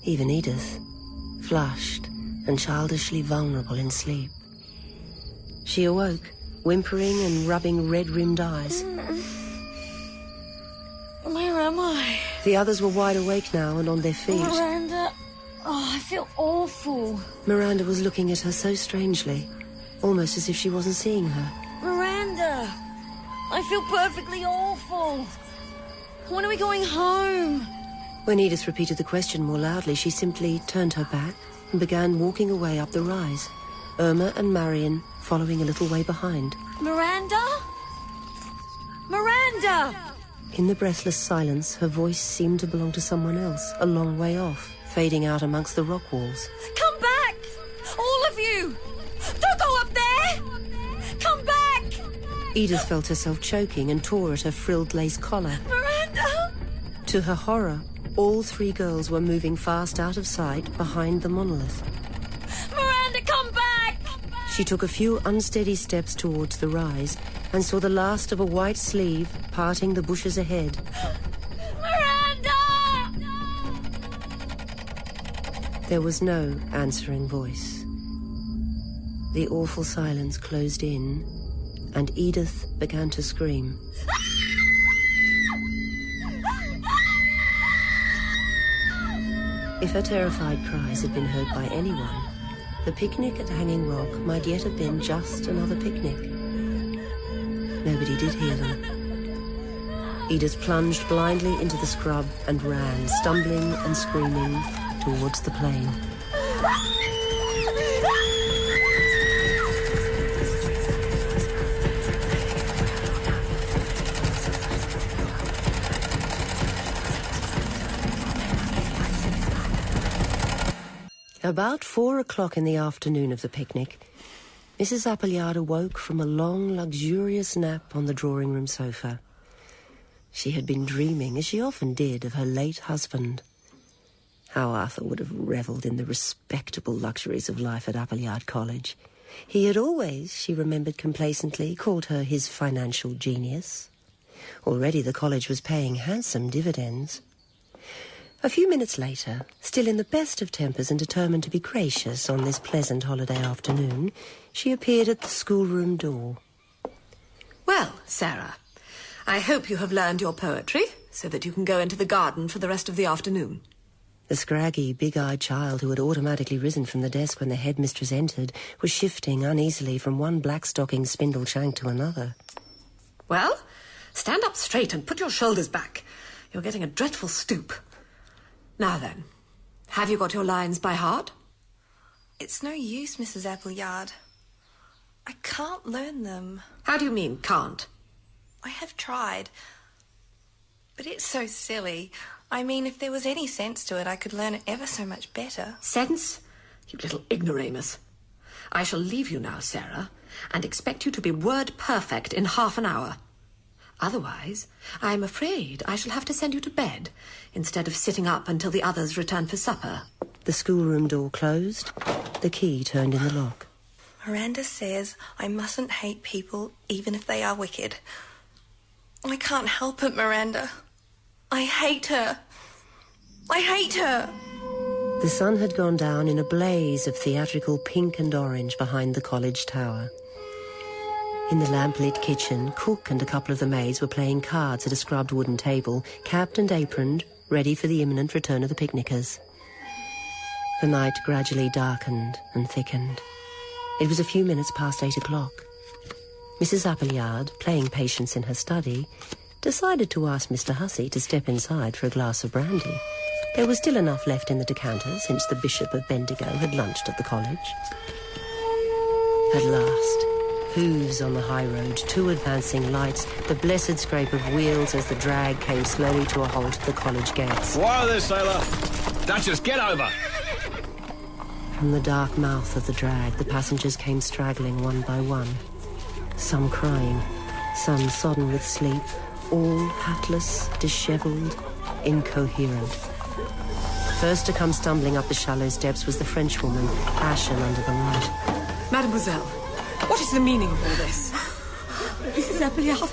Even Edith, flushed and childishly vulnerable in sleep. She awoke, whimpering and rubbing red-rimmed eyes. Where am I? The others were wide awake now and on their feet. Miranda. Oh, I feel awful. Miranda was looking at her so strangely, almost as if she wasn't seeing her. Miranda! I feel perfectly awful. When are we going home? When Edith repeated the question more loudly, she simply turned her back and began walking away up the rise, Irma and Marian following a little way behind. Miranda? Miranda! In the breathless silence, her voice seemed to belong to someone else, a long way off, fading out amongst the rock walls. Come back! All of you! Don't go up there! Come back! Edith felt herself choking and tore at her frilled lace collar. Miranda! To her horror, all three girls were moving fast out of sight behind the monolith. Miranda, come back! She took a few unsteady steps towards the rise and saw the last of a white sleeve parting the bushes ahead. Miranda! There was no answering voice. The awful silence closed in, and Edith began to scream. If her terrified cries had been heard by anyone, the picnic at Hanging Rock might yet have been just another picnic. Nobody did hear them. Edith plunged blindly into the scrub and ran, stumbling and screaming, towards the plain. About 4 o'clock in the afternoon of the picnic, Mrs. Appleyard awoke from a long, luxurious nap on the drawing-room sofa. She had been dreaming, as she often did, of her late husband. How Arthur would have revelled in the respectable luxuries of life at Appleyard College. He had always, she remembered complacently, called her his financial genius. Already the college was paying handsome dividends. A few minutes later, still in the best of tempers and determined to be gracious on this pleasant holiday afternoon, she appeared at the schoolroom door. Well, Sarah, I hope you have learned your poetry so that you can go into the garden for the rest of the afternoon. The scraggy, big-eyed child who had automatically risen from the desk when the headmistress entered was shifting uneasily from one black-stocking spindle shank to another. Well, stand up straight and put your shoulders back. You're getting a dreadful stoop. Now then, have you got your lines by heart? It's no use, Mrs. Appleyard. I can't learn them. How do you mean, can't? I have tried. But it's so silly. I mean, if there was any sense to it, I could learn it ever so much better. Sense? You little ignoramus. I shall leave you now, Sarah, and expect you to be word perfect in half an hour. Otherwise, I'm afraid I shall have to send you to bed instead of sitting up until the others return for supper. The schoolroom door closed. The key turned in the lock. Miranda says I mustn't hate people even if they are wicked. I can't help it, Miranda. I hate her. I hate her. The sun had gone down in a blaze of theatrical pink and orange behind the college tower. In the lamp-lit kitchen, Cook and a couple of the maids were playing cards at a scrubbed wooden table, capped and aproned, ready for the imminent return of the picnickers. The night gradually darkened and thickened. It was a few minutes past 8 o'clock. Mrs. Appleyard, playing patience in her study, decided to ask Mr. Hussey to step inside for a glass of brandy. There was still enough left in the decanter since the Bishop of Bendigo had lunched at the college. At last, hooves on the high road, 2 advancing lights, the blessed scrape of wheels as the drag came slowly to a halt at the college gates. Whoa there, sailor. Duchess, get over. From the dark mouth of the drag, the passengers came straggling one by one. Some crying, some sodden with sleep, all hatless, dishevelled, incoherent. First to come stumbling up the shallow steps was the Frenchwoman, ashen under the light. Mademoiselle, what is the meaning of all this? Mrs. Appleyard,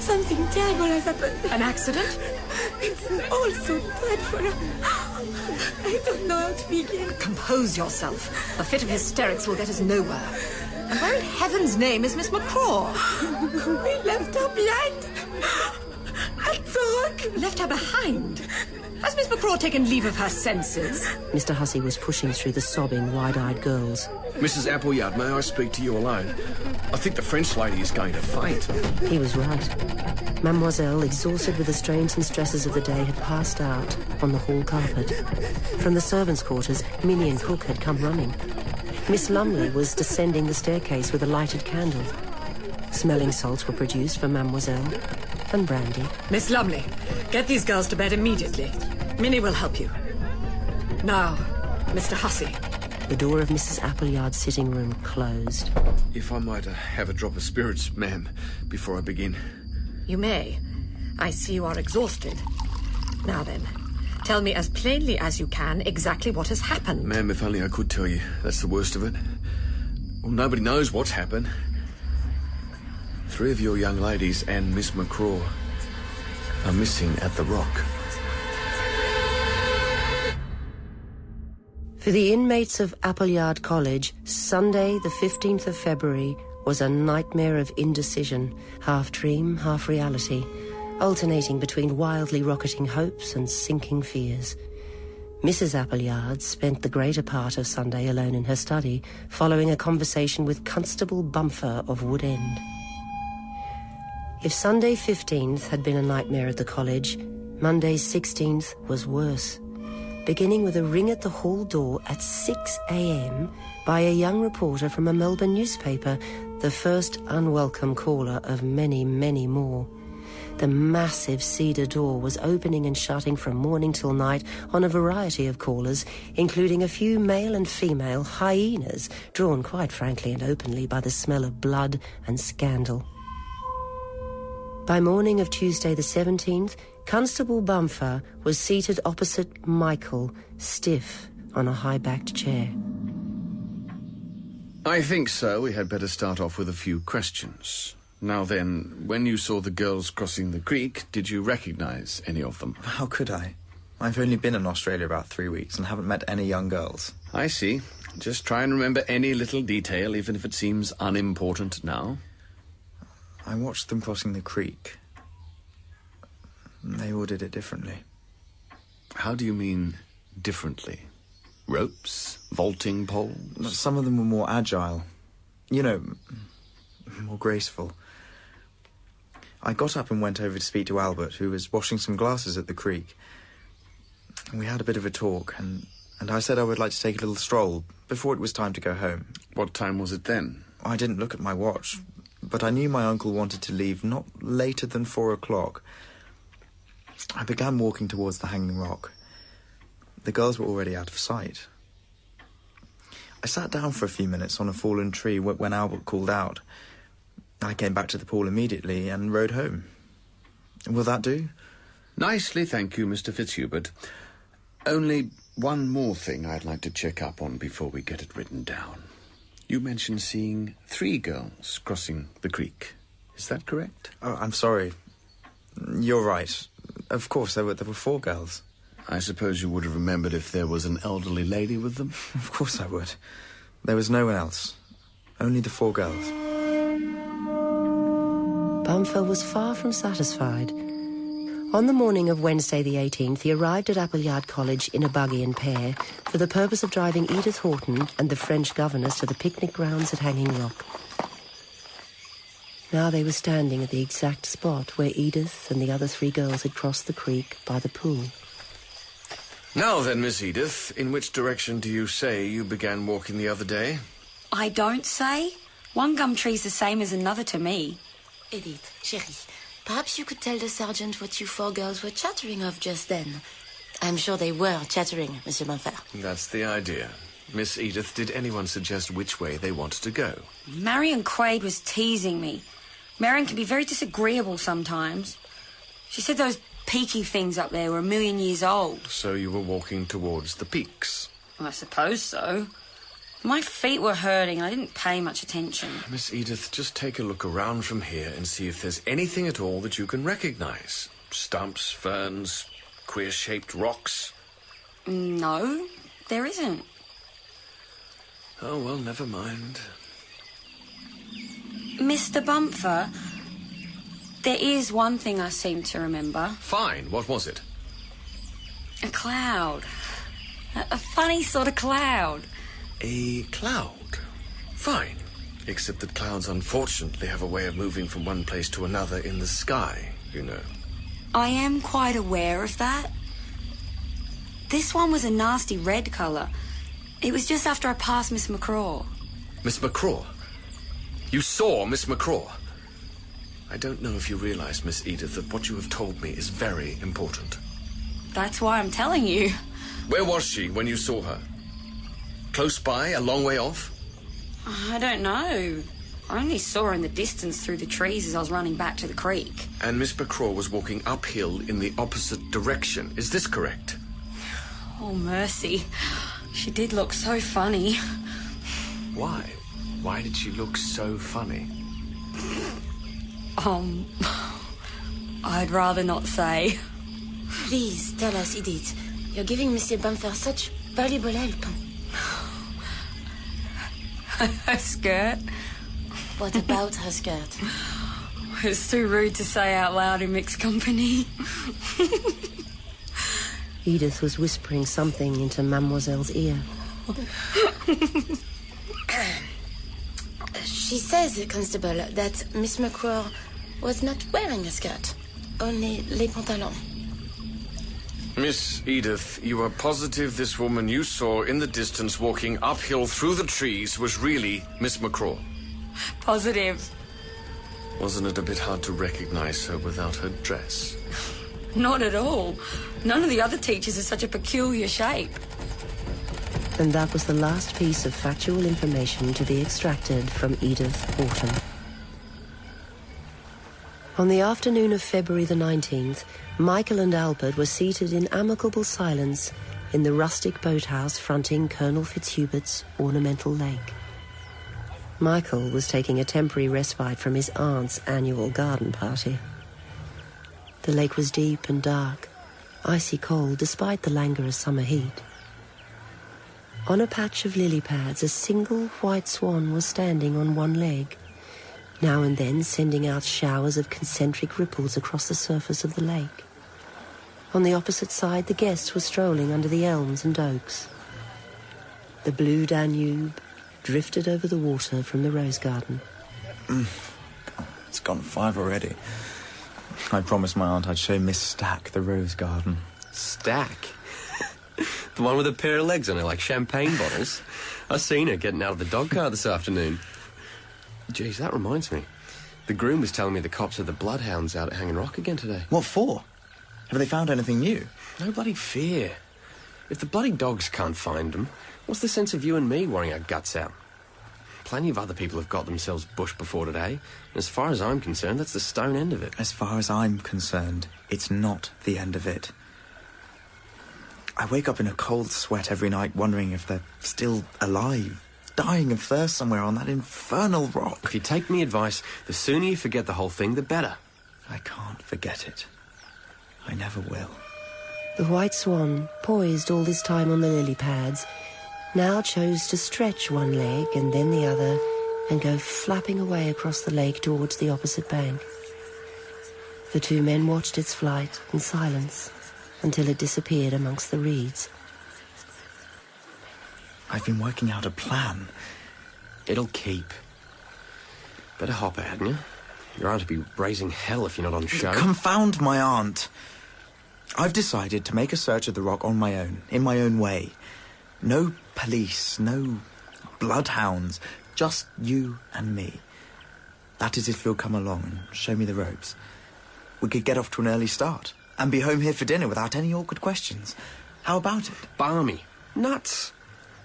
something terrible has happened. An accident? It's all so dreadful. I don't know how to begin. Compose yourself. A fit of hysterics will get us nowhere. And where in heaven's name is Miss McCraw? We left her behind. At the rock. Left her behind? Has Miss McCraw taken leave of her senses? Mr. Hussey was pushing through the sobbing, wide-eyed girls. Mrs. Appleyard, may I speak to you alone? I think the French lady is going to faint. He was right. Mademoiselle, exhausted with the strains and stresses of the day, had passed out on the hall carpet. From the servants' quarters, Minnie and Cook had come running. Miss Lumley was descending the staircase with a lighted candle. Smelling salts were produced for Mademoiselle and brandy. Miss Lumley, get these girls to bed immediately. Minnie will help you. Now, Mr. Hussey. The door of Mrs. Appleyard's sitting room closed. If I might have a drop of spirits, ma'am, before I begin. You may. I see you are exhausted. Now then, tell me as plainly as you can exactly what has happened. Ma'am, if only I could tell you. That's the worst of it. Well, nobody knows what's happened. 3 of your young ladies and Miss McCraw are missing at the Rock. For the inmates of Appleyard College, Sunday, the 15th of February, was a nightmare of indecision, half dream, half reality, alternating between wildly rocketing hopes and sinking fears. Mrs. Appleyard spent the greater part of Sunday alone in her study, following a conversation with Constable Bumfer of Wood End. If Sunday 15th had been a nightmare at the college, Monday 16th was worse. Beginning with a ring at the hall door at 6 a.m. by a young reporter from a Melbourne newspaper, the first unwelcome caller of many, many more. The massive cedar door was opening and shutting from morning till night on a variety of callers, including a few male and female hyenas, drawn quite frankly and openly by the smell of blood and scandal. By morning of Tuesday the 17th, Constable Bumfer was seated opposite Michael, stiff on a high-backed chair. I think, sir, we had better start off with a few questions. Now then, when you saw the girls crossing the creek, did you recognize any of them? How could I? I've only been in Australia about 3 weeks and haven't met any young girls. I see. Just try and remember any little detail, even if it seems unimportant now. I watched them crossing the creek. They all did it differently. How do you mean, differently? Ropes? Vaulting poles? Some of them were more agile. You know, more graceful. I got up and went over to speak to Albert, who was washing some glasses at the creek. We had a bit of a talk, and I said I would like to take a little stroll before it was time to go home. What time was it then? I didn't look at my watch, but I knew my uncle wanted to leave not later than 4 o'clock. I began walking towards the hanging rock. The girls were already out of sight. I sat down for a few minutes on a fallen tree when Albert called out. I came back to the pool immediately and rode home. Will that do? Nicely, thank you, Mr. Fitzhubert. Only one more thing I'd like to check up on before we get it written down. You mentioned seeing 3 girls crossing the creek. Is that correct? Oh, I'm sorry. You're right. Of course, there were 4 girls. I suppose you would have remembered if there was an elderly lady with them? Of course I would. There was no one else. Only the 4 girls. Bumfer was far from satisfied. On the morning of Wednesday the 18th, he arrived at Appleyard College in a buggy and pair for the purpose of driving Edith Horton and the French governess to the picnic grounds at Hanging Rock. Now they were standing at the exact spot where Edith and the other 3 girls had crossed the creek by the pool. Now then, Miss Edith, in which direction do you say you began walking the other day? I don't say. One gum tree's the same as another to me. Edith, chérie, perhaps you could tell the sergeant what you four girls were chattering of just then. I'm sure they were chattering, Monsieur Bonfer. That's the idea. Miss Edith, did anyone suggest which way they wanted to go? Marion Quaid was teasing me. Marion can be very disagreeable sometimes. She said those peaky things up there were 1,000,000 years old. So you were walking towards the peaks? I suppose so. My feet were hurting and I didn't pay much attention. Miss Edith, just take a look around from here and see if there's anything at all that you can recognize. Stumps, ferns, queer-shaped rocks. No, there isn't. Oh, well, never mind. Mr. Bumfer, there is one thing I seem to remember. Fine, what was it? A cloud. A funny sort of cloud. A cloud? Fine. Except that clouds unfortunately have a way of moving from one place to another in the sky, you know. I am quite aware of that. This one was a nasty red colour. It was just after I passed Miss McCraw. Miss McCraw? You saw Miss McCraw? I don't know if you realise, Miss Edith, that what you have told me is very important. That's why I'm telling you. Where was she when you saw her? Close by, a long way off? I don't know. I only saw her in the distance through the trees as I was running back to the creek. And Miss McCraw was walking uphill in the opposite direction. Is this correct? Oh, mercy. She did look so funny. Why? Why did she look so funny? I'd rather not say. Please, tell us, Edith. You're giving Monsieur Bumfer such valuable help. Her skirt? What about her skirt? It's too rude to say out loud in mixed company. Edith was whispering something into Mademoiselle's ear. She says, Constable, that Miss McCraw was not wearing a skirt, only les pantalons. Miss Edith, you are positive this woman you saw in the distance walking uphill through the trees was really Miss McCraw? Positive. Wasn't it a bit hard to recognize her without her dress? Not at all. None of the other teachers are such a peculiar shape. And that was the last piece of factual information to be extracted from Edith Orton. On the afternoon of February the 19th, Michael and Albert were seated in amicable silence in the rustic boathouse fronting Colonel Fitzhubert's ornamental lake. Michael was taking a temporary respite from his aunt's annual garden party. The lake was deep and dark, icy cold despite the languorous summer heat. On a patch of lily pads, a single white swan was standing on one leg, now and then sending out showers of concentric ripples across the surface of the lake. On the opposite side, the guests were strolling under the elms and oaks. The blue Danube drifted over the water from the rose garden. It's gone 5 already. I promised my aunt I'd show Miss Stack the rose garden. Stack? The one with a pair of legs on it, like champagne bottles? I seen her getting out of the dog cart this afternoon. Geez, that reminds me. The groom was telling me the cops had the bloodhounds out at Hanging Rock again today. What for? Have they found anything new? No bloody fear. If the bloody dogs can't find them, what's the sense of you and me worrying our guts out? Plenty of other people have got themselves bushed before today, and as far as I'm concerned, that's the stone end of it. As far as I'm concerned, it's not the end of it. I wake up in a cold sweat every night wondering if they're still alive, dying of thirst somewhere on that infernal rock. If you take me advice, the sooner you forget the whole thing, the better. I can't forget it. I never will. The white swan, poised all this time on the lily pads, now chose to stretch one leg and then the other and go flapping away across the lake towards the opposite bank. The two men watched its flight in silence until it disappeared amongst the reeds. I've been working out a plan. It'll keep. Better hop it, hadn't you? Your aunt would be raising hell if you're not on show. Confound my aunt. I've decided to make a search of the rock on my own, in my own way. No police, no bloodhounds, Just you and me. That is if you'll come along and show me the ropes. We could get off to an early start and be home here for dinner without any awkward questions. How about it? Balmy. Nuts.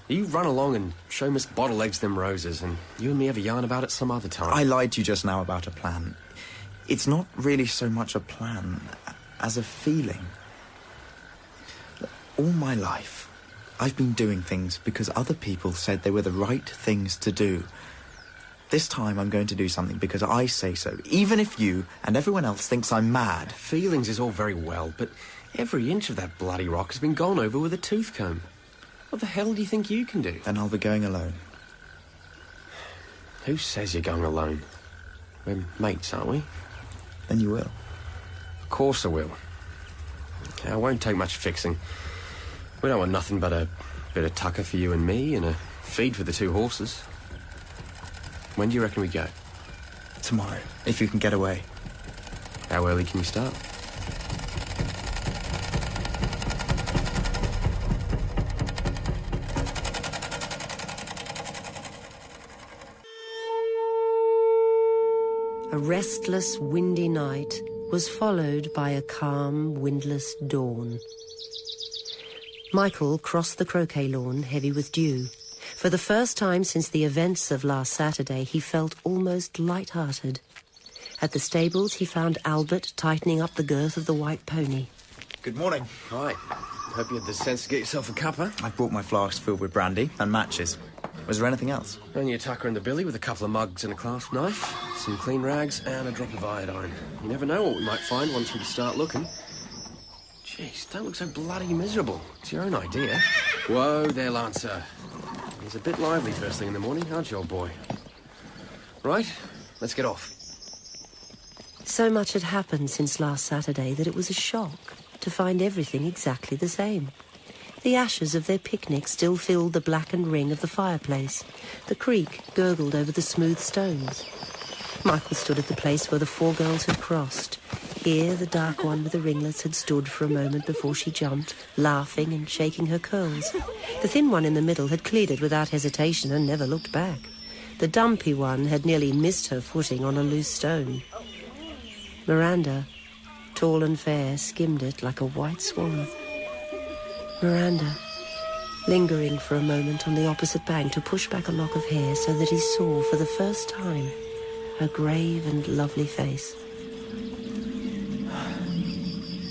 You run along and show Miss Bottlelegs them roses, and you and me have a yarn about it some other time. I lied to you just now about a plan. It's not really so much a plan as a feeling. All my life, I've been doing things because other people said they were the right things to do. This time I'm going to do something because I say so, even if you and everyone else thinks I'm mad. Feelings is all very well, but every inch of that bloody rock has been gone over with a tooth comb. What the hell do you think you can do? Then I'll be going alone. Who says you're going alone? We're mates, aren't we? Then you will. Of course I will. Okay, I won't take much fixing. We don't want nothing but a bit of tucker for you and me and a feed for the 2 horses. When do you reckon we go? Tomorrow, if you can get away. How early can you start? A restless, windy night was followed by a calm, windless dawn. Michael crossed the croquet lawn, heavy with dew. For the first time since the events of last Saturday, he felt almost light-hearted. At the stables, he found Albert tightening up the girth of the white pony. Good morning. Hi. Hope you had the sense to get yourself a cuppa. I've brought my flasks filled with brandy and matches. Was there anything else? Only a tucker and the billy with a couple of mugs and a clasp knife, some clean rags and a drop of iodine. You never know what we might find once we start looking. Jeez, don't look so bloody miserable. It's your own idea. Whoa there, Lancer. He's a bit lively first thing in the morning, aren't you, old boy? Right, let's get off. So much had happened since last Saturday that it was a shock to find everything exactly the same. The ashes of their picnic still filled the blackened ring of the fireplace. The creek gurgled over the smooth stones. Michael stood at the place where the 4 girls had crossed. Here, the dark one with the ringlets had stood for a moment before she jumped, laughing and shaking her curls. The thin one in the middle had cleared it without hesitation and never looked back. The dumpy one had nearly missed her footing on a loose stone. Miranda, tall and fair, skimmed it like a white swan. Miranda, lingering for a moment on the opposite bank to push back a lock of hair so that he saw for the first time her grave and lovely face.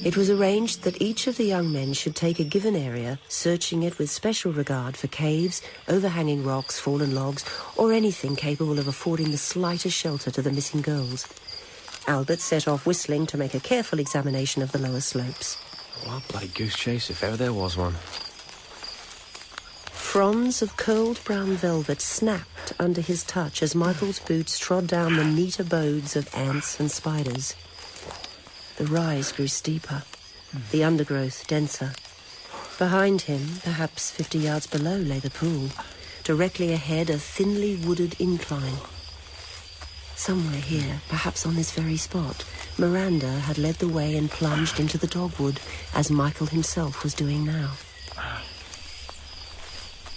It was arranged that each of the young men should take a given area, searching it with special regard for caves, overhanging rocks, fallen logs, or anything capable of affording the slightest shelter to the missing girls. Albert set off whistling to make a careful examination of the lower slopes. What a bloody goose chase, if ever there was one. Fronds of curled brown velvet snapped under his touch as Michael's boots trod down the neat abodes of ants and spiders. The rise grew steeper, the undergrowth denser. Behind him, perhaps 50 yards below, lay the pool. Directly ahead, a thinly wooded incline. Somewhere here, perhaps on this very spot, Miranda had led the way and plunged into the dogwood, as Michael himself was doing now.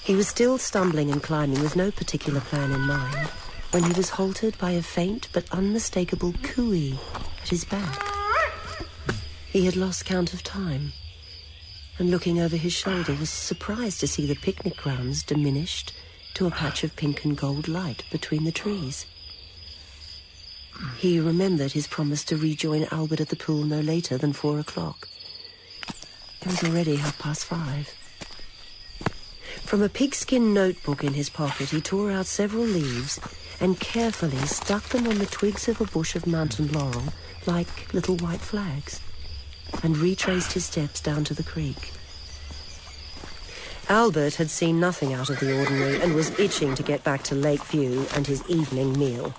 He was still stumbling and climbing with no particular plan in mind, when he was halted by a faint but unmistakable cooey at his back. He had lost count of time, and looking over his shoulder was surprised to see the picnic grounds diminished to a patch of pink and gold light between the trees. He remembered his promise to rejoin Albert at the pool no later than 4 o'clock. It was already 5:30. From a pigskin notebook in his pocket, he tore out several leaves and carefully stuck them on the twigs of a bush of mountain laurel like little white flags, and retraced his steps down to the creek. Albert had seen nothing out of the ordinary and was itching to get back to Lakeview and his evening meal.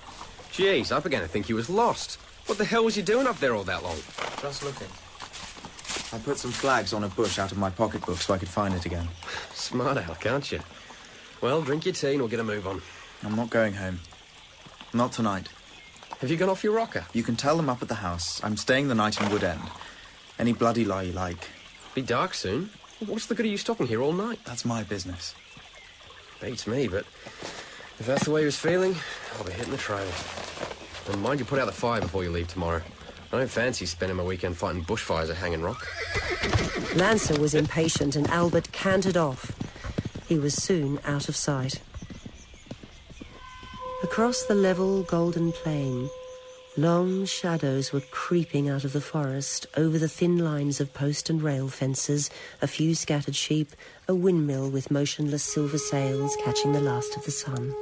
Jeez, I began to think he was lost. What the hell was you doing up there all that long? Just looking. I put some flags on a bush out of my pocketbook so I could find it again. Smart aleck, aren't you? Well, drink your tea and we'll get a move on. I'm not going home. Not tonight. Have you gone off your rocker? You can tell them up at the house. I'm staying the night in Wood End. Any bloody lie you like. Be dark soon. What's the good of you stopping here all night? That's my business. Beats me, but If that's the way he was feeling, I'll be hitting the trail. And mind you put out the fire before you leave tomorrow. I don't fancy spending my weekend fighting bushfires at Hanging Rock. Lancer was impatient and Albert cantered off. He was soon out of sight. Across the level golden plain, long shadows were creeping out of the forest over the thin lines of post and rail fences, a few scattered sheep, a windmill with motionless silver sails catching the last of the sun.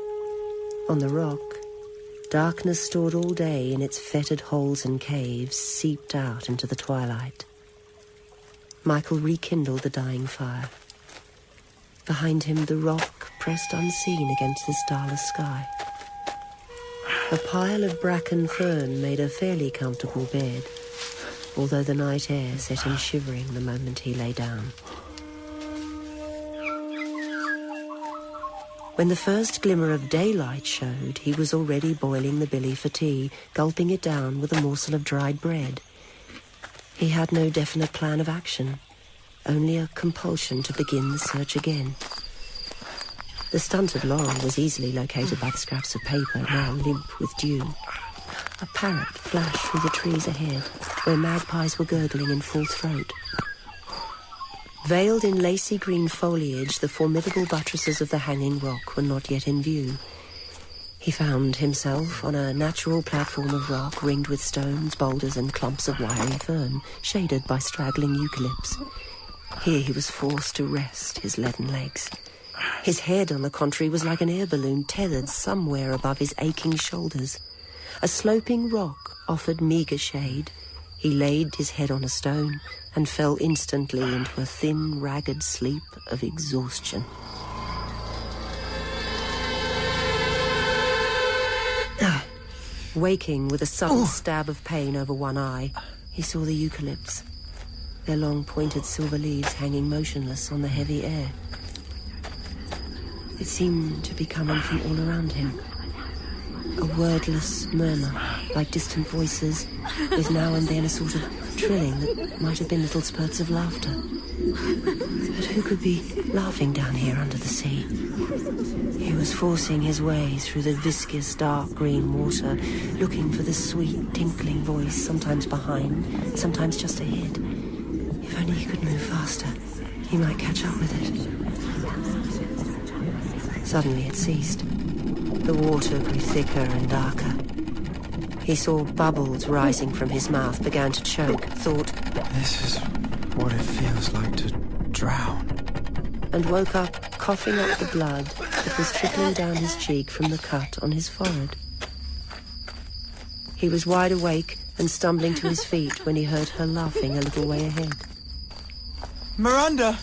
On the rock, darkness stored all day in its fetid holes and caves seeped out into the twilight. Michael rekindled the dying fire. Behind him, the rock pressed unseen against the starless sky. A pile of bracken fern made a fairly comfortable bed, although the night air set him shivering the moment he lay down. When the first glimmer of daylight showed, he was already boiling the billy for tea, gulping it down with a morsel of dried bread. He had no definite plan of action, only a compulsion to begin the search again. The stunted laurel was easily located by the scraps of paper, now limp with dew. A parrot flashed through the trees ahead, where magpies were gurgling in full throat. Veiled in lacy green foliage, the formidable buttresses of the Hanging Rock were not yet in view. He found himself on a natural platform of rock ringed with stones, boulders and clumps of wiry fern, shaded by straggling eucalypts. Here he was forced to rest his leaden legs. His head, on the contrary, was like an air balloon tethered somewhere above his aching shoulders. A sloping rock offered meagre shade. He laid his head on a stone and fell instantly into a thin, ragged sleep of exhaustion. Waking with a sudden stab of pain over one eye, he saw the eucalypts, their long pointed silver leaves hanging motionless on the heavy air. It seemed to be coming from all around him. A wordless murmur, like distant voices, with now and then a sort of trilling that might have been little spurts of laughter. But who could be laughing down here under the sea? He was forcing his way through the viscous, dark green water, looking for the sweet, tinkling voice, sometimes behind, sometimes just ahead. If only he could move faster, he might catch up with it. Suddenly it ceased. The water grew thicker and darker. He saw bubbles rising from his mouth, began to choke, thought, "This is what it feels like to drown." And woke up coughing up the blood that was trickling down his cheek from the cut on his forehead. He was wide awake and stumbling to his feet when he heard her laughing a little way ahead. Miranda!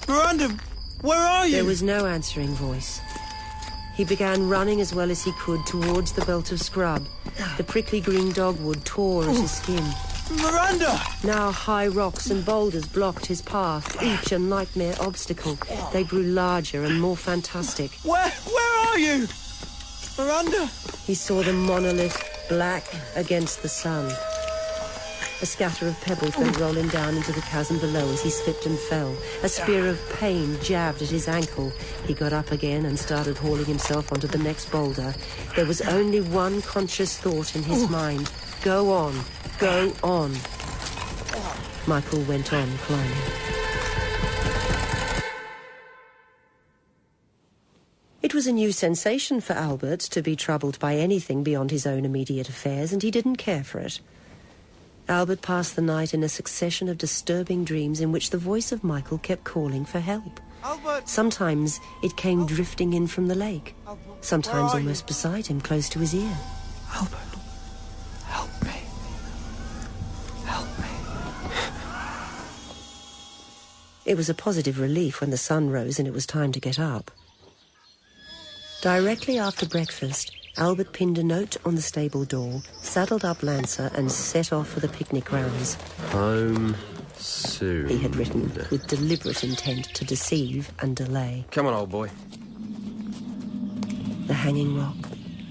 Miranda, where are you? There was no answering voice. He began running as well as he could towards the belt of scrub. The prickly green dogwood tore at his skin. Miranda! Now high rocks and boulders blocked his path, each a nightmare obstacle. They grew larger and more fantastic. Where are you? Miranda! He saw the monolith black against the sun. A scatter of pebbles went rolling down into the chasm below as he slipped and fell. A spear of pain jabbed at his ankle. He got up again and started hauling himself onto the next boulder. There was only one conscious thought in his mind. Go on. Go on. Michael went on climbing. It was a new sensation for Albert to be troubled by anything beyond his own immediate affairs, and he didn't care for it. Albert passed the night in a succession of disturbing dreams in which the voice of Michael kept calling for help. Albert! Sometimes it came drifting in from the lake, sometimes almost beside him, close to his ear. Albert, help me. Help me. It was a positive relief when the sun rose and it was time to get up. Directly after breakfast, Albert pinned a note on the stable door, saddled up Lancer and set off for the picnic grounds. Home soon, he had written, with deliberate intent to deceive and delay. Come on, old boy. The Hanging Rock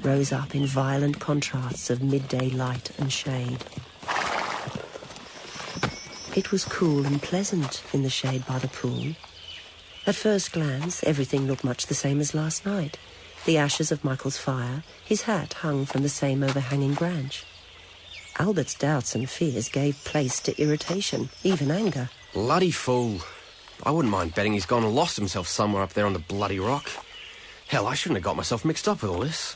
rose up in violent contrasts of midday light and shade. It was cool and pleasant in the shade by the pool. At first glance, everything looked much the same as last night. The ashes of Michael's fire, his hat hung from the same overhanging branch. Albert's doubts and fears gave place to irritation, even anger. Bloody fool. I wouldn't mind betting he's gone and lost himself somewhere up there on the bloody rock. Hell, I shouldn't have got myself mixed up with all this.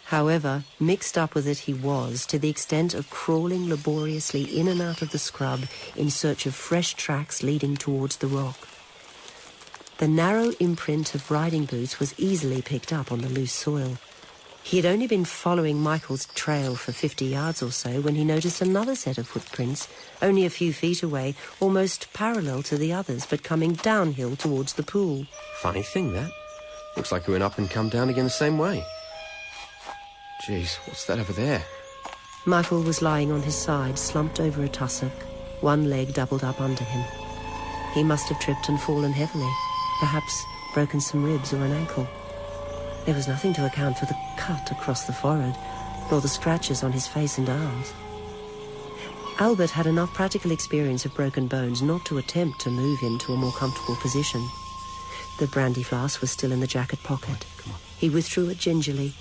However, mixed up with it he was, to the extent of crawling laboriously in and out of the scrub in search of fresh tracks leading towards the rock. The narrow imprint of riding boots was easily picked up on the loose soil. He had only been following Michael's trail for 50 yards or so when he noticed another set of footprints, only a few feet away, almost parallel to the others, but coming downhill towards the pool. Funny thing, that. Looks like we went up and come down again the same way. Jeez, what's that over there? Michael was lying on his side, slumped over a tussock, one leg doubled up under him. He must have tripped and fallen heavily, perhaps broken some ribs or an ankle. There was nothing to account for the cut across the forehead, nor the scratches on his face and arms. Albert had enough practical experience of broken bones not to attempt to move him to a more comfortable position. The brandy flask was still in the jacket pocket. He withdrew it gingerly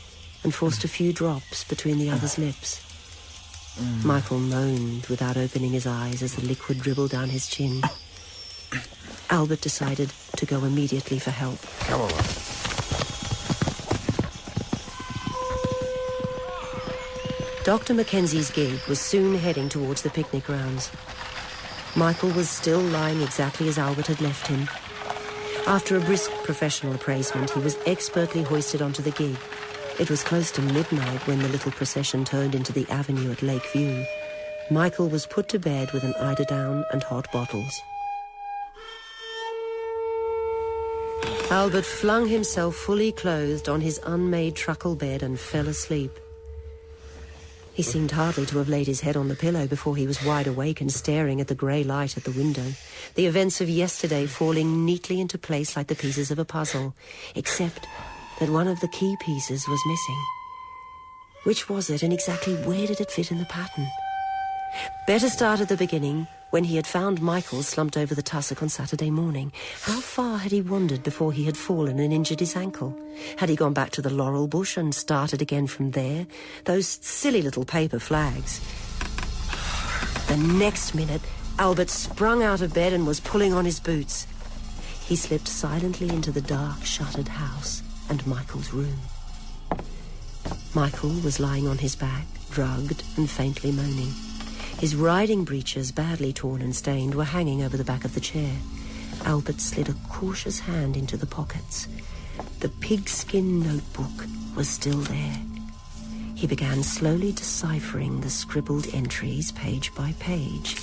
and forced a few drops between the other's lips. Michael moaned without opening his eyes as the liquid dribbled down his chin. Albert decided to go immediately for help. Come on. Dr. Mackenzie's gig was soon heading towards the picnic grounds. Michael was still lying exactly as Albert had left him. After a brisk professional appraisement, he was expertly hoisted onto the gig. It was close to midnight when the little procession turned into the avenue at Lakeview. Michael was put to bed with an eiderdown and hot bottles. Albert flung himself fully clothed on his unmade truckle bed and fell asleep. He seemed hardly to have laid his head on the pillow before he was wide awake and staring at the grey light at the window, the events of yesterday falling neatly into place like the pieces of a puzzle, except that one of the key pieces was missing. Which was it, and exactly where did it fit in the pattern? Better start at the beginning, when he had found Michael slumped over the tussock on Saturday morning. How far had he wandered before he had fallen and injured his ankle? Had he gone back to the laurel bush and started again from there? Those silly little paper flags. The next minute, Albert sprung out of bed and was pulling on his boots. He slipped silently into the dark, shuttered house and Michael's room. Michael was lying on his back, drugged and faintly moaning. His riding breeches, badly torn and stained, were hanging over the back of the chair. Albert slid a cautious hand into the pockets. The pigskin notebook was still there. He began slowly deciphering the scribbled entries page by page.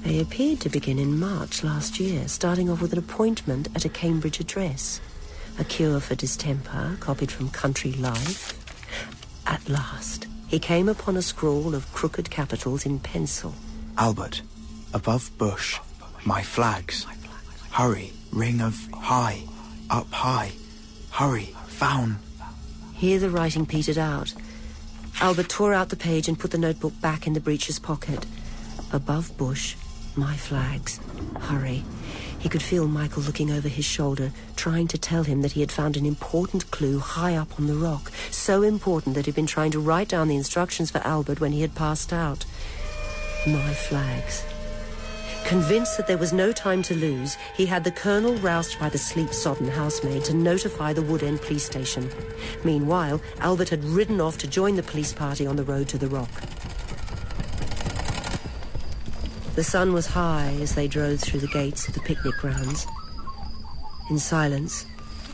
They appeared to begin in March last year, starting off with an appointment at a Cambridge address. A cure for distemper, copied from Country Life. At last, he came upon a scrawl of crooked capitals in pencil. Albert, above bush, my flags. Hurry, ring of high, up high. Hurry, found. Here the writing petered out. Albert tore out the page and put the notebook back in the breeches pocket. Above bush, my flags. Hurry. He could feel Michael looking over his shoulder, trying to tell him that he had found an important clue high up on the rock, so important that he'd been trying to write down the instructions for Albert when he had passed out. My flags. Convinced that there was no time to lose, he had the Colonel roused by the sleep-sodden housemaid to notify the Wood End police station. Meanwhile, Albert had ridden off to join the police party on the road to the rock. The sun was high as they drove through the gates of the picnic grounds. In silence,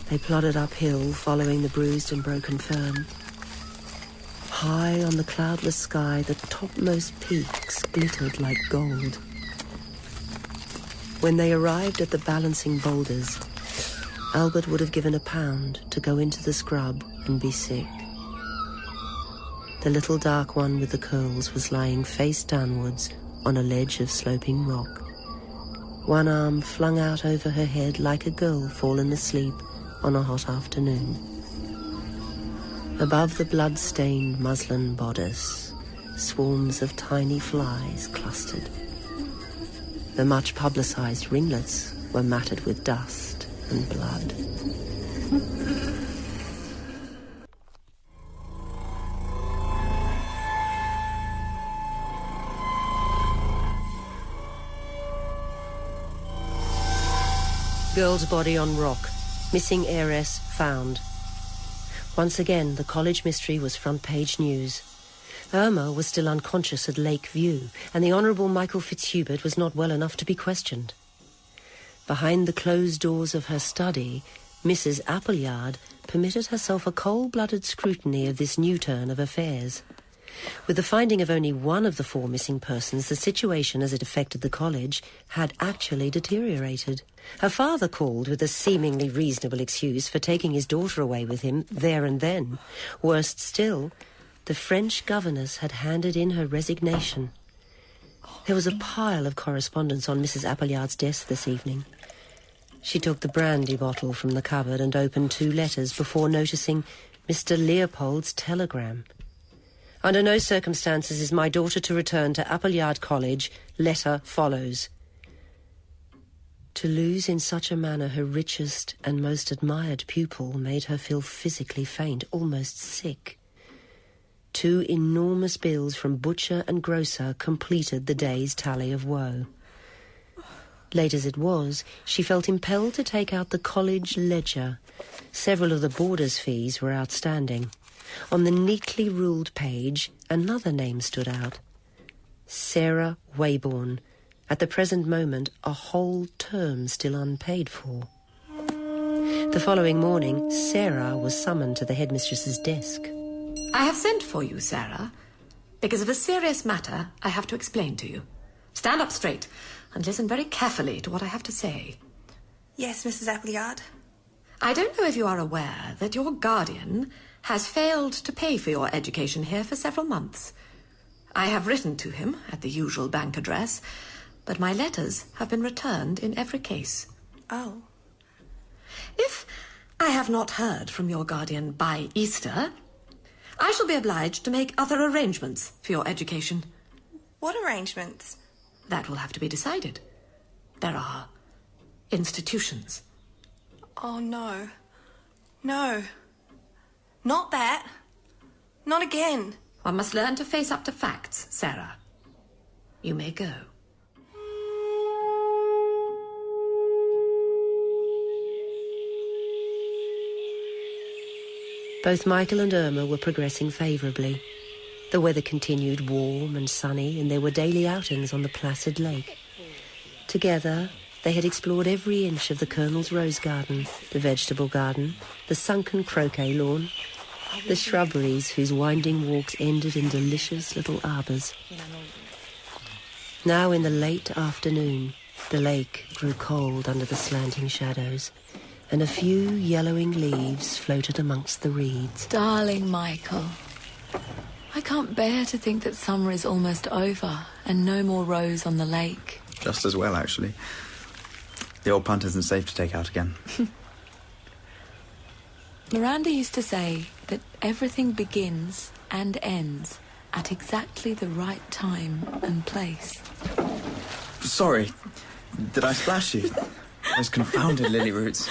they plodded uphill, following the bruised and broken fern. High on the cloudless sky, the topmost peaks glittered like gold. When they arrived at the balancing boulders, Albert would have given £1 to go into the scrub and be sick. The little dark one with the curls was lying face downwards on a ledge of sloping rock. One arm flung out over her head like a girl fallen asleep on a hot afternoon. Above the blood-stained muslin bodice, swarms of tiny flies clustered. The much-publicized ringlets were matted with dust and blood. Girl's body on rock. Missing heiress found. Once again, the college mystery was front-page news. Irma was still unconscious at Lake View, and the Honourable Michael Fitzhubert was not well enough to be questioned. Behind the closed doors of her study, Mrs. Appleyard permitted herself a cold-blooded scrutiny of this new turn of affairs. With the finding of only one of the 4 missing persons, the situation as it affected the college had actually deteriorated. Her father called with a seemingly reasonable excuse for taking his daughter away with him there and then. Worst still, the French governess had handed in her resignation. There was a pile of correspondence on Mrs. Appleyard's desk this evening. She took the brandy bottle from the cupboard and opened 2 letters before noticing Mr. Leopold's telegram. Under no circumstances is my daughter to return to Appleyard College. Letter follows. To lose in such a manner her richest and most admired pupil made her feel physically faint, almost sick. 2 enormous bills from butcher and grocer completed the day's tally of woe. Late as it was, she felt impelled to take out the college ledger. Several of the boarders' fees were outstanding. On the neatly ruled page, another name stood out. Sarah Waybourne. At the present moment, a whole term still unpaid for. The following morning, Sarah was summoned to the headmistress's desk. I have sent for you, Sarah, because of a serious matter I have to explain to you. Stand up straight and listen very carefully to what I have to say. Yes, Mrs. Appleyard. I don't know if you are aware that your guardian has failed to pay for your education here for several months. I have written to him at the usual bank address, but my letters have been returned in every case. Oh. If I have not heard from your guardian by Easter, I shall be obliged to make other arrangements for your education. What arrangements? That will have to be decided. There are institutions. Oh, no. No. Not that. Not again. One must learn to face up to facts, Sarah. You may go. Both Michael and Irma were progressing favourably. The weather continued warm and sunny, and there were daily outings on the placid lake. Together, they had explored every inch of the Colonel's rose garden, the vegetable garden, the sunken croquet lawn, the shrubberies whose winding walks ended in delicious little arbours. Now in the late afternoon, the lake grew cold under the slanting shadows, and a few yellowing leaves floated amongst the reeds. Darling Michael, I can't bear to think that summer is almost over and no more rose on the lake. Just as well, actually. The old punt isn't safe to take out again. Miranda used to say that everything begins and ends at exactly the right time and place. Sorry. Did I splash you? Those confounded lily roots.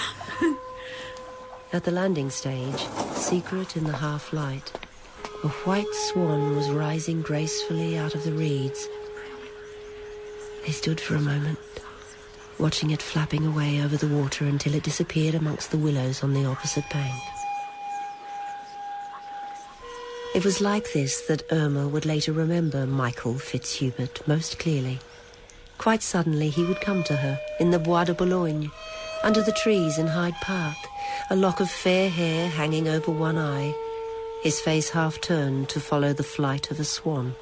At the landing stage, secret in the half-light, a white swan was rising gracefully out of the reeds. They stood for a moment, watching it flapping away over the water until it disappeared amongst the willows on the opposite bank. It was like this that Irma would later remember Michael Fitzhubert most clearly. Quite suddenly he would come to her in the Bois de Boulogne, under the trees in Hyde Park, a lock of fair hair hanging over one eye, his face half turned to follow the flight of a swan.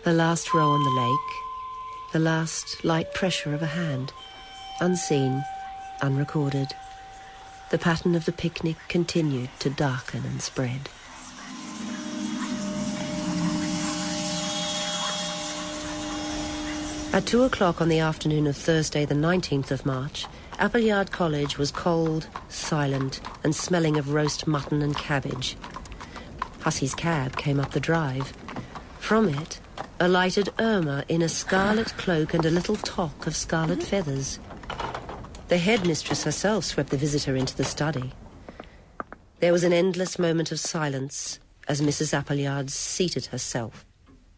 The last row on the lake, the last light pressure of a hand, unseen, unrecorded. The pattern of the picnic continued to darken and spread. At 2 o'clock on the afternoon of Thursday, the 19th of March, Appleyard College was cold, silent, and smelling of roast mutton and cabbage. Hussey's cab came up the drive. From it alighted Irma in a scarlet cloak and a little toque of scarlet feathers. The headmistress herself swept the visitor into the study. There was an endless moment of silence as Mrs. Appleyard seated herself.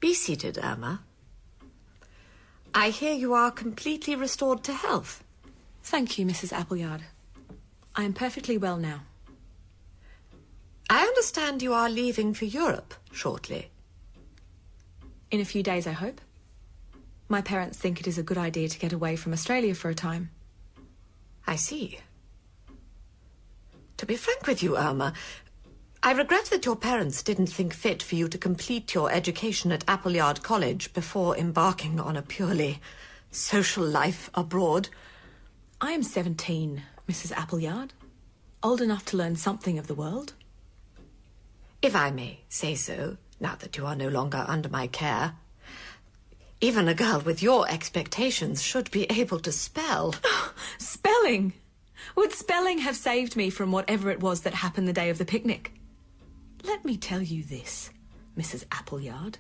Be seated, Irma. I hear you are completely restored to health. Thank you, Mrs. Appleyard. I am perfectly well now. I understand you are leaving for Europe shortly. In a few days, I hope. My parents think it is a good idea to get away from Australia for a time. I see. To be frank with you, Irma, I regret that your parents didn't think fit for you to complete your education at Appleyard College before embarking on a purely social life abroad. I am 17, Mrs. Appleyard. Old enough to learn something of the world. If I may say so, now that you are no longer under my care, even a girl with your expectations should be able to spell. Spelling? Would spelling have saved me from whatever it was that happened the day of the picnic? Let me tell you this, Mrs. Appleyard.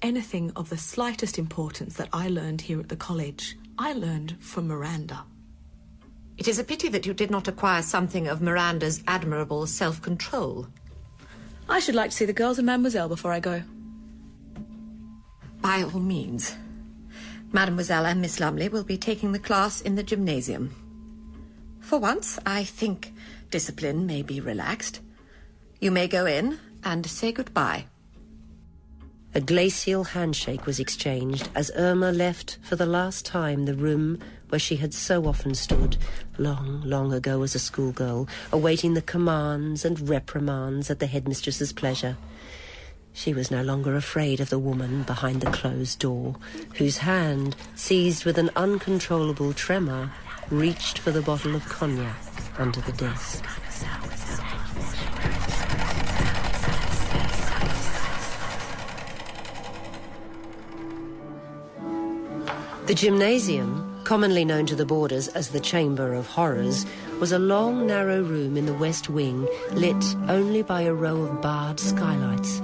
Anything of the slightest importance that I learned here at the college, I learned from Miranda. It is a pity that you did not acquire something of Miranda's admirable self-control. I should like to see the girls and Mademoiselle before I go. By all means. Mademoiselle and Miss Lumley will be taking the class in the gymnasium. For once, I think discipline may be relaxed. You may go in and say goodbye. A glacial handshake was exchanged as Irma left for the last time the room where she had so often stood, long, long ago as a schoolgirl, awaiting the commands and reprimands at the headmistress's pleasure. She was no longer afraid of the woman behind the closed door, whose hand, seized with an uncontrollable tremor, reached for the bottle of cognac under the desk. The gymnasium, commonly known to the boarders as the Chamber of Horrors, was a long, narrow room in the west wing, lit only by a row of barred skylights.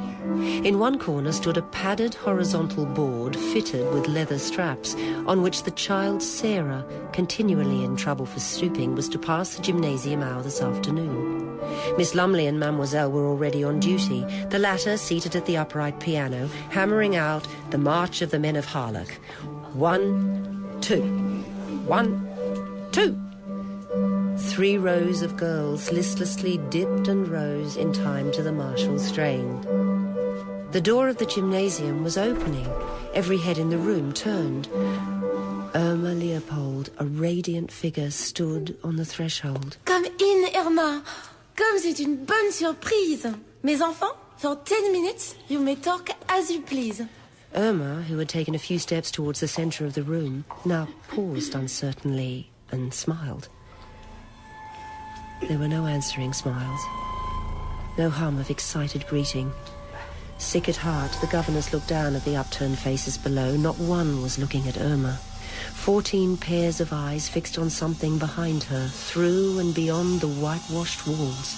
In one corner stood a padded horizontal board fitted with leather straps, on which the child Sarah, continually in trouble for stooping, was to pass the gymnasium hour this afternoon. Miss Lumley and Mademoiselle were already on duty, the latter seated at the upright piano, hammering out the March of the Men of Harlech. 1, 2. 1, 2. 3 rows of girls listlessly dipped and rose in time to the martial strain. The door of the gymnasium was opening. Every head in the room turned. Irma Leopold, a radiant figure, stood on the threshold. Come in, Irma. Comme c'est une bonne surprise. Mes enfants, for 10 minutes, you may talk as you please. Irma, who had taken a few steps towards the centre of the room, now paused uncertainly and smiled. There were no answering smiles, no hum of excited greeting. Sick at heart, the governess looked down at the upturned faces below. Not one was looking at Irma. 14 pairs of eyes fixed on something behind her, through and beyond the whitewashed walls.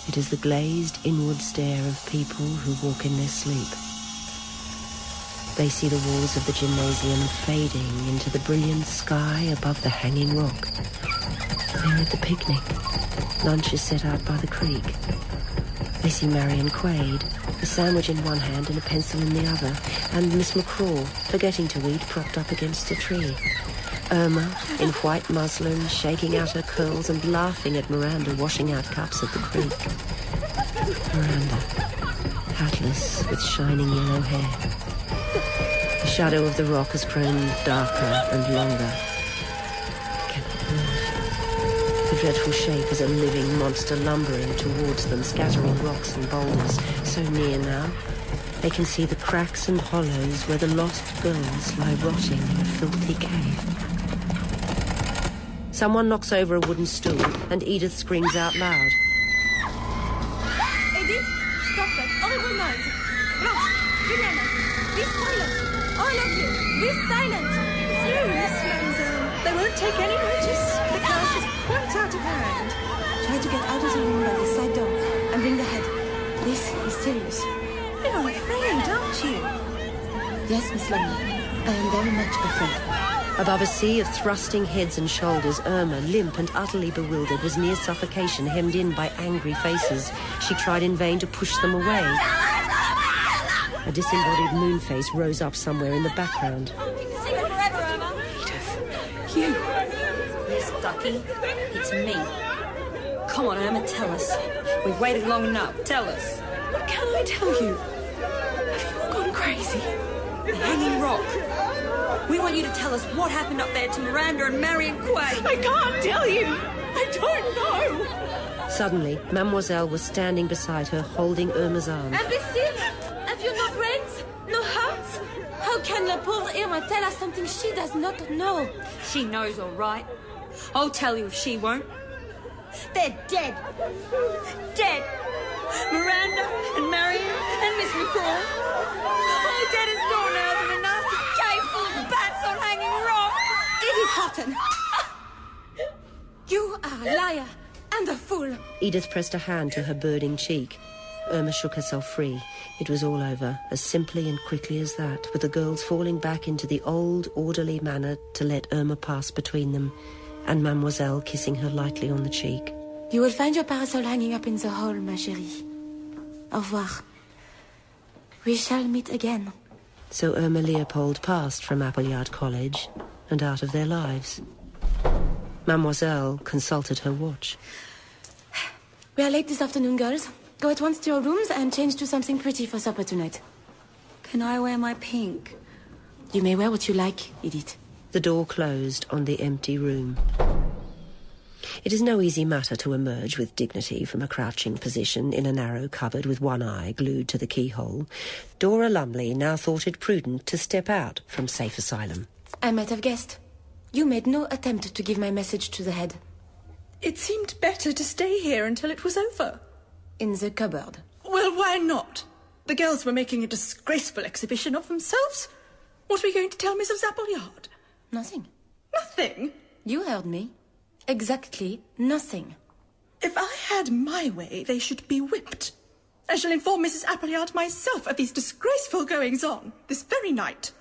It is the glazed inward stare of people who walk in their sleep. They see the walls of the gymnasium fading into the brilliant sky above the hanging rock. They're at the picnic. Lunch is set out by the creek. They see Marion Quaid, a sandwich in one hand and a pencil in the other, and Miss McCraw, forgetting to eat, propped up against a tree. Irma, in white muslin, shaking out her curls and laughing at Miranda washing out cups at the creek. Miranda, hatless, with shining yellow hair. The shadow of the rock has grown darker and longer. It cannot move. The dreadful shape is a living monster lumbering towards them, scattering rocks and boulders. So near now, they can see the cracks and hollows where the lost girls lie rotting in a filthy cave. Someone knocks over a wooden stool, and Edith screams out loud. Edith, stop that horrible noise. Blanche, Juliana, be silent. All of you, be silent. Yes, mademoiselle. They won't take any notice. The class is quite out of hand. Try to get out of the room by the side door and bring the head. This is serious. You're afraid, aren't you? Yes, Miss Lumley. I am very much afraid. Above a sea of thrusting heads and shoulders, Irma, limp and utterly bewildered, was near suffocation, hemmed in by angry faces. She tried in vain to push them away. A disembodied moon face rose up somewhere in the background. Edith, you. Yes, Ducky, it's me. Come on, Irma, tell us. We've waited long enough. Tell us. What can I tell you? Have you all gone crazy? The Hanging Rock. We want you to tell us what happened up there to Miranda and Marion Quay. I can't tell you. I don't know. Suddenly, Mademoiselle was standing beside her, holding Irma's arm. Imbecile! Have you no brains? No hearts? How can la pauvre Irma tell us something she does not know? She knows, all right. I'll tell you if she won't. They're dead. Dead. Miranda and Marion and Miss McCall. All dead as doornails in a nasty cave full of bats on Hanging Rock. Edith Houghton! You are a liar and a fool. Edith pressed a hand to her burning cheek. Irma shook herself free. It was all over, as simply and quickly as that, with the girls falling back into the old, orderly manner to let Irma pass between them, and Mademoiselle kissing her lightly on the cheek. You will find your parasol hanging up in the hall, ma chérie. Au revoir. We shall meet again. So Irma Leopold passed from Appleyard College and out of their lives. Mademoiselle consulted her watch. We are late this afternoon, girls. Go at once to your rooms and change to something pretty for supper tonight. Can I wear my pink? You may wear what you like, Edith. The door closed on the empty room. It is no easy matter to emerge with dignity from a crouching position in a narrow cupboard with one eye glued to the keyhole. Dora Lumley now thought it prudent to step out from safe asylum. I might have guessed. You made no attempt to give my message to the head. It seemed better to stay here until it was over. In the cupboard. Well, why not? The girls were making a disgraceful exhibition of themselves. What are we going to tell Mrs. Appleyard? Nothing. Nothing? You heard me. Exactly nothing. If I had my way, they should be whipped. I shall inform Mrs. Appleyard myself of these disgraceful goings-on this very night.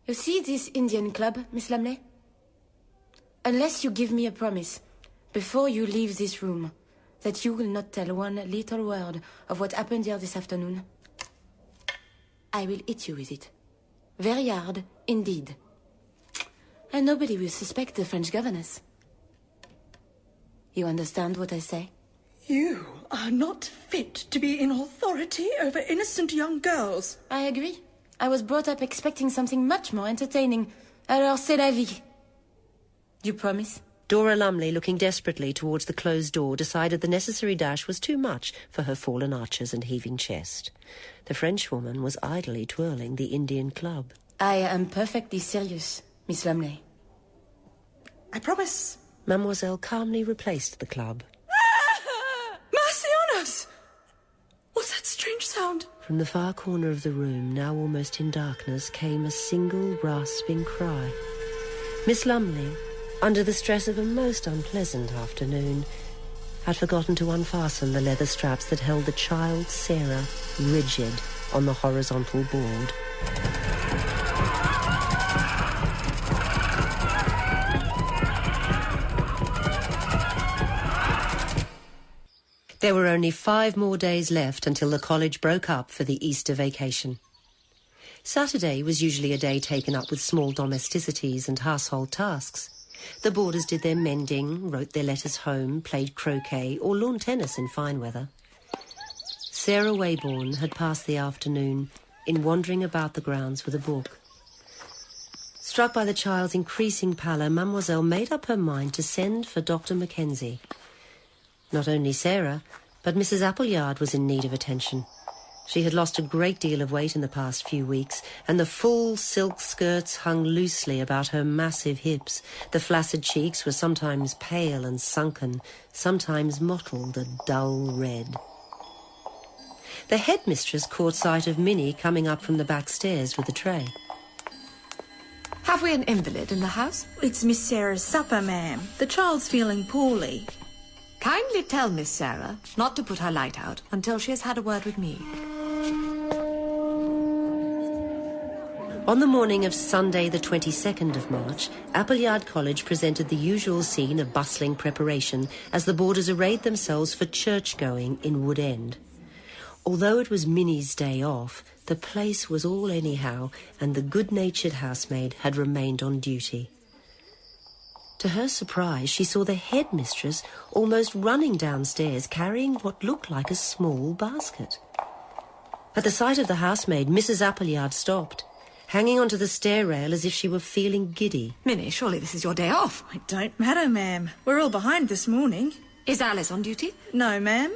You see this Indian club, Miss Lumley? Unless you give me a promise, before you leave this room, that you will not tell one little word of what happened here this afternoon, I will hit you with it. Very hard indeed. And nobody will suspect the French governess. You understand what I say? You are not fit to be in authority over innocent young girls. I agree. I was brought up expecting something much more entertaining. Alors c'est la vie. You promise? Dora Lumley, looking desperately towards the closed door, decided the necessary dash was too much for her fallen arches and heaving chest. The Frenchwoman was idly twirling the Indian club. I am perfectly serious, Miss Lumley. I promise. Mademoiselle calmly replaced the club. Mercy on us! What's that strange sound? From the far corner of the room, now almost in darkness, came a single rasping cry. Miss Lumley, under the stress of a most unpleasant afternoon, had forgotten to unfasten the leather straps that held the child Sarah rigid on the horizontal board. There were only 5 more days left until the college broke up for the Easter vacation. Saturday was usually a day taken up with small domesticities and household tasks. The boarders did their mending, wrote their letters home, played croquet or lawn tennis in fine weather. Sarah Waybourne had passed the afternoon in wandering about the grounds with a book. Struck by the child's increasing pallor, Mademoiselle made up her mind to send for Dr. Mackenzie. Not only Sarah, but Mrs. Appleyard was in need of attention. She had lost a great deal of weight in the past few weeks, and the full silk skirts hung loosely about her massive hips. The flaccid cheeks were sometimes pale and sunken, sometimes mottled a dull red. The headmistress caught sight of Minnie coming up from the back stairs with a tray. Have we an invalid in the house? It's Miss Sarah's supper, ma'am. The child's feeling poorly. Kindly tell Miss Sarah not to put her light out until she has had a word with me. On the morning of Sunday the 22nd of March, Appleyard College presented the usual scene of bustling preparation as the boarders arrayed themselves for church-going in Wood End. Although it was Minnie's day off, the place was all anyhow, and the good-natured housemaid had remained on duty. To her surprise, she saw the headmistress almost running downstairs carrying what looked like a small basket. At the sight of the housemaid, Mrs. Appleyard stopped, hanging onto the stair rail as if she were feeling giddy. Minnie, surely this is your day off. It don't matter, ma'am. We're all behind this morning. Is Alice on duty? No, ma'am.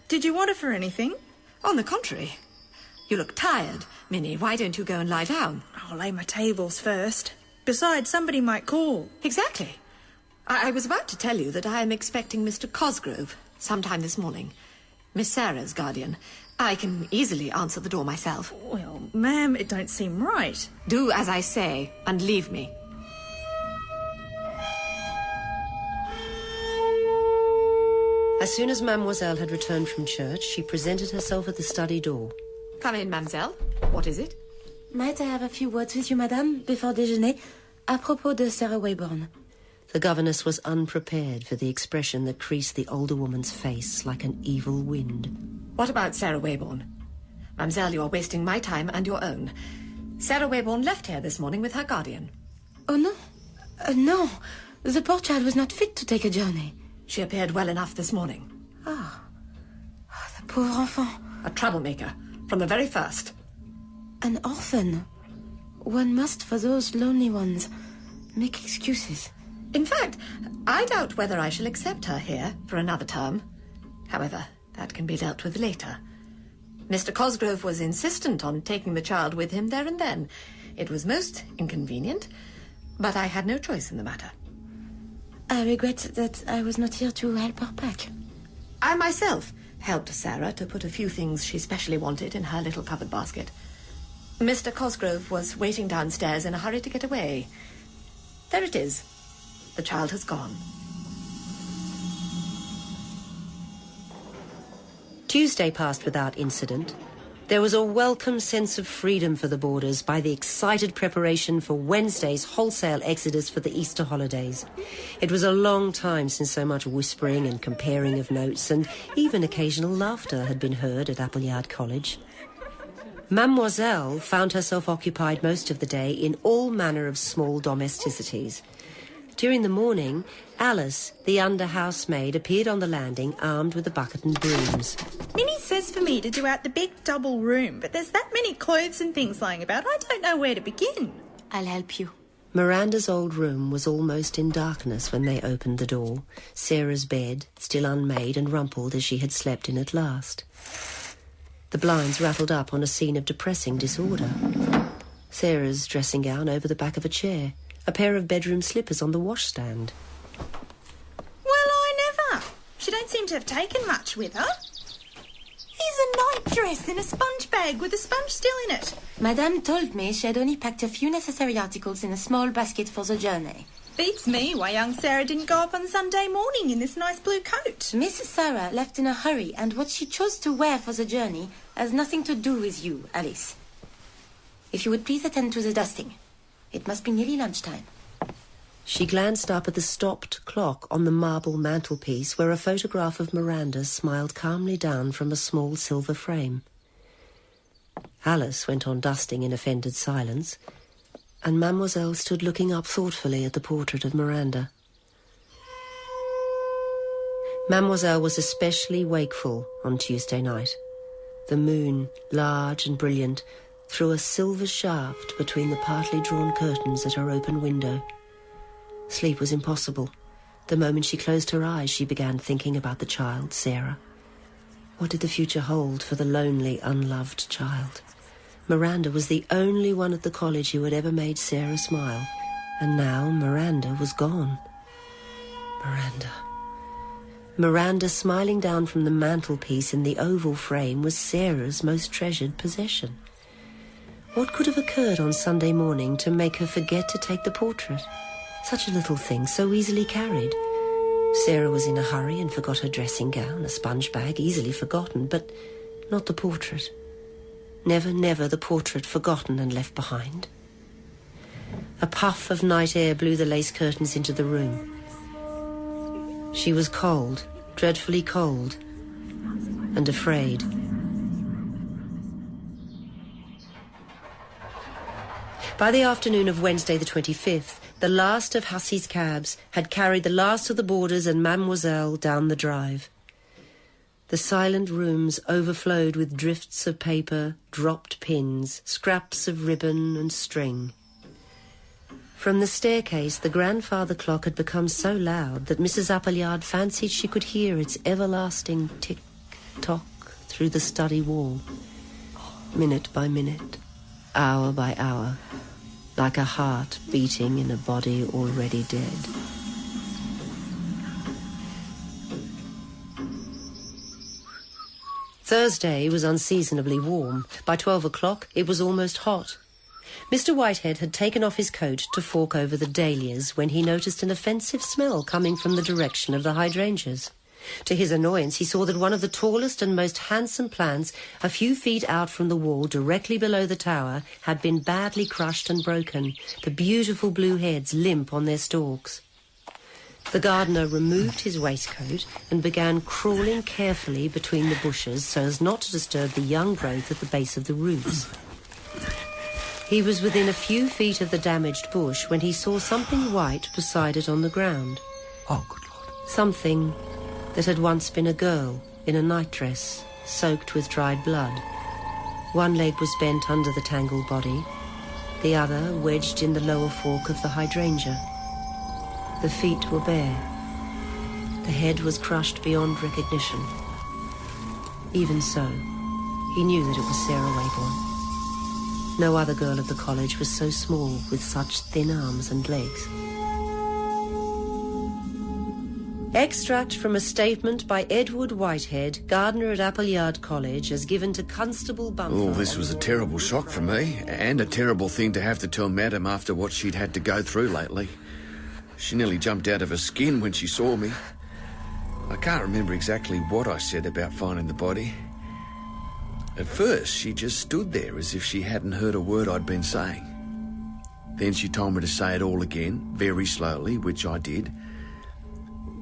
Did you want her for anything? On the contrary. You look tired. Minnie, why don't you go and lie down? I'll lay my tables first. Besides, somebody might call. Exactly. I was about to tell you that I am expecting Mr. Cosgrove sometime this morning. Miss Sarah's guardian. I can easily answer the door myself. Well, ma'am, it don't seem right. Do as I say and leave me. As soon as Mademoiselle had returned from church, she presented herself at the study door. Come in, mademoiselle. What is it? Might I have a few words with you, madame, before déjeuner, à propos de Sarah Wayborn? The governess was unprepared for the expression that creased the older woman's face like an evil wind. What about Sarah Wayborn? Mademoiselle, you are wasting my time and your own. Sarah Wayborn left here this morning with her guardian. Oh, no. No. The poor child was not fit to take a journey. She appeared well enough this morning. Ah. The poor enfant. A troublemaker, from the very first. An orphan. One must, for those lonely ones, make excuses. In fact, I doubt whether I shall accept her here for another term. However, that can be dealt with later. Mr. Cosgrove was insistent on taking the child with him there and then. It was most inconvenient, but I had no choice in the matter. I regret that I was not here to help her pack. I myself helped Sarah to put a few things she specially wanted in her little covered basket. Mr. Cosgrove was waiting downstairs in a hurry to get away. There it is. The child has gone. Tuesday passed without incident. There was a welcome sense of freedom for the boarders by the excited preparation for Wednesday's wholesale exodus for the Easter holidays. It was a long time since so much whispering and comparing of notes, and even occasional laughter had been heard at Appleyard College. Mademoiselle found herself occupied most of the day in all manner of small domesticities. During the morning, Alice, the under-housemaid, appeared on the landing armed with a bucket and brooms. Minnie says for me to do out the big double room, but there's that many clothes and things lying about, I don't know where to begin. I'll help you. Miranda's old room was almost in darkness when they opened the door, Sarah's bed, still unmade and rumpled as she had slept in it last. The blinds rattled up on a scene of depressing disorder. Sarah's dressing gown over the back of a chair, a pair of bedroom slippers on the washstand. Well, I never. She don't seem to have taken much with her. Here's a nightdress in a sponge bag with a sponge still in it. Madame told me she had only packed a few necessary articles in a small basket for the journey. Beats me why young Sarah didn't go up on Sunday morning in this nice blue coat. Miss Sarah left in a hurry, and what she chose to wear for the journey has nothing to do with you, Alice. If you would please attend to the dusting. It must be nearly lunchtime. She glanced up at the stopped clock on the marble mantelpiece where a photograph of Miranda smiled calmly down from a small silver frame. Alice went on dusting in offended silence, and Mademoiselle stood looking up thoughtfully at the portrait of Miranda. Mademoiselle was especially wakeful on Tuesday night. The moon, large and brilliant, threw a silver shaft between the partly drawn curtains at her open window. Sleep was impossible. The moment she closed her eyes, she began thinking about the child, Sarah. What did the future hold for the lonely, unloved child? Miranda was the only one at the college who had ever made Sarah smile, and now Miranda was gone. Miranda, smiling down from the mantelpiece in the oval frame, was Sarah's most treasured possession. What could have occurred on Sunday morning to make her forget to take the portrait? Such a little thing, so easily carried. Sarah was in a hurry and forgot her dressing gown, a sponge bag, easily forgotten, but not the portrait. Never, never the portrait forgotten and left behind. A puff of night air blew the lace curtains into the room. She was cold, dreadfully cold, and afraid. By the afternoon of Wednesday the 25th, the last of Hussey's cabs had carried the last of the boarders and Mademoiselle down the drive. The silent rooms overflowed with drifts of paper, dropped pins, scraps of ribbon and string. From the staircase, the grandfather clock had become so loud that Mrs. Appleyard fancied she could hear its everlasting tick-tock through the study wall, minute by minute, hour by hour, like a heart beating in a body already dead. Thursday was unseasonably warm. By 12 o'clock, it was almost hot. Mr. Whitehead had taken off his coat to fork over the dahlias when he noticed an offensive smell coming from the direction of the hydrangeas. To his annoyance, he saw that one of the tallest and most handsome plants, a few feet out from the wall directly below the tower, had been badly crushed and broken, the beautiful blue heads limp on their stalks. The gardener removed his waistcoat and began crawling carefully between the bushes so as not to disturb the young growth at the base of the roots. He was within a few feet of the damaged bush when he saw something white beside it on the ground. Oh, good Lord. Something that had once been a girl in a nightdress, soaked with dried blood. One leg was bent under the tangled body, the other wedged in the lower fork of the hydrangea. The feet were bare. The head was crushed beyond recognition. Even so, he knew that it was Sarah Waybourne. No other girl at the college was so small, with such thin arms and legs. Extract from a statement by Edward Whitehead, gardener at Appleyard College, as given to Constable Bumper. Oh, this was a terrible shock for me, and a terrible thing to have to tell Madam after what she'd had to go through lately. She nearly jumped out of her skin when she saw me. I can't remember exactly what I said about finding the body. At first, she just stood there as if she hadn't heard a word I'd been saying. Then she told me to say it all again, very slowly, which I did.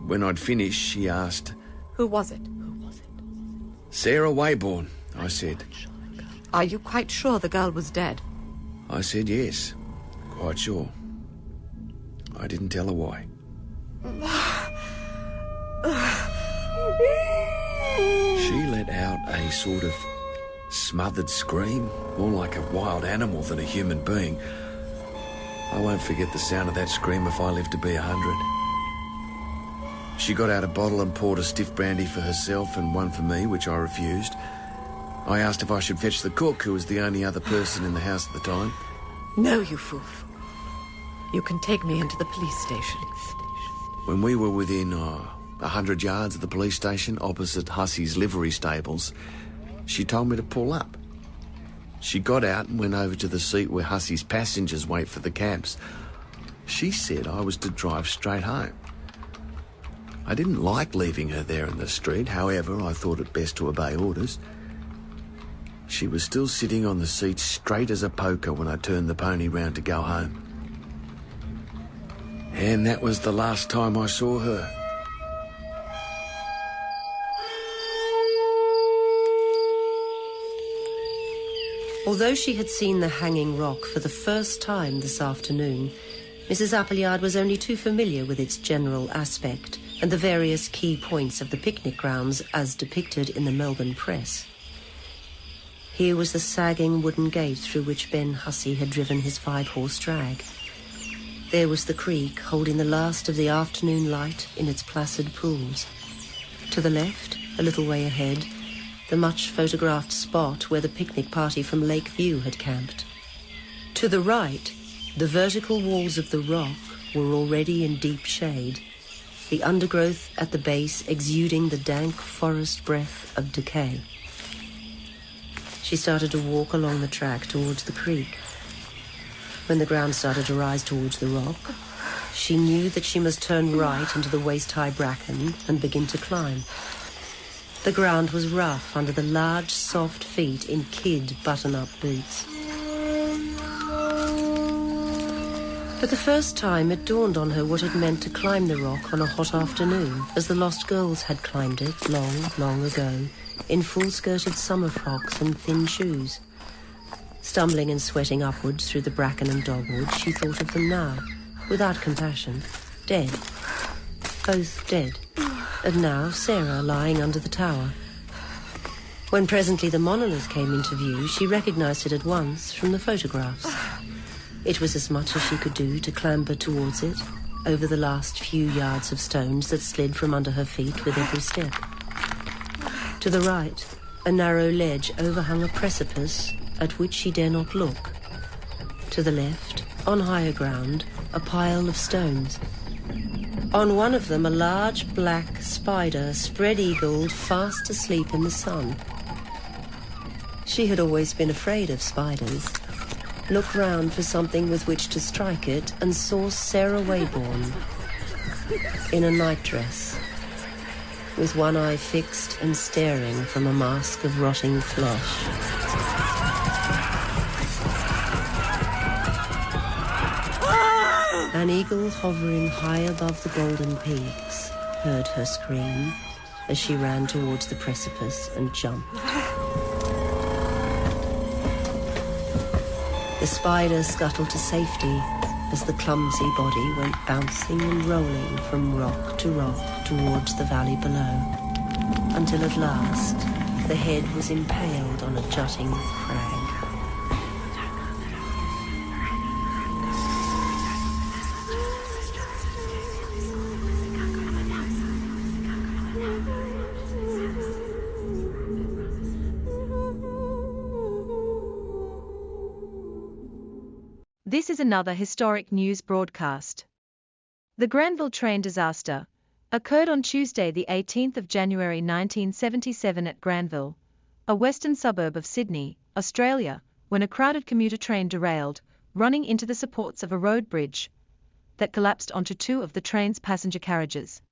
When I'd finished, she asked, Who was it? Sarah Waybourne, I said. Are you quite sure the girl was dead? I said yes, quite sure. I didn't tell her why. She let out a sort of smothered scream, more like a wild animal than a human being. I won't forget the sound of that scream if I live to be 100. She got out a bottle and poured a stiff brandy for herself and one for me, which I refused. I asked if I should fetch the cook, who was the only other person in the house at the time. No, you fool. You can take me into the police station. When we were within 100 yards of the police station, opposite Hussey's livery stables, she told me to pull up. She got out and went over to the seat where Hussey's passengers wait for the cabs. She said I was to drive straight home. I didn't like leaving her there in the street, however, I thought it best to obey orders. She was still sitting on the seat straight as a poker when I turned the pony round to go home. And that was the last time I saw her. Although she had seen the hanging rock for the first time this afternoon, Mrs. Appleyard was only too familiar with its general aspect and the various key points of the picnic grounds as depicted in the Melbourne press. Here was the sagging wooden gate through which Ben Hussey had driven his 5-horse drag. There was the creek holding the last of the afternoon light in its placid pools. To the left, a little way ahead, the much photographed spot where the picnic party from Lakeview had camped. To the right, the vertical walls of the rock were already in deep shade, the undergrowth at the base exuding the dank forest breath of decay. She started to walk along the track towards the creek. When the ground started to rise towards the rock, she knew that she must turn right into the waist-high bracken and begin to climb. The ground was rough under the large, soft feet in kid button-up boots. For the first time, it dawned on her what it meant to climb the rock on a hot afternoon, as the lost girls had climbed it long, long ago, in full-skirted summer frocks and thin shoes. Stumbling and sweating upwards through the bracken and dogwood, she thought of them now, without compassion, dead. Both dead. And now Sarah lying under the tower. When presently the monolith came into view, she recognised it at once from the photographs. It was as much as she could do to clamber towards it, over the last few yards of stones that slid from under her feet with every step. To the right, a narrow ledge overhung a precipice at which she dare not look. To the left, on higher ground, a pile of stones. On one of them, a large black spider spread-eagled, fast asleep in the sun. She had always been afraid of spiders. Looked round for something with which to strike it and saw Sarah Waybourne in a nightdress, with one eye fixed and staring from a mask of rotting flesh. An eagle hovering high above the golden peaks heard her scream as she ran towards the precipice and jumped. The spider scuttled to safety as the clumsy body went bouncing and rolling from rock to rock towards the valley below, until at last the head was impaled on a jutting crag. This is another historic news broadcast. The Granville train disaster occurred on Tuesday, the 18th of January 1977 at Granville, a western suburb of Sydney, Australia, when a crowded commuter train derailed, running into the supports of a road bridge that collapsed onto two of the train's passenger carriages.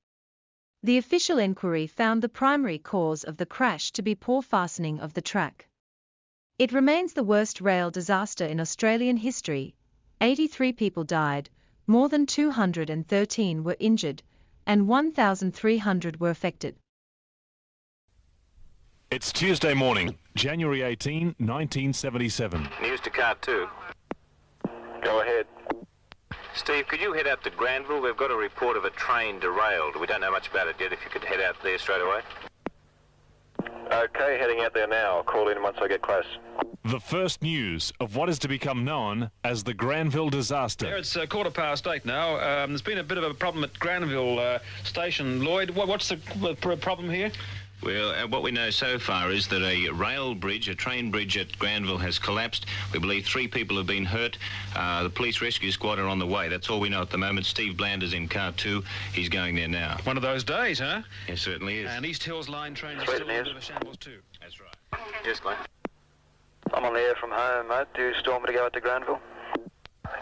The official inquiry found the primary cause of the crash to be poor fastening of the track. It remains the worst rail disaster in Australian history. 83 people died, more than 213 were injured, and 1,300 were affected. It's Tuesday morning, January 18, 1977. News to Card 2. Go ahead. Steve, could you head out to Granville? We've got a report of a train derailed. We don't know much about it yet. If you could head out there straight away. Okay, heading out there now. I'll call in once I get close. The first news of what is to become known as the Granville disaster. Yeah, it's 8:15 now. There's been a bit of a problem at Granville Station. Lloyd, what's the problem here? Well, what we know so far is that a rail bridge, a train bridge at Granville has collapsed. We believe 3 people have been hurt. The police rescue squad are on the way. That's all we know at the moment. Steve Bland is in car 2. He's going there now. One of those days, huh? It certainly is. And East Hills Line trains are still in a bit of a shambles too. That's right. Yes, Glenn? I'm on the air from home, mate. Do you still want me to go out to Granville?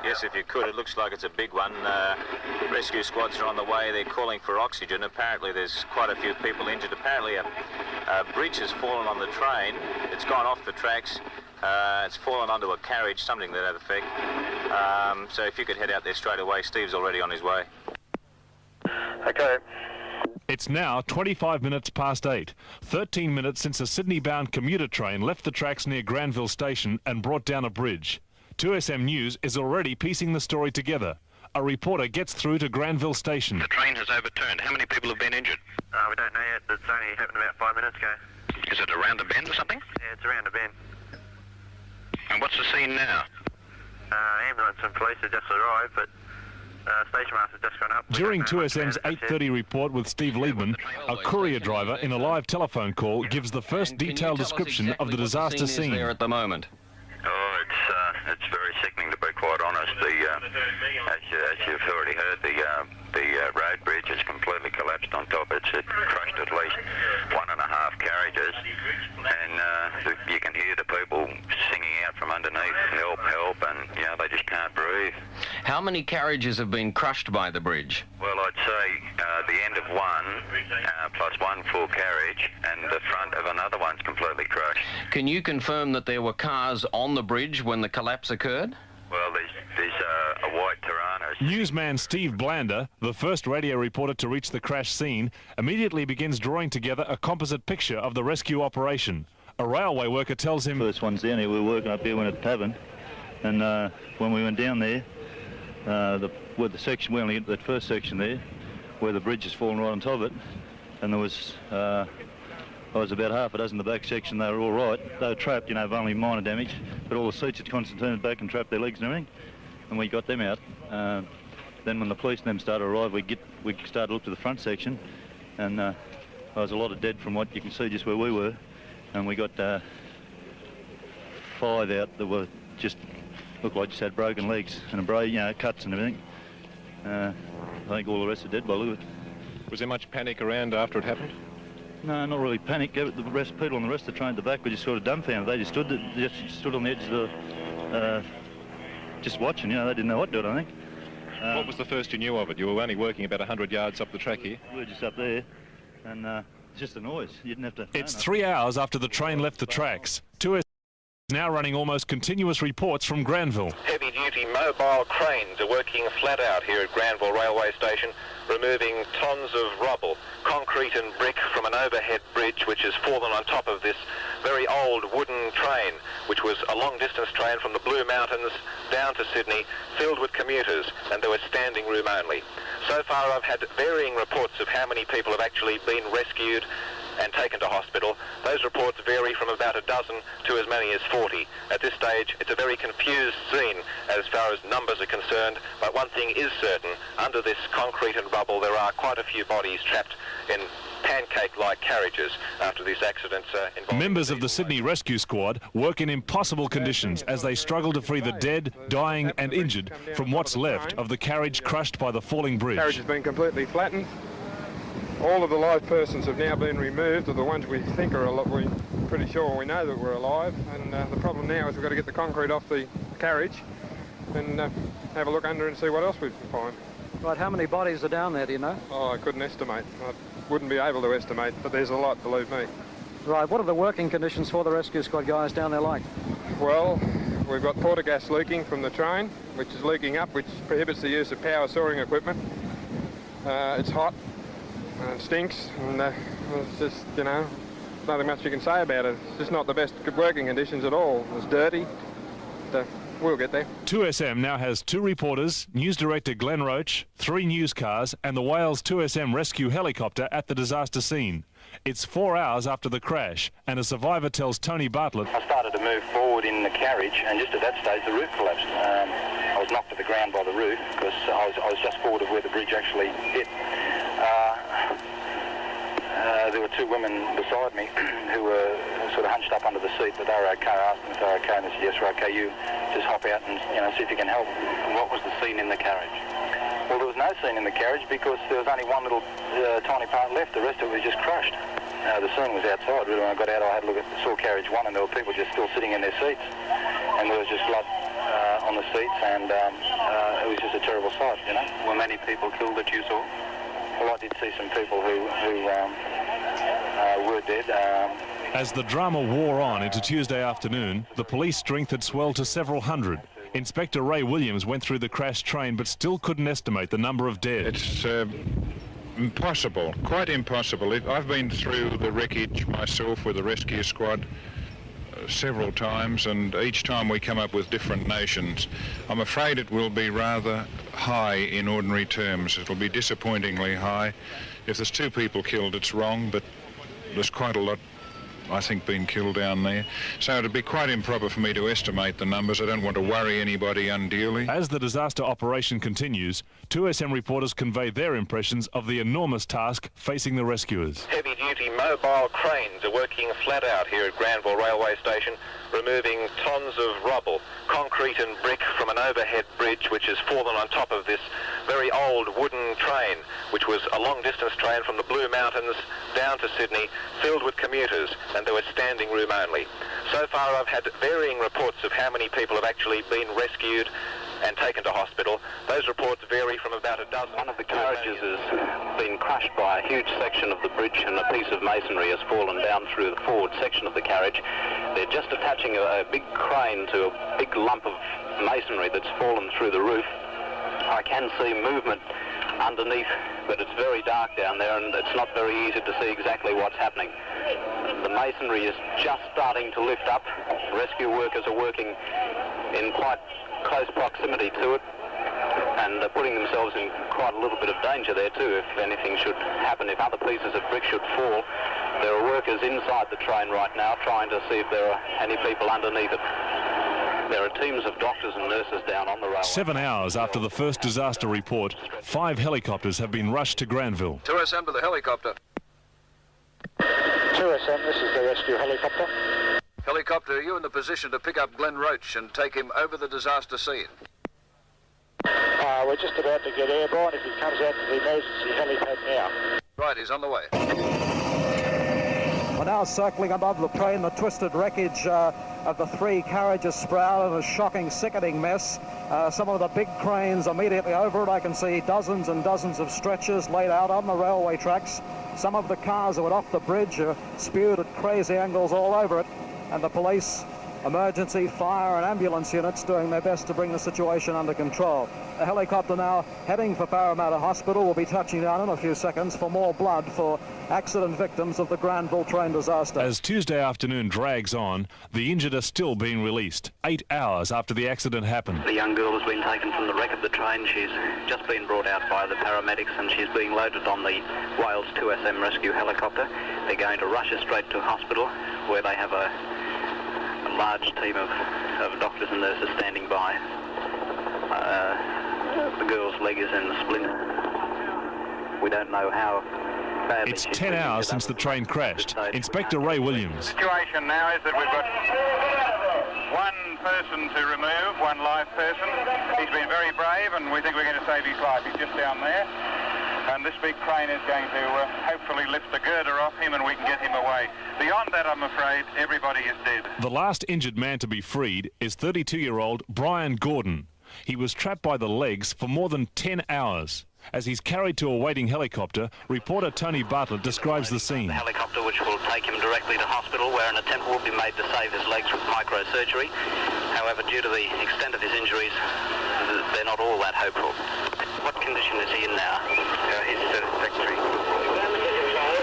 Yes, if you could. It looks like it's a big one. Rescue squads are on the way. They're calling for oxygen. Apparently there's quite a few people injured. Apparently a bridge has fallen on the train. It's gone off the tracks. It's fallen onto a carriage, something to that effect. So if you could head out there straight away. Steve's already on his way. Okay. It's now 25 minutes past 8. 13 minutes since a Sydney-bound commuter train left the tracks near Granville Station and brought down a bridge. 2SM News is already piecing the story together. A reporter gets through to Granville Station. The train has overturned. How many people have been injured? We don't know yet. It's only happened about 5 minutes ago. Is it around a bend or something? Yeah, it's around a bend. And what's the scene now? Ambulance and police have just arrived, but station master's just gone up. During 2SM's 8:30 report with Steve Liebman, a courier driver in a live telephone call gives the first detailed description of the disaster scene. There at the moment. Oh, it's very sickening, to be quite honest. As you've already heard, the road bridge has completely collapsed on top. It crushed at least 1.5 carriages, and you can hear the people singing out from underneath, help, help, and they just can't breathe. How many carriages have been crushed by the bridge? Well, I'd say the end of one, plus one full carriage, and the front of another one's completely crushed. Can you confirm that there were cars on the bridge when the collapse occurred? Well, there's a white Tirana Newsman Steve Blander, the first radio reporter to reach the crash scene, immediately begins drawing together a composite picture of the rescue operation. A railway worker tells him... First one's down here, we were working up here at the tavern, and when we went down there, with the section, we only hit that first section there, where the bridge has fallen right on top of it, and there was... I was about half a dozen in the back section. They were all right. They were trapped, with only minor damage, but all the seats had constantly turned back and trapped their legs and everything, and we got them out. Then when the police and them started to arrive, we started to look to the front section, and there was a lot of dead from what you can see just where we were, and we got 5 out that were looked like just had broken legs and cuts and everything. I think all the rest are dead by the look of it. Was there much panic around after it happened? No, not really panic. The people on the rest of the train at the back were just sort of dumbfounded. They just stood on the edge of the... just watching, they didn't know what to do, I think. What was the first you knew of it? You were only working about 100 yards up the track here. We were just up there, and it's just a noise. You didn't have to... It's 3 hours after the train left the tracks. 2S is now running almost continuous reports from Granville. Heavy-duty mobile cranes are working flat out here at Granville Railway Station, removing tons of rubble, concrete and brick from an overhead bridge which has fallen on top of this very old wooden train, which was a long-distance train from the Blue Mountains down to Sydney, filled with commuters, and there was standing room only. So far I've had varying reports of how many people have actually been rescued and taken to hospital. Those reports vary from about a dozen to as many as 40. At this stage, it's a very confused scene as far as numbers are concerned, but one thing is certain: under this concrete and rubble, there are quite a few bodies trapped in pancake-like carriages after these accidents involving... Members of the Sydney Rescue Squad work in impossible conditions as they struggle to free the dead, dying and injured from what's left of the carriage crushed by the falling bridge. The carriage has been completely flattened. All of the live persons have now been removed, or the ones we think are alive. We're pretty sure we know that we're alive, and the problem now is we've got to get the concrete off the carriage and have a look under and see what else we can find. Right, how many bodies are down there, do you know? Oh, I couldn't estimate. I wouldn't be able to estimate, but there's a lot, believe me. Right, what are the working conditions for the rescue squad guys down there like? Well, we've got porta gas leaking from the train, which is leaking up, which prohibits the use of power soaring equipment. It's hot. And it stinks, and it's just, nothing much you can say about it. It's just not the best working conditions at all. It's dirty, but we'll get there. 2SM now has 2 reporters, news director Glenn Roach, 3 news cars, and the Wales 2SM rescue helicopter at the disaster scene. It's 4 hours after the crash, and a survivor tells Tony Bartlett... I started to move forward in the carriage, and just at that stage the roof collapsed. I was knocked to the ground by the roof because I was just forward of where the bridge actually hit. There were 2 women beside me who were sort of hunched up under the seat, but they were okay. I asked them if they were okay, and they said, yes, we're okay. You just hop out and see if you can help. And what was the scene in the carriage? Well, there was no scene in the carriage because there was only one little tiny part left. The rest of it was just crushed. The scene was outside. Really, when I got out, I had a look at saw carriage 1, and there were people just still sitting in their seats, and there was just blood on the seats, and it was just a terrible sight. Were many people killed that you saw? Well, I did see some people who were dead. As the drama wore on into Tuesday afternoon, the police strength had swelled to several hundred. Inspector Ray Williams went through the crashed train but still couldn't estimate the number of dead. It's impossible, quite impossible. I've been through the wreckage myself with the rescue squad several times, and each time we come up with different nations. I'm afraid it will be rather high in ordinary terms. It'll be disappointingly high. If there's 2 people killed, it's wrong, but there's quite a lot, I think, been killed down there. So it'd be quite improper for me to estimate the numbers. I don't want to worry anybody unduly. As the disaster operation continues, 2SM reporters convey their impressions of the enormous task facing the rescuers. Heavy-duty mobile cranes are working flat out here at Granville Railway Station, removing tons of rubble, concrete and brick from an overhead bridge which has fallen on top of this very old wooden train, which was a long-distance train from the Blue Mountains down to Sydney, filled with commuters, and there was standing room only. So far I've had varying reports of how many people have actually been rescued and taken to hospital. Those reports vary from about a dozen. One of the carriages has been crushed by a huge section of the bridge, and a piece of masonry has fallen down through the forward section of the carriage. They're just attaching a big crane to a big lump of masonry that's fallen through the roof. I can see movement underneath, but it's very dark down there and it's not very easy to see exactly what's happening. The masonry is just starting to lift up. Rescue workers are working in quite close proximity to it, and they're putting themselves in quite a little bit of danger there too if anything should happen, if other pieces of brick should fall. There are workers inside the train right now trying to see if there are any people underneath it. There are teams of doctors and nurses down on the railway. 7 hours after the first disaster report, 5 helicopters have been rushed to Granville. 2SM to the helicopter. 2SM, this is the rescue helicopter. Helicopter, are you in the position to pick up Glenn Roach and take him over the disaster scene? We're just about to get airborne if he comes out to the emergency helipad now. Right, he's on the way. We're now circling above the train, the twisted wreckage of the 3 carriages sprouted in a shocking, sickening mess. Some of the big cranes immediately over it. I can see dozens and dozens of stretchers laid out on the railway tracks. Some of the cars that went off the bridge are spewed at crazy angles all over it. And the police, emergency, fire and ambulance units doing their best to bring the situation under control. A helicopter now heading for Parramatta Hospital will be touching down in a few seconds for more blood for accident victims of the Granville train disaster. As Tuesday afternoon drags on, the injured are still being released, 8 hours after the accident happened. The young girl has been taken from the wreck of the train. She's just been brought out by the paramedics and she's being loaded on the Wales 2SM rescue helicopter. They're going to rush her straight to hospital where they have a large team of doctors and nurses standing by. The girl's leg is in the splint. We don't know how badly. It's 10 hours since the train crashed. Inspector Ray Williams. The situation now is that we've got one person to remove, one live person. He's been very brave and we think we're going to save his life. He's just down there. And this big crane is going to hopefully lift the girder off him and we can get him away. Beyond that, I'm afraid, everybody is dead. The last injured man to be freed is 32-year-old Brian Gordon. He was trapped by the legs for more than 10 hours. As he's carried to a waiting helicopter, reporter Tony Bartlett describes the scene. The helicopter which will take him directly to hospital where an attempt will be made to save his legs with microsurgery. However, due to the extent of his injuries, they're not all that hopeful. What condition is he in now? He's satisfactory.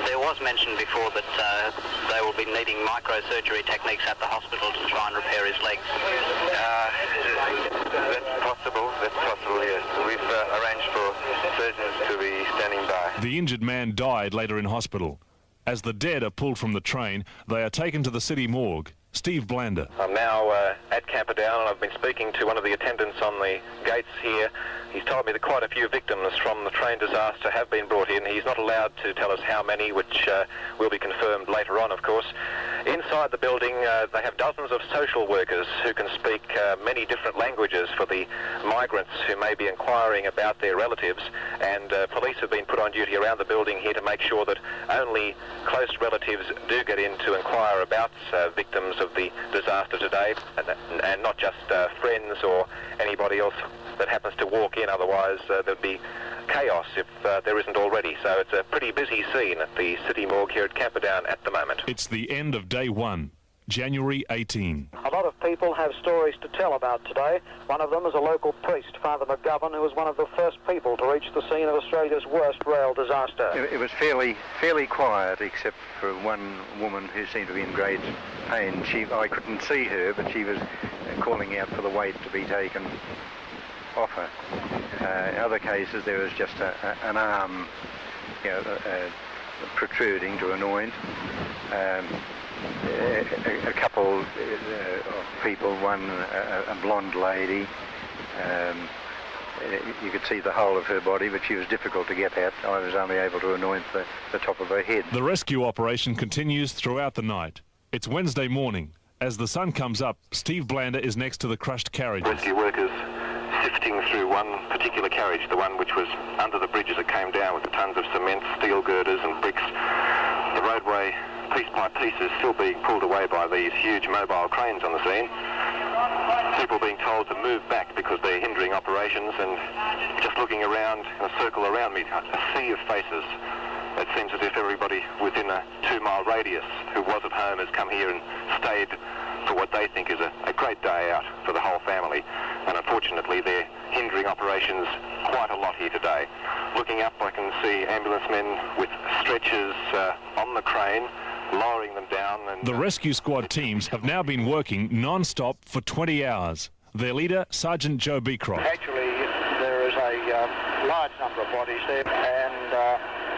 There was mention before that they will be needing microsurgery techniques at the hospital to try and repair his legs. That's possible, yes. We've arranged for surgeons to be standing by. The injured man died later in hospital. As the dead are pulled from the train, they are taken to the city morgue. Steve Blander. I'm now at Camperdown and I've been speaking to one of the attendants on the gates here. He's told me that quite a few victims from the train disaster have been brought in. He's not allowed to tell us how many, which will be confirmed later on, of course. Inside the building, they have dozens of social workers who can speak many different languages for the migrants who may be inquiring about their relatives, and police have been put on duty around the building here to make sure that only close relatives do get in to inquire about victims of the disaster today, and not just friends or anybody else that happens to walk in. Otherwise there'd be chaos if there isn't already. So it's a pretty busy scene at the city morgue here at Camperdown at the moment. It's the end of day 1, January 18. A lot of people have stories to tell about today. One of them is a local priest, Father McGovern, who was one of the first people to reach the scene of Australia's worst rail disaster. It was fairly quiet, except for one woman who seemed to be in great pain. I couldn't see her, but she was calling out for the weight to be taken off her. In other cases, there was just an arm, protruding to anoint. A couple of people, one a blonde lady. You could see the whole of her body, but she was difficult to get at. I was only able to anoint the top of her head. The rescue operation continues throughout the night. It's Wednesday morning. As the sun comes up, Steve Blander is next to the crushed carriages. Rescue workers sifting through one particular carriage, the one which was under the bridge as it came down with the tons of cement, steel girders and bricks. The roadway, piece by piece, is still being pulled away by these huge mobile cranes on the scene. People being told to move back because they're hindering operations, and just looking around in a circle around me, a sea of faces. It seems as if everybody within a 2-mile radius who was at home has come here and stayed for what they think is a great day out for the whole family. And unfortunately, they're hindering operations quite a lot here today. Looking up, I can see ambulance men with stretchers on the crane, lowering them down. And the rescue squad teams have now been working non-stop for 20 hours. Their leader, Sergeant Joe Beecroft. Actually, there is a large number of bodies there, and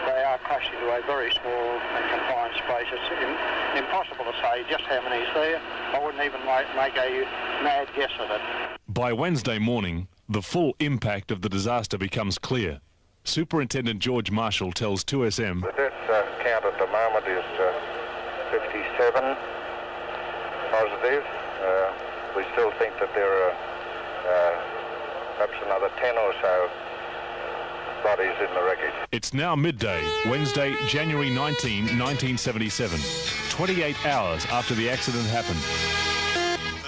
they are crushed into a very small and confined space. It's impossible to say just how many is there. I wouldn't even make a mad guess at it. By Wednesday morning, the full impact of the disaster becomes clear. Superintendent George Marshall tells 2SM. The death count at the moment is 57 positive. We still think that there are perhaps another 10 or so bodies in the wreckage. It's now midday, Wednesday, January 19, 1977, 28 hours after the accident happened.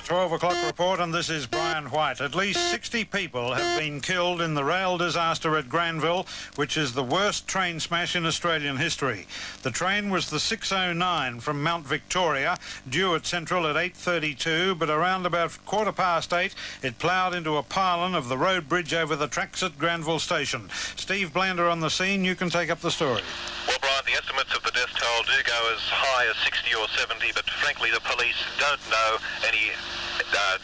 12 o'clock report, and this is Brian White. At least 60 people have been killed in the rail disaster at Granville, which is the worst train smash in Australian history. The train was the 609 from Mount Victoria, due at Central at 8:32, but around about 8:15, it ploughed into a pylon of the road bridge over the tracks at Granville Station. Steve Blander on the scene. You can take up the story. Well, Brian, the estimates of the death toll do go as high as 60 or 70, but frankly the police don't know any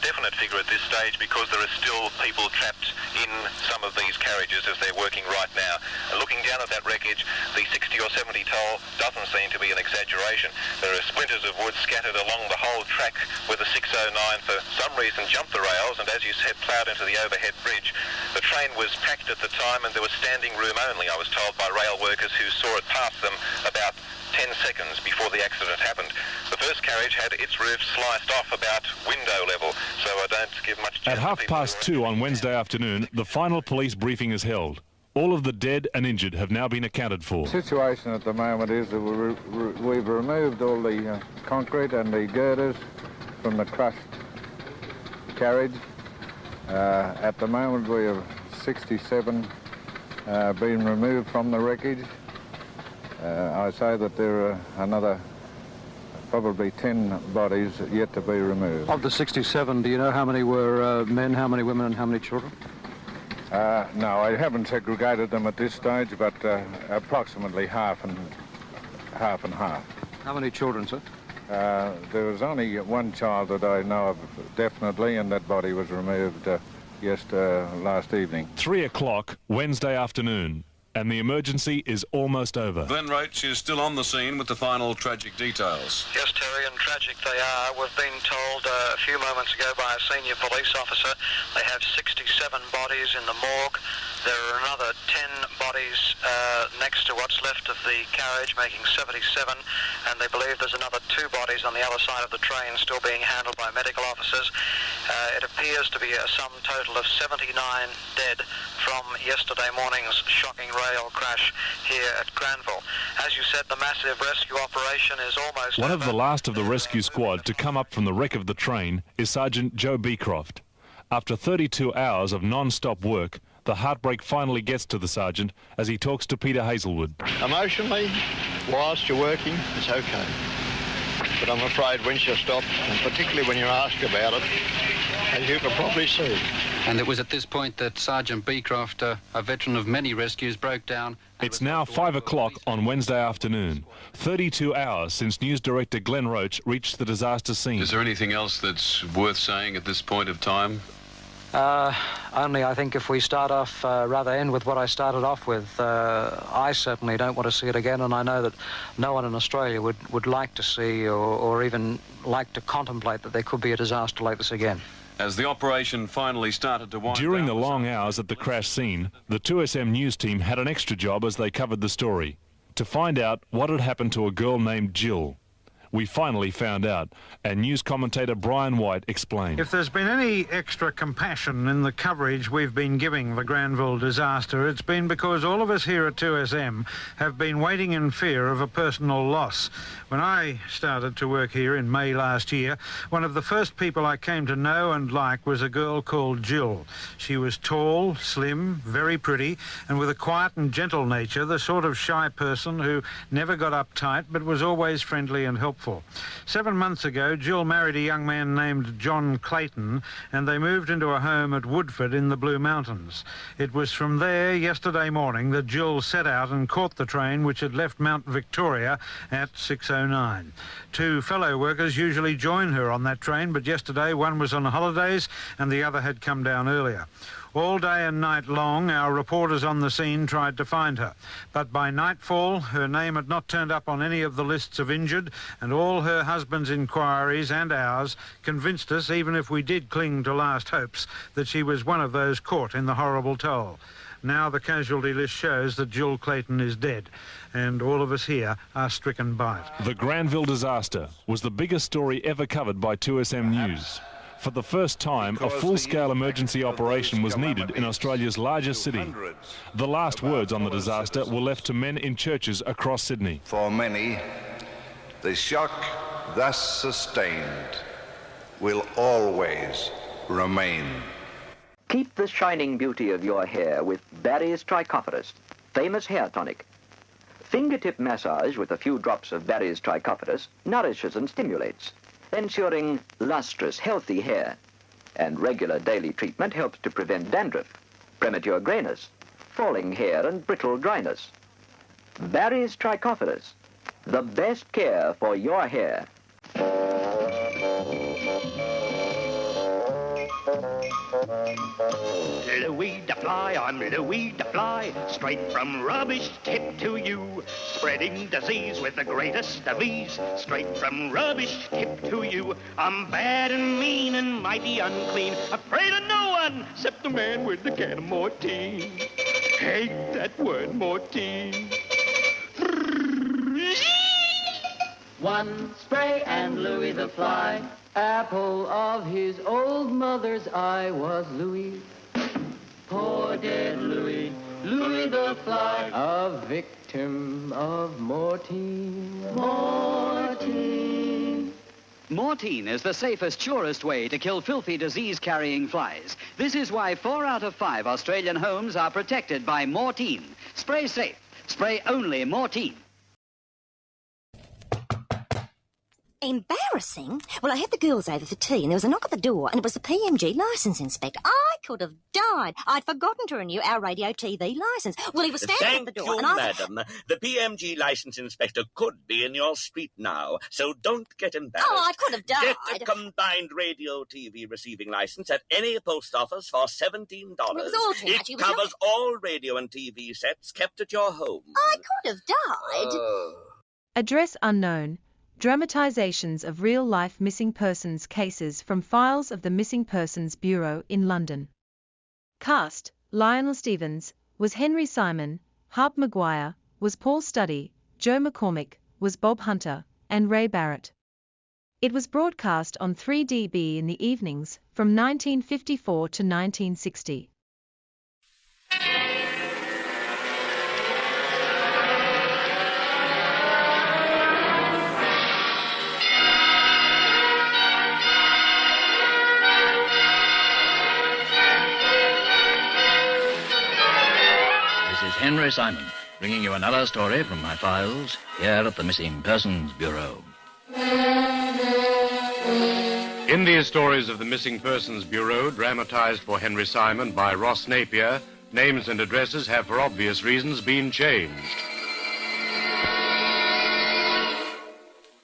definite figure at this stage because there are still people trapped in some of these carriages as they're working right now. And looking down at that wreckage, the 60 or 70 toll doesn't seem to be an exaggeration. There are splinters of wood scattered along the whole track where the 609 for some reason jumped the rails and, as you said, ploughed into the overhead bridge. The train was packed at the time and there was standing room only, I was told by rail workers who saw it pass them about 10 seconds before the accident happened. The first carriage had its roof sliced off about window level, so I don't give much chance. At 2:30 on Wednesday afternoon, the final police briefing is held. All of the dead and injured have now been accounted for. The situation at the moment is that we've removed all the concrete and the girders from the crushed carriage. At the moment we have 67 been removed from the wreckage. I say that there are another probably 10 bodies yet to be removed. Of the 67, do you know how many were men, how many women and how many children? No, I haven't segregated them at this stage, but approximately half and half. How many children, sir? There was only one child that I know of definitely, and that body was removed last evening. 3 o'clock Wednesday afternoon, and the emergency is almost over. Glenn Roach is still on the scene with the final tragic details. Yes, Terry, and tragic they are. We've been told a few moments ago by a senior police officer they have 67 bodies in the morgue. There are another 10 bodies next to what's left of the carriage, making 77, and they believe there's another 2 bodies on the other side of the train still being handled by medical officers. It appears to be a sum total of 79 dead from yesterday morning's shocking rail crash here at Granville. As you said, the massive rescue operation is almost One over. of the last of the rescue squad to come up from the wreck of the train is Sergeant Joe Beecroft. After 32 hours of non-stop work, the heartbreak finally gets to the sergeant as he talks to Peter Hazelwood. Emotionally, whilst you're working, it's okay. But I'm afraid once you stop, and particularly when you're asked about it, as you can probably see. And it was at this point that Sergeant Beecroft, a veteran of many rescues, broke down. It's now 5 o'clock on Wednesday afternoon, 32 hours since News Director Glenn Roach reached the disaster scene. Is there anything else that's worth saying at this point of time? Only I think if we start off, rather end with what I started off with, I certainly don't want to see it again, and I know that no one in Australia would like to see or even like to contemplate that there could be a disaster like this again. As the operation finally started to wind During down, the long hours at the crash scene, the 2SM News team had an extra job as they covered the story, to find out what had happened to a girl named Jill. We finally found out, and news commentator Brian White explained. If there's been any extra compassion in the coverage we've been giving the Granville disaster, it's been because all of us here at 2SM have been waiting in fear of a personal loss. When I started to work here in May last year, one of the first people I came to know and like was a girl called Jill. She was tall, slim, very pretty, and with a quiet and gentle nature, the sort of shy person who never got uptight but was always friendly and helpful helpful. 7 months ago, Jill married a young man named John Clayton, and they moved into a home at Woodford in the Blue Mountains. It was from there yesterday morning that Jill set out and caught the train which had left Mount Victoria at 6:09. 2 fellow workers usually join her on that train, but yesterday one was on holidays and the other had come down earlier. All day and night long, our reporters on the scene tried to find her. But by nightfall, her name had not turned up on any of the lists of injured, and all her husband's inquiries and ours convinced us, even if we did cling to last hopes, that she was one of those caught in the horrible toll. Now the casualty list shows that Jill Clayton is dead, and all of us here are stricken by it. The Granville disaster was the biggest story ever covered by 2SM News. For the first time, a full-scale emergency operation was needed in Australia's largest city. The last words on the disaster were left to men in churches across Sydney. For many, the shock thus sustained will always remain. Keep the shining beauty of your hair with Barry's Trichopherus, famous hair tonic. Fingertip massage with a few drops of Barry's Trichopherus nourishes and stimulates, ensuring lustrous, healthy hair. And regular daily treatment helps to prevent dandruff, premature grayness, falling hair and brittle dryness. Barry's Trichopherus, the best care for your hair. Louis the Fly, I'm Louis the Fly, straight from rubbish tip to you, spreading disease with the greatest of ease, straight from rubbish tip to you. I'm bad and mean and mighty unclean, afraid of no one except the man with the can of Mortine. Hate that word, Mortine. One spray and Louis the Fly, apple of his old mother's eye was Louis. Poor dead Louis, Louis the Fly, a victim of Mortine. Mortine. Mortine is the safest, surest way to kill filthy, disease-carrying flies. This is why 4 out of 5 Australian homes are protected by Mortine. Spray safe. Spray only Mortine. Embarrassing? Well, I had the girls over for tea and there was a knock at the door and it was the PMG licence inspector. I could have died. I'd forgotten to renew our radio TV licence. Well, he was standing at the door and I... Madam. The PMG licence inspector could be in your street now, so don't get embarrassed. Oh, I could have died. Get a combined radio TV receiving licence at any post office for $17. It was all too much. It covers all radio and TV sets kept at your home. I could have died. Address unknown. Dramatisations of real-life missing persons cases from files of the Missing Persons Bureau in London. Cast: Lionel Stevens was Henry Simon, Harp Maguire was Paul Studdy, Joe McCormick was Bob Hunter, and Ray Barrett. It was broadcast on 3DB in the evenings from 1954 to 1960. Henry Simon, bringing you another story from my files here at the Missing Persons Bureau. In these stories of the Missing Persons Bureau, dramatized for Henry Simon by Ross Napier, names and addresses have, for obvious reasons, been changed.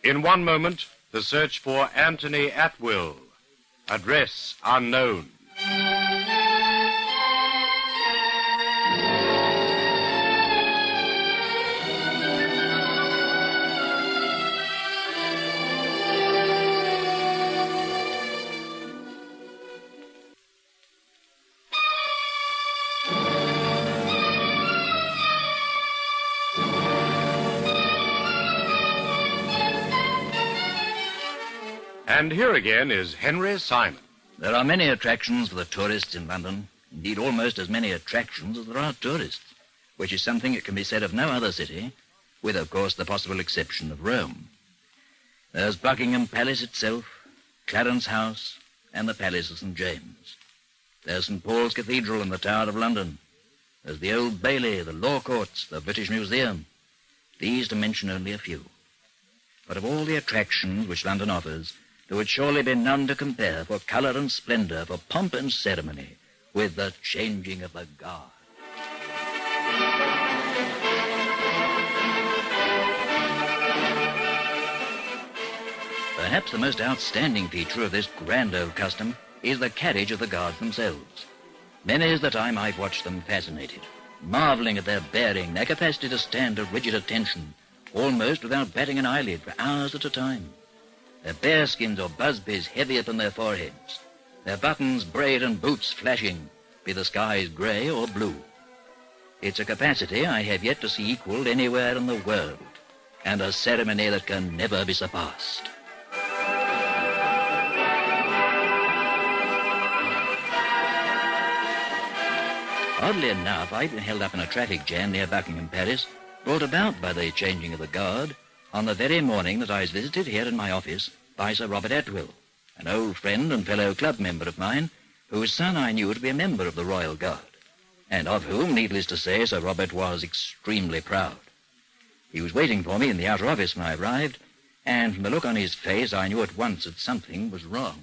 In one moment, the search for Anthony Atwill. Address unknown. And here again is Henry Simon. There are many attractions for the tourists in London, indeed almost as many attractions as there are tourists, which is something that can be said of no other city, with, of course, the possible exception of Rome. There's Buckingham Palace itself, Clarence House, and the Palace of St. James. There's St. Paul's Cathedral and the Tower of London. There's the Old Bailey, the Law Courts, the British Museum. These to mention only a few. But of all the attractions which London offers, there would surely be none to compare for colour and splendour, for pomp and ceremony, with the changing of the guard. Perhaps the most outstanding feature of this grand old custom is the carriage of the guards themselves. Many is the time I've watched them fascinated, marvelling at their bearing, their capacity to stand at rigid attention, almost without batting an eyelid for hours at a time. Their bearskins or busbies heavy upon their foreheads, their buttons, braid and boots flashing, be the skies grey or blue. It's a capacity I have yet to see equalled anywhere in the world, and a ceremony that can never be surpassed. Oddly enough, I've been held up in a traffic jam near Buckingham Palace, brought about by the changing of the guard, on the very morning that I was visited here in my office by Sir Robert Atwill, an old friend and fellow club member of mine, whose son I knew to be a member of the Royal Guard, and of whom, needless to say, Sir Robert was extremely proud. He was waiting for me in the outer office when I arrived, and from the look on his face, I knew at once that something was wrong.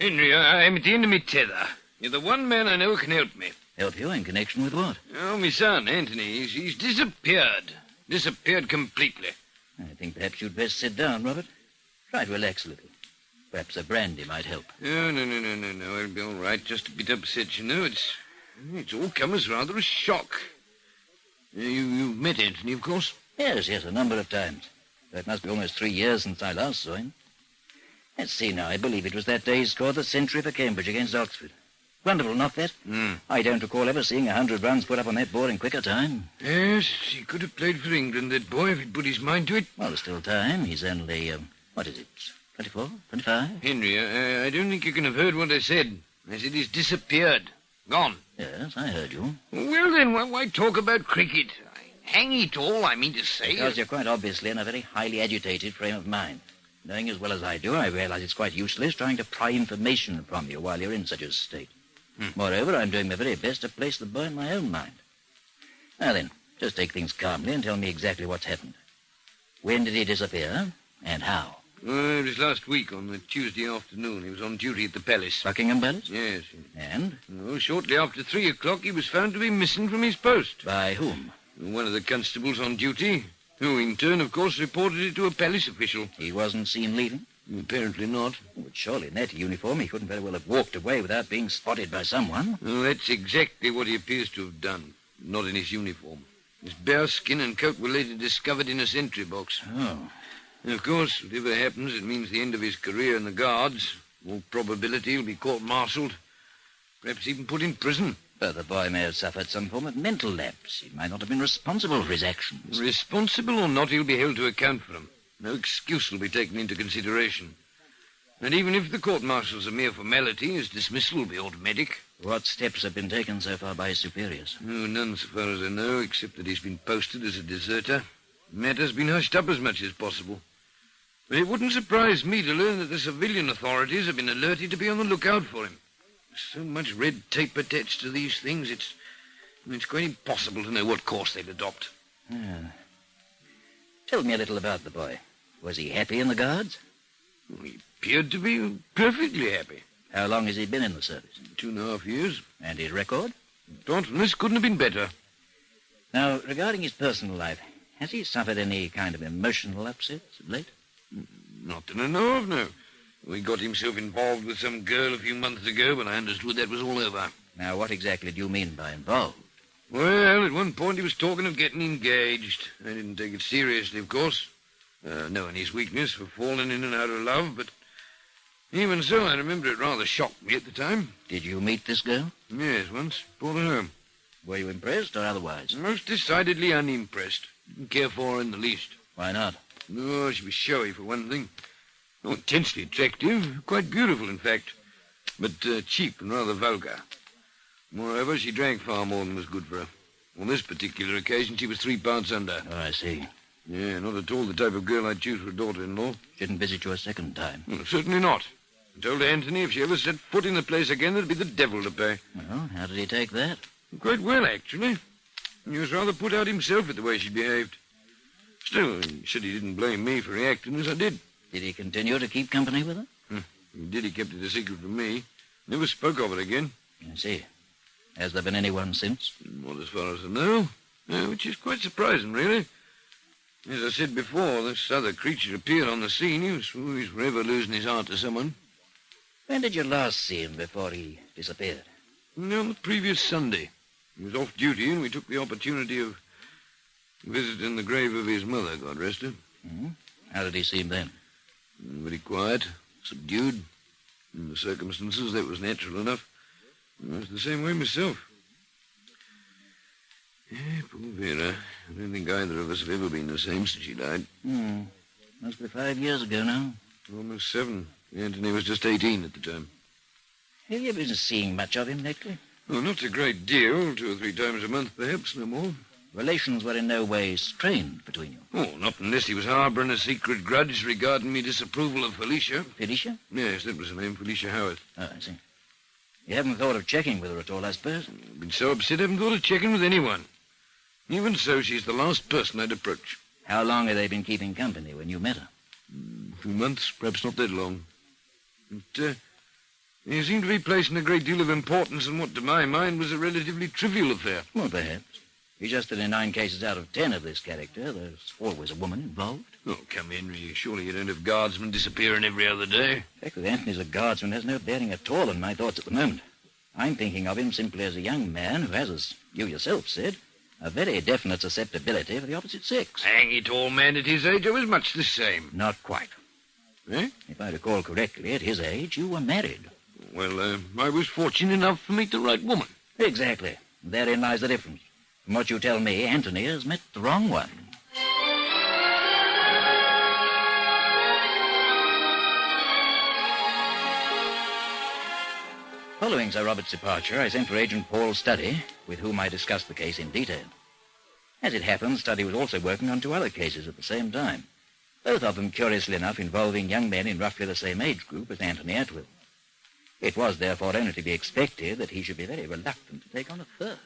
Henry, I'm at the end of my tether. You're the one man I know who can help me. Help you in connection with what? Oh, my son, Anthony. He's disappeared. Disappeared completely. I think perhaps you'd best sit down, Robert. Try to relax a little. Perhaps a brandy might help. Oh, no. I'll be all right. Just a bit upset, you know. It's all come as rather a shock. You've met Anthony, of course? Yes, a number of times. It must be almost 3 years since I last saw him. Let's see now. I believe it was that day he scored the century for Cambridge against Oxford. Wonderful, not that? I don't recall ever seeing 100 runs put up on that board in quicker time. Yes, he could have played for England, that boy, if he'd put his mind to it. Well, there's still time. He's only, what is it, 24, 25? Henry, I don't think you can have heard what I said. I said he's disappeared. Gone. Yes, I heard you. Well, then, why talk about cricket? Hang it all, I mean to say. Because you're quite obviously in a very highly agitated frame of mind. Knowing as well as I do, I realize it's quite useless trying to pry information from you while you're in such a state. Moreover, I'm doing my very best to place the boy in my own mind. Now then, just take things calmly and tell me exactly what's happened. When did he disappear, and how? It was last week, on the Tuesday afternoon. He was on duty at the palace. Buckingham Palace? Yes. And? Well, shortly after 3 o'clock, he was found to be missing from his post. By whom? One of the constables on duty, who in turn, of course, reported it to a palace official. He wasn't seen leaving? Apparently not. But surely in that uniform he couldn't very well have walked away without being spotted by someone. Well, that's exactly what he appears to have done. Not in his uniform. His bare skin and coat were later discovered in a sentry box. Oh. And of course, whatever happens, it means the end of his career in the Guards. All probability he'll be court-martialed. Perhaps even put in prison. But the boy may have suffered some form of mental lapse. He might not have been responsible for his actions. Responsible or not, he'll be held to account for them. No excuse will be taken into consideration. And even if the court-martial's a mere formality, his dismissal will be automatic. What steps have been taken so far by his superiors? Oh, none so far as I know, except that he's been posted as a deserter. The matter's been hushed up as much as possible. But it wouldn't surprise me to learn that the civilian authorities have been alerted to be on the lookout for him. There's so much red tape attached to these things, it's quite impossible to know what course they'll adopt. Tell me a little about the boy. Was he happy in the Guards? Well, he appeared to be perfectly happy. How long has he been in the service? 2.5 years. And his record? This couldn't have been better. Now, regarding his personal life, has he suffered any kind of emotional upsets of late? Not that I know of, no. He got himself involved with some girl a few months ago, but I understood that was all over. Now, what exactly do you mean by involved? Well, at one point he was talking of getting engaged. I didn't take it seriously, of course. Knowing his weakness for falling in and out of love, but even so, I remember it rather shocked me at the time. Did you meet this girl? Yes, once. Brought her home. Were you impressed or otherwise? Most decidedly unimpressed. Didn't care for her in the least. Why not? No, she was showy, for one thing. Oh, intensely attractive. Quite beautiful, in fact. But cheap and rather vulgar. Moreover, she drank far more than was good for her. On this particular occasion, she was 3 pounds under. Oh, I see. Yeah, not at all the type of girl I'd choose for a daughter-in-law. Didn't visit you a second time? Well, certainly not. I told Anthony if she ever set foot in the place again, there'd be the devil to pay. Well, how did he take that? Quite well, actually. He was rather put out himself at the way she behaved. Still, he said he didn't blame me for reacting as I did. Did he continue to keep company with her? He did. He kept it a secret from me. Never spoke of it again. I see. Has there been anyone since? Not as far as I know. Which is quite surprising, really. As I said before, this other creature appeared on the scene. He was always forever losing his heart to someone. When did you last see him before he disappeared? On the previous Sunday. He was off duty, and we took the opportunity of visiting the grave of his mother, God rest her. Mm-hmm. How did he seem then? Very quiet, subdued. In the circumstances, that was natural enough. I was the same way myself. Poor Vera. I don't think either of us have ever been the same since she died. Must be 5 years ago now. Almost 7. Anthony was just 18 at the time. Have you been seeing much of him lately? Oh, not a great deal. 2 or 3 times a month, perhaps, no more. Relations were in no way strained between you? Oh, not unless he was harbouring a secret grudge regarding me disapproval of Felicia. Felicia? Yes, that was her name, Felicia Howarth. Oh, I see. You haven't thought of checking with her at all, I suppose? I've been so upset I haven't thought of checking with anyone. Even so, she's the last person I'd approach. How long have they been keeping company when you met her? A few months, perhaps not that long. But, you seem to be placing a great deal of importance on what, to my mind, was a relatively trivial affair. Well, perhaps. It's just that in 9 cases out of 10 of this character, there's always a woman involved. Oh, come, Henry. Surely you don't have guardsmen disappearing every other day. The fact that Anthony's a guardsman has no bearing at all on my thoughts at the moment. I'm thinking of him simply as a young man who has, as you yourself said, a very definite susceptibility for the opposite sex. Hang it all, man, at his age I was much the same. Not quite. Eh? If I recall correctly, at his age, you were married. Well, I was fortunate enough to meet the right woman. Exactly. Therein lies the difference. From what you tell me, Anthony has met the wrong one. Following Sir Robert's departure, I sent for Agent Paul Studdy, with whom I discussed the case in detail. As it happened, Studdy was also working on 2 other cases at the same time, both of them, curiously enough, involving young men in roughly the same age group as Anthony Atwill. It was, therefore, only to be expected that he should be very reluctant to take on a third.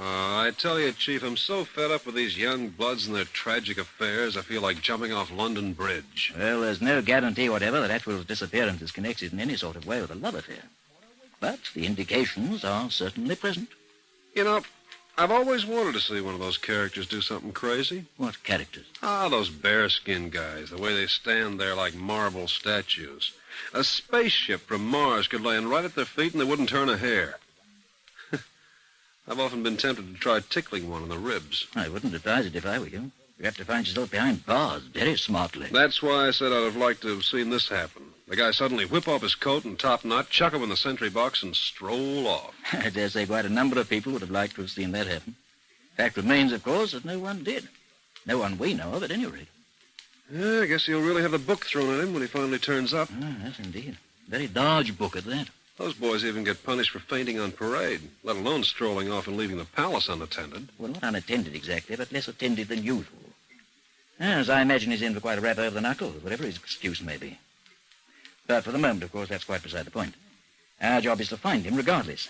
I tell you, Chief, I'm so fed up with these young bloods and their tragic affairs, I feel like jumping off London Bridge. Well, there's no guarantee whatever that Atwill's disappearance is connected in any sort of way with a love affair. But the indications are certainly present. You know, I've always wanted to see one of those characters do something crazy. What characters? Those bearskin guys, the way they stand there like marble statues. A spaceship from Mars could land right at their feet and they wouldn't turn a hair. I've often been tempted to try tickling one in the ribs. I wouldn't advise it if I were you. You have to find yourself behind bars very smartly. That's why I said I'd have liked to have seen this happen. The guy suddenly whip off his coat and top knot, chuck him in the sentry box, and stroll off. I dare say quite a number of people would have liked to have seen that happen. Fact remains, of course, that no one did. No one we know of, at any rate. Yeah, I guess he'll really have the book thrown at him when he finally turns up. Yes, indeed. Very large book at that. Those boys even get punished for fainting on parade, let alone strolling off and leaving the palace unattended. Well, not unattended exactly, but less attended than usual. As I imagine he's in for quite a rap over the knuckles, whatever his excuse may be. But for the moment, of course, that's quite beside the point. Our job is to find him regardless.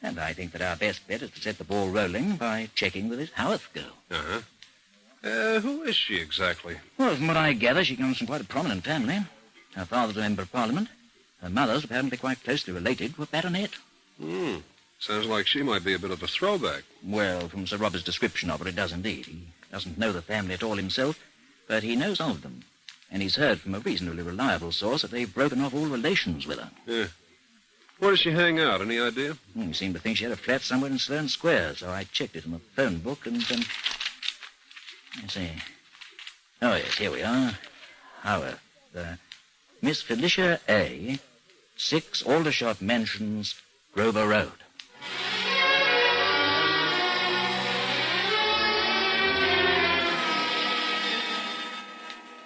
And I think that our best bet is to set the ball rolling by checking with this Howarth girl. Uh-huh. Who is she exactly? Well, from what I gather, she comes from quite a prominent family. Her father's a member of Parliament. Her mother's apparently quite closely related to a baronet. Sounds like she might be a bit of a throwback. Well, from Sir Robert's description of her, it does indeed. He doesn't know the family at all himself, but he knows of them. And he's heard from a reasonably reliable source that they've broken off all relations with her. Yeah. Where does she hang out? Any idea? He seemed to think she had a flat somewhere in Sloane Square, so I checked it in the phone book and, let's see. Oh, yes, here we are. Howarth. Miss Felicia A., 6 Aldershot Mansions, Grover Road.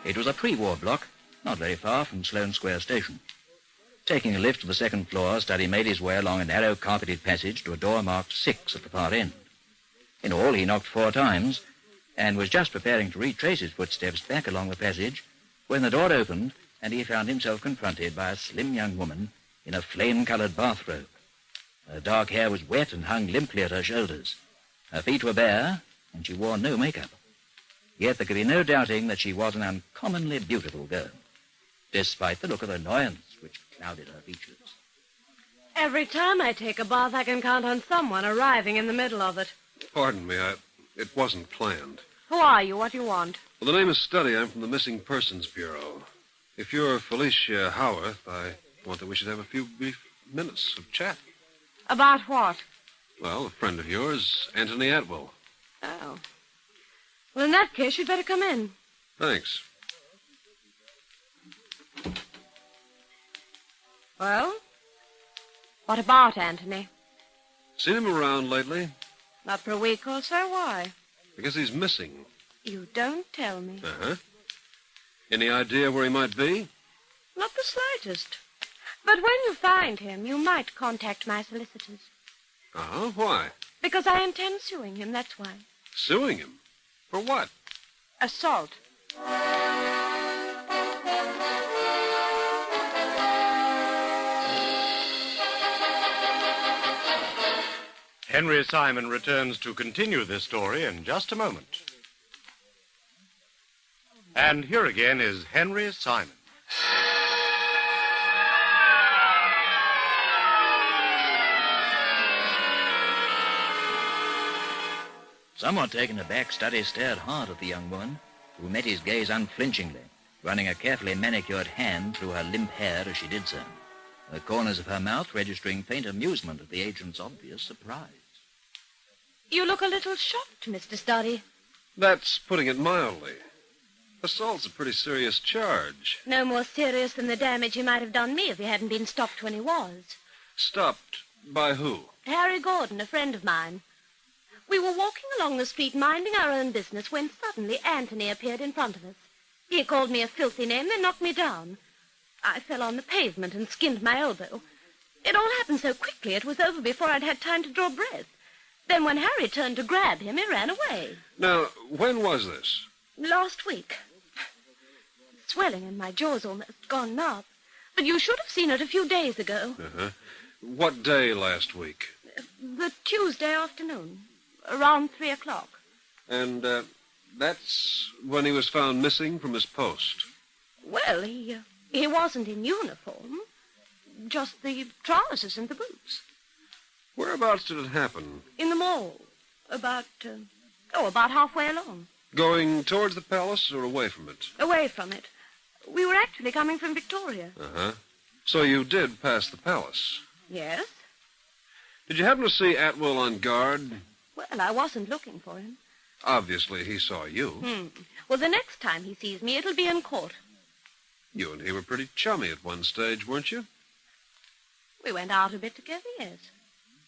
It was a pre-war block, not very far from Sloane Square Station. Taking a lift to the 2nd floor, Studdy made his way along a narrow carpeted passage to a door marked 6 at the far end. In all, he knocked 4 times and was just preparing to retrace his footsteps back along the passage when the door opened and he found himself confronted by a slim young woman in a flame-colored bathrobe. Her dark hair was wet and hung limply at her shoulders. Her feet were bare, and she wore no makeup. Yet there could be no doubting that she was an uncommonly beautiful girl, despite the look of annoyance which clouded her features. Every time I take a bath, I can count on someone arriving in the middle of it. Pardon me, it wasn't planned. Who are you? What do you want? Well, the name is Study. I'm from the Missing Persons Bureau. If you're Felicia Howarth, I want that we should have a few brief minutes of chat. About what? Well, a friend of yours, Anthony Atwell. Oh. Well, in that case, you'd better come in. Thanks. Well? What about Anthony? Seen him around lately? Not for a week or so. Why? I guess he's missing. You don't tell me. Uh-huh. Any idea where he might be? Not the slightest. But when you find him, you might contact my solicitors. Uh-huh. Why? Because I intend suing him, that's why. Suing him? For what? Assault. Henry Simon returns to continue this story in just a moment. And here again is Henry Simon. Somewhat taken aback, Study stared hard at the young woman, who met his gaze unflinchingly, running a carefully manicured hand through her limp hair as she did so, the corners of her mouth registering faint amusement at the agent's obvious surprise. You look a little shocked, Mr. Study. That's putting it mildly. Assault's a pretty serious charge. No more serious than the damage he might have done me if he hadn't been stopped when he was. Stopped by who? Harry Gordon, a friend of mine. We were walking along the street minding our own business when suddenly Anthony appeared in front of us. He called me a filthy name, then knocked me down. I fell on the pavement and skinned my elbow. It all happened so quickly it was over before I'd had time to draw breath. Then when Harry turned to grab him, he ran away. Now, when was this? Last week. Swelling in my jaw's almost gone now. But you should have seen it a few days ago. Uh-huh. What day last week? The Tuesday afternoon, around 3 o'clock. And, that's when he was found missing from his post. Well, he wasn't in uniform. Just the trousers and the boots. Whereabouts did it happen? In the mall. About halfway along. Going towards the palace or away from it? Away from it. We were actually coming from Victoria. Uh-huh. So you did pass the palace? Yes. Did you happen to see Atwell on guard? Well, I wasn't looking for him. Obviously, he saw you. Well, the next time he sees me, it'll be in court. You and he were pretty chummy at one stage, weren't you? We went out a bit together, yes.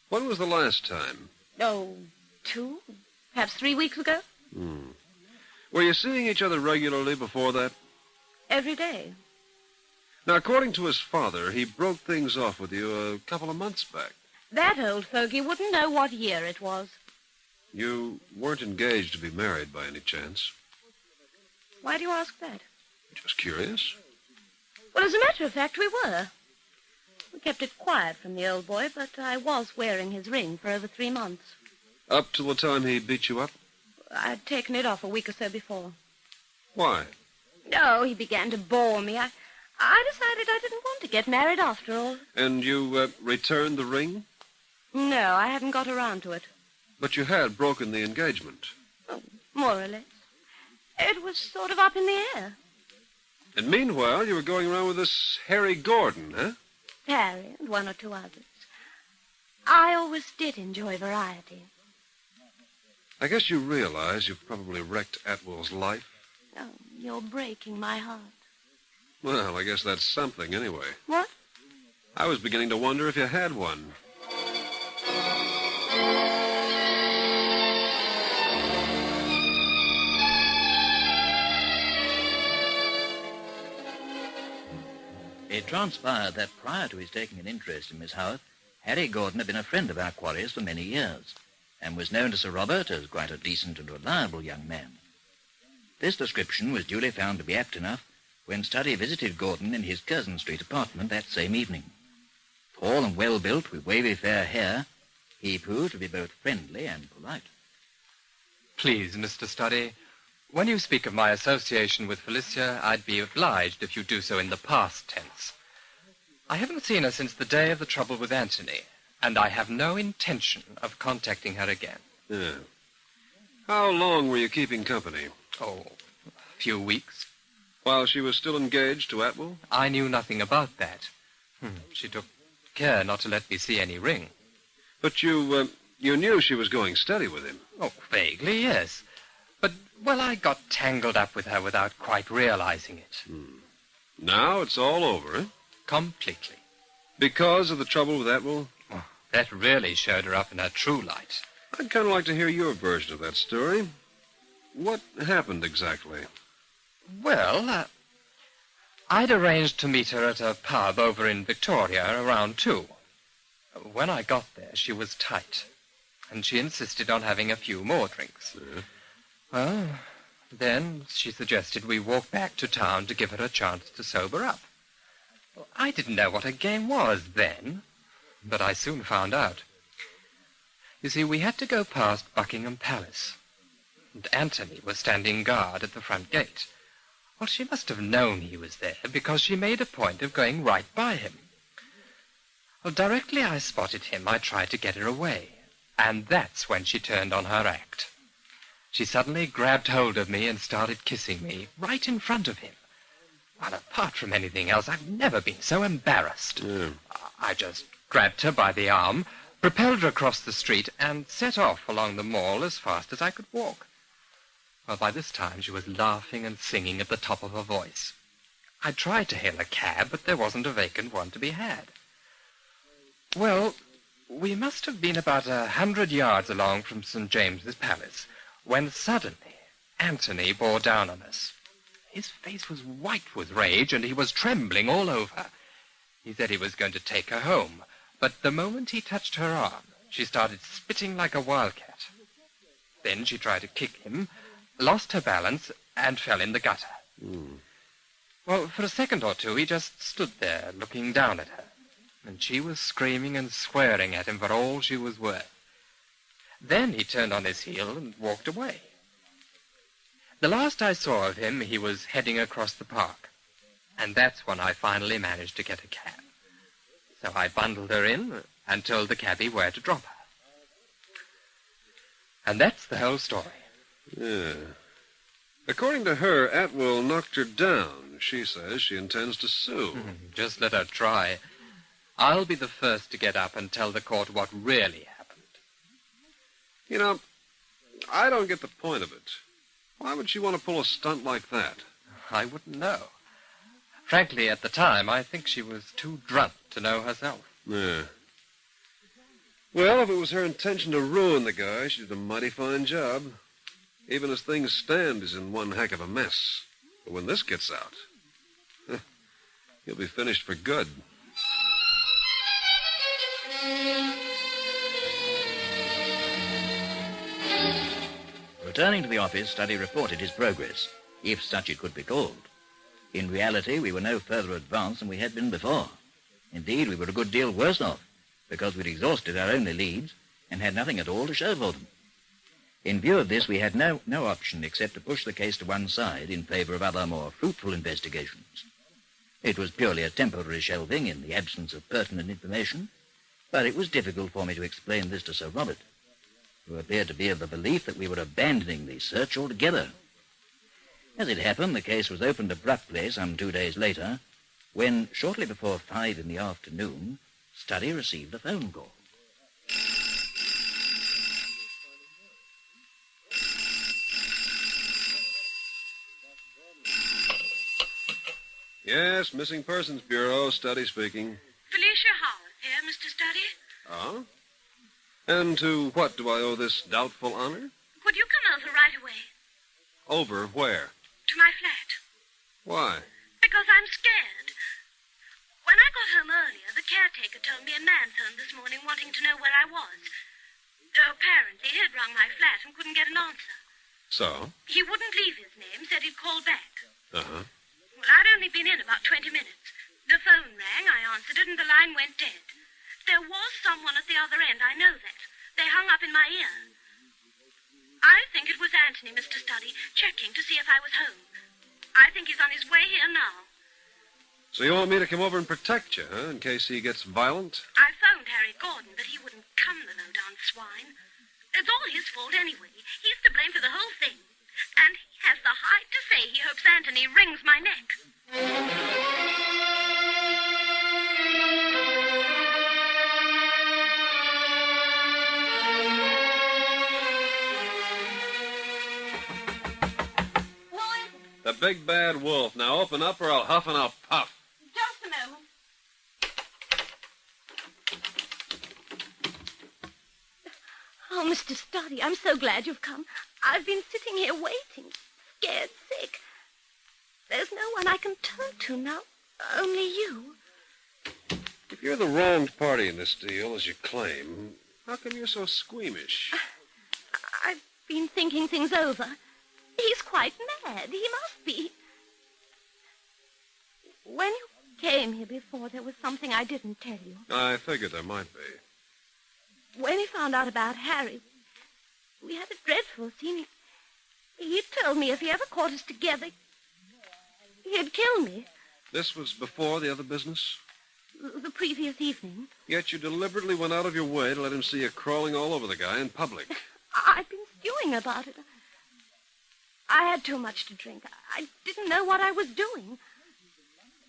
When was the last time? Oh, 2, perhaps 3 weeks ago. Were you seeing each other regularly before that? Every day. Now, according to his father, he broke things off with you a couple of months back. That old fogey wouldn't know what year it was. You weren't engaged to be married by any chance? Why do you ask that? Just curious. Well, as a matter of fact, we were. We kept it quiet from the old boy, but I was wearing his ring for over 3 months. Up till the time he beat you up? I'd taken it off a week or so before. Why? Oh, he began to bore me. I decided I didn't want to get married after all. And you returned the ring? No, I hadn't got around to it. But you had broken the engagement. Oh, more or less. It was sort of up in the air. And meanwhile, you were going around with this Harry Gordon, huh? Harry and 1 or 2 others. I always did enjoy variety. I guess you realize you've probably wrecked Atwell's life. Oh, you're breaking my heart. Well, I guess that's something anyway. What? I was beginning to wonder if you had one. It transpired that prior to his taking an interest in Miss Howarth, Harry Gordon had been a friend of our quarry's for many years, and was known to Sir Robert as quite a decent and reliable young man. This description was duly found to be apt enough when Study visited Gordon in his Curzon Street apartment that same evening. Tall and well-built, with wavy fair hair, he proved to be both friendly and polite. Please, Mr. Study, When you speak of my association with Felicia, I'd be obliged if you do so in the past tense. I haven't seen her since the day of the trouble with Anthony, and I have no intention of contacting her again. Yeah. How long were you keeping company? Oh, a few weeks. While she was still engaged to Atwell? I knew nothing about that. She took care not to let me see any ring. But you knew she was going steady with him. Oh, vaguely, yes. But, well, I got tangled up with her without quite realizing it. Now it's all over, eh? Completely. Because of the trouble with Atwell? Oh, that really showed her up in her true light. I'd kind of like to hear your version of that story. What happened exactly? Well, I'd arranged to meet her at a pub over in Victoria around 2. When I got there, she was tight, and she insisted on having a few more drinks. Yeah. Well, then she suggested we walk back to town to give her a chance to sober up. I didn't know what a game was then, but I soon found out. You see, we had to go past Buckingham Palace, and Anthony was standing guard at the front gate. Well, she must have known he was there, because she made a point of going right by him. Well, directly I spotted him, I tried to get her away, and that's when she turned on her act. She suddenly grabbed hold of me and started kissing me right in front of him. Well, apart from anything else, I've never been so embarrassed. Yeah. I just grabbed her by the arm, propelled her across the street, and set off along the mall as fast as I could walk. Well, by this time, she was laughing and singing at the top of her voice. I tried to hail a cab, but there wasn't a vacant one to be had. Well, we must have been about 100 yards along from St. James's Palace, when suddenly Anthony bore down on us. His face was white with rage, and he was trembling all over. He said he was going to take her home, but the moment he touched her arm, she started spitting like a wildcat. Then she tried to kick him, lost her balance, and fell in the gutter. Well, for a second or two, he just stood there, looking down at her, and she was screaming and swearing at him for all she was worth. Then he turned on his heel and walked away. The last I saw of him, he was heading across the park, and that's when I finally managed to get a cab. So I bundled her in and told the cabbie where to drop her. And that's the whole story. Yeah. According to her, Atwell knocked her down. She says she intends to sue. Just let her try. I'll be the first to get up and tell the court what really happened. You know, I don't get the point of it. Why would she want to pull a stunt like that? I wouldn't know. Frankly, at the time, I think she was too drunk to know herself. Yeah. Well, if it was her intention to ruin the guy, she did a mighty fine job. Even as things stand, he's in one heck of a mess. But when this gets out, he'll be finished for good. Returning to the office, Study reported his progress, if such it could be called. In reality, we were no further advanced than we had been before. Indeed, we were a good deal worse off, because we'd exhausted our only leads and had nothing at all to show for them. In view of this, we had no option except to push the case to one side in favor of other, more fruitful investigations. It was purely a temporary shelving in the absence of pertinent information, but it was difficult for me to explain this to Sir Robert, who appeared to be of the belief that we were abandoning the search altogether. As it happened, the case was opened abruptly some 2 days later, when, shortly before 5 in the afternoon, Study received a phone call. Yes, Missing Persons Bureau, Study speaking. Felicia Howard here, Mr. Study. Oh? And to what do I owe this doubtful honor? Would you come over right away? Over where? To my flat. Why? Because I'm scared. When I got home earlier, the caretaker told me a man phoned this morning wanting to know where I was. Apparently, he'd rung my flat and couldn't get an answer. So? He wouldn't leave his name, said he'd call back. Uh-huh. Well, I'd only been in about 20 minutes. The phone rang, I answered it, and the line went dead. There was someone at the other end, I know that. They hung up in my ear. I think it was Anthony, Mr. Studdy, checking to see if I was home. I think he's on his way here now. So you want me to come over and protect you, huh, in case he gets violent? I phoned Harry Gordon, but he wouldn't come, the low-down swine. It's all his fault anyway. He's to blame for the whole thing. And he has the height to say he hopes Anthony wrings my neck. The big bad wolf. Now open up or I'll huff and I'll puff. Just a moment. Oh, Mr. Studdy, I'm so glad you've come. I've been sitting here waiting, scared sick. There's no one I can turn to now, only you. If you're the wronged party in this deal, as you claim, how come you're so squeamish? I've been thinking things over. He's quite mad. He must be. When you came here before, there was something I didn't tell you. I figured there might be. When he found out about Harry, we had a dreadful scene. He told me if he ever caught us together, he'd kill me. This was before the other business? The previous evening. Yet you deliberately went out of your way to let him see you crawling all over the guy in public. I've been stewing about it. I had too much to drink. I didn't know what I was doing.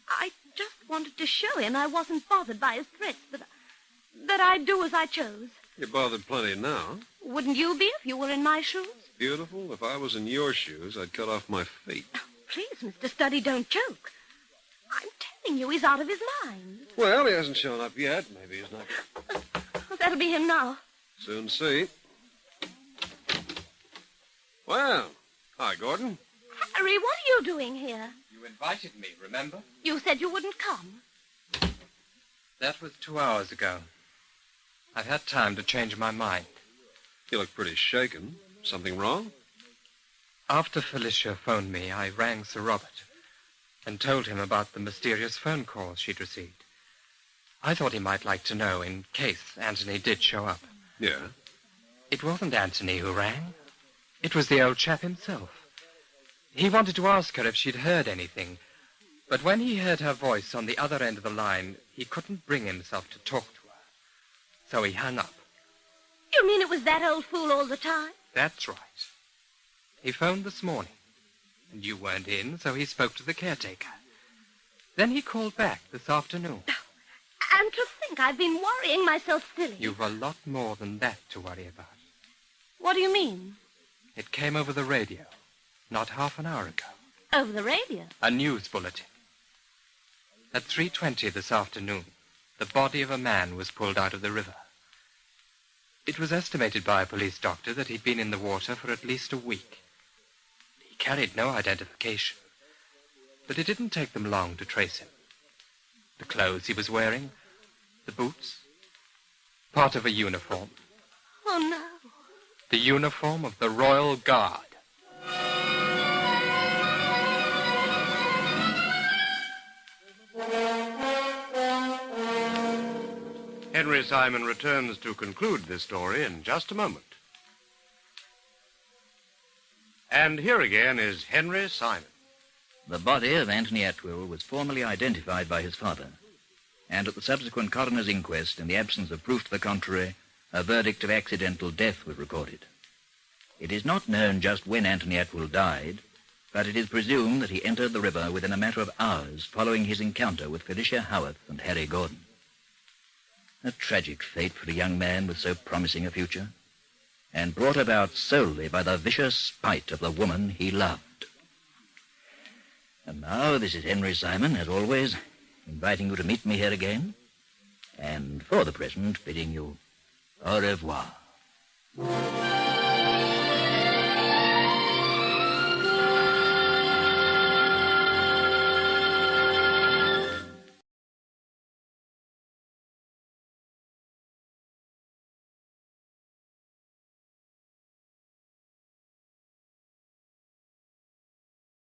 I just wanted to show him I wasn't bothered by his threats, that I'd do as I chose. You're bothered plenty now. Wouldn't you be if you were in my shoes? Beautiful. If I was in your shoes, I'd cut off my feet. Oh, please, Mr. Studdy, don't joke. I'm telling you, he's out of his mind. Well, he hasn't shown up yet. Maybe he's not. That'll be him now. Soon see. Well, hi, Gordon. Harry, what are you doing here? You invited me, remember? You said you wouldn't come. That was 2 hours ago. I've had time to change my mind. You look pretty shaken. Something wrong? After Felicia phoned me, I rang Sir Robert and told him about the mysterious phone calls she'd received. I thought he might like to know in case Anthony did show up. Yeah? It wasn't Anthony who rang. It was the old chap himself. He wanted to ask her if she'd heard anything, but when he heard her voice on the other end of the line, he couldn't bring himself to talk to her. So he hung up. You mean it was that old fool all the time? That's right. He phoned this morning, and you weren't in, so he spoke to the caretaker. Then he called back this afternoon. And to think I've been worrying myself silly. You've a lot more than that to worry about. What do you mean? It came over the radio, not half an hour ago. Over the radio? A news bulletin. At 3:20 this afternoon, the body of a man was pulled out of the river. It was estimated by a police doctor that he'd been in the water for at least a week. He carried no identification, but it didn't take them long to trace him. The clothes he was wearing, the boots, part of a uniform. Oh, no. The uniform of the Royal Guard. Henry Simon returns to conclude this story in just a moment. And here again is Henry Simon. The body of Anthony Atwill was formally identified by his father, and at the subsequent coroner's inquest, in the absence of proof to the contrary, a verdict of accidental death was recorded. It is not known just when Anthony Atwill died, but it is presumed that he entered the river within a matter of hours following his encounter with Felicia Howarth and Harry Gordon. A tragic fate for a young man with so promising a future, and brought about solely by the vicious spite of the woman he loved. And now, this is Henry Simon, as always, inviting you to meet me here again, and for the present, bidding you au revoir.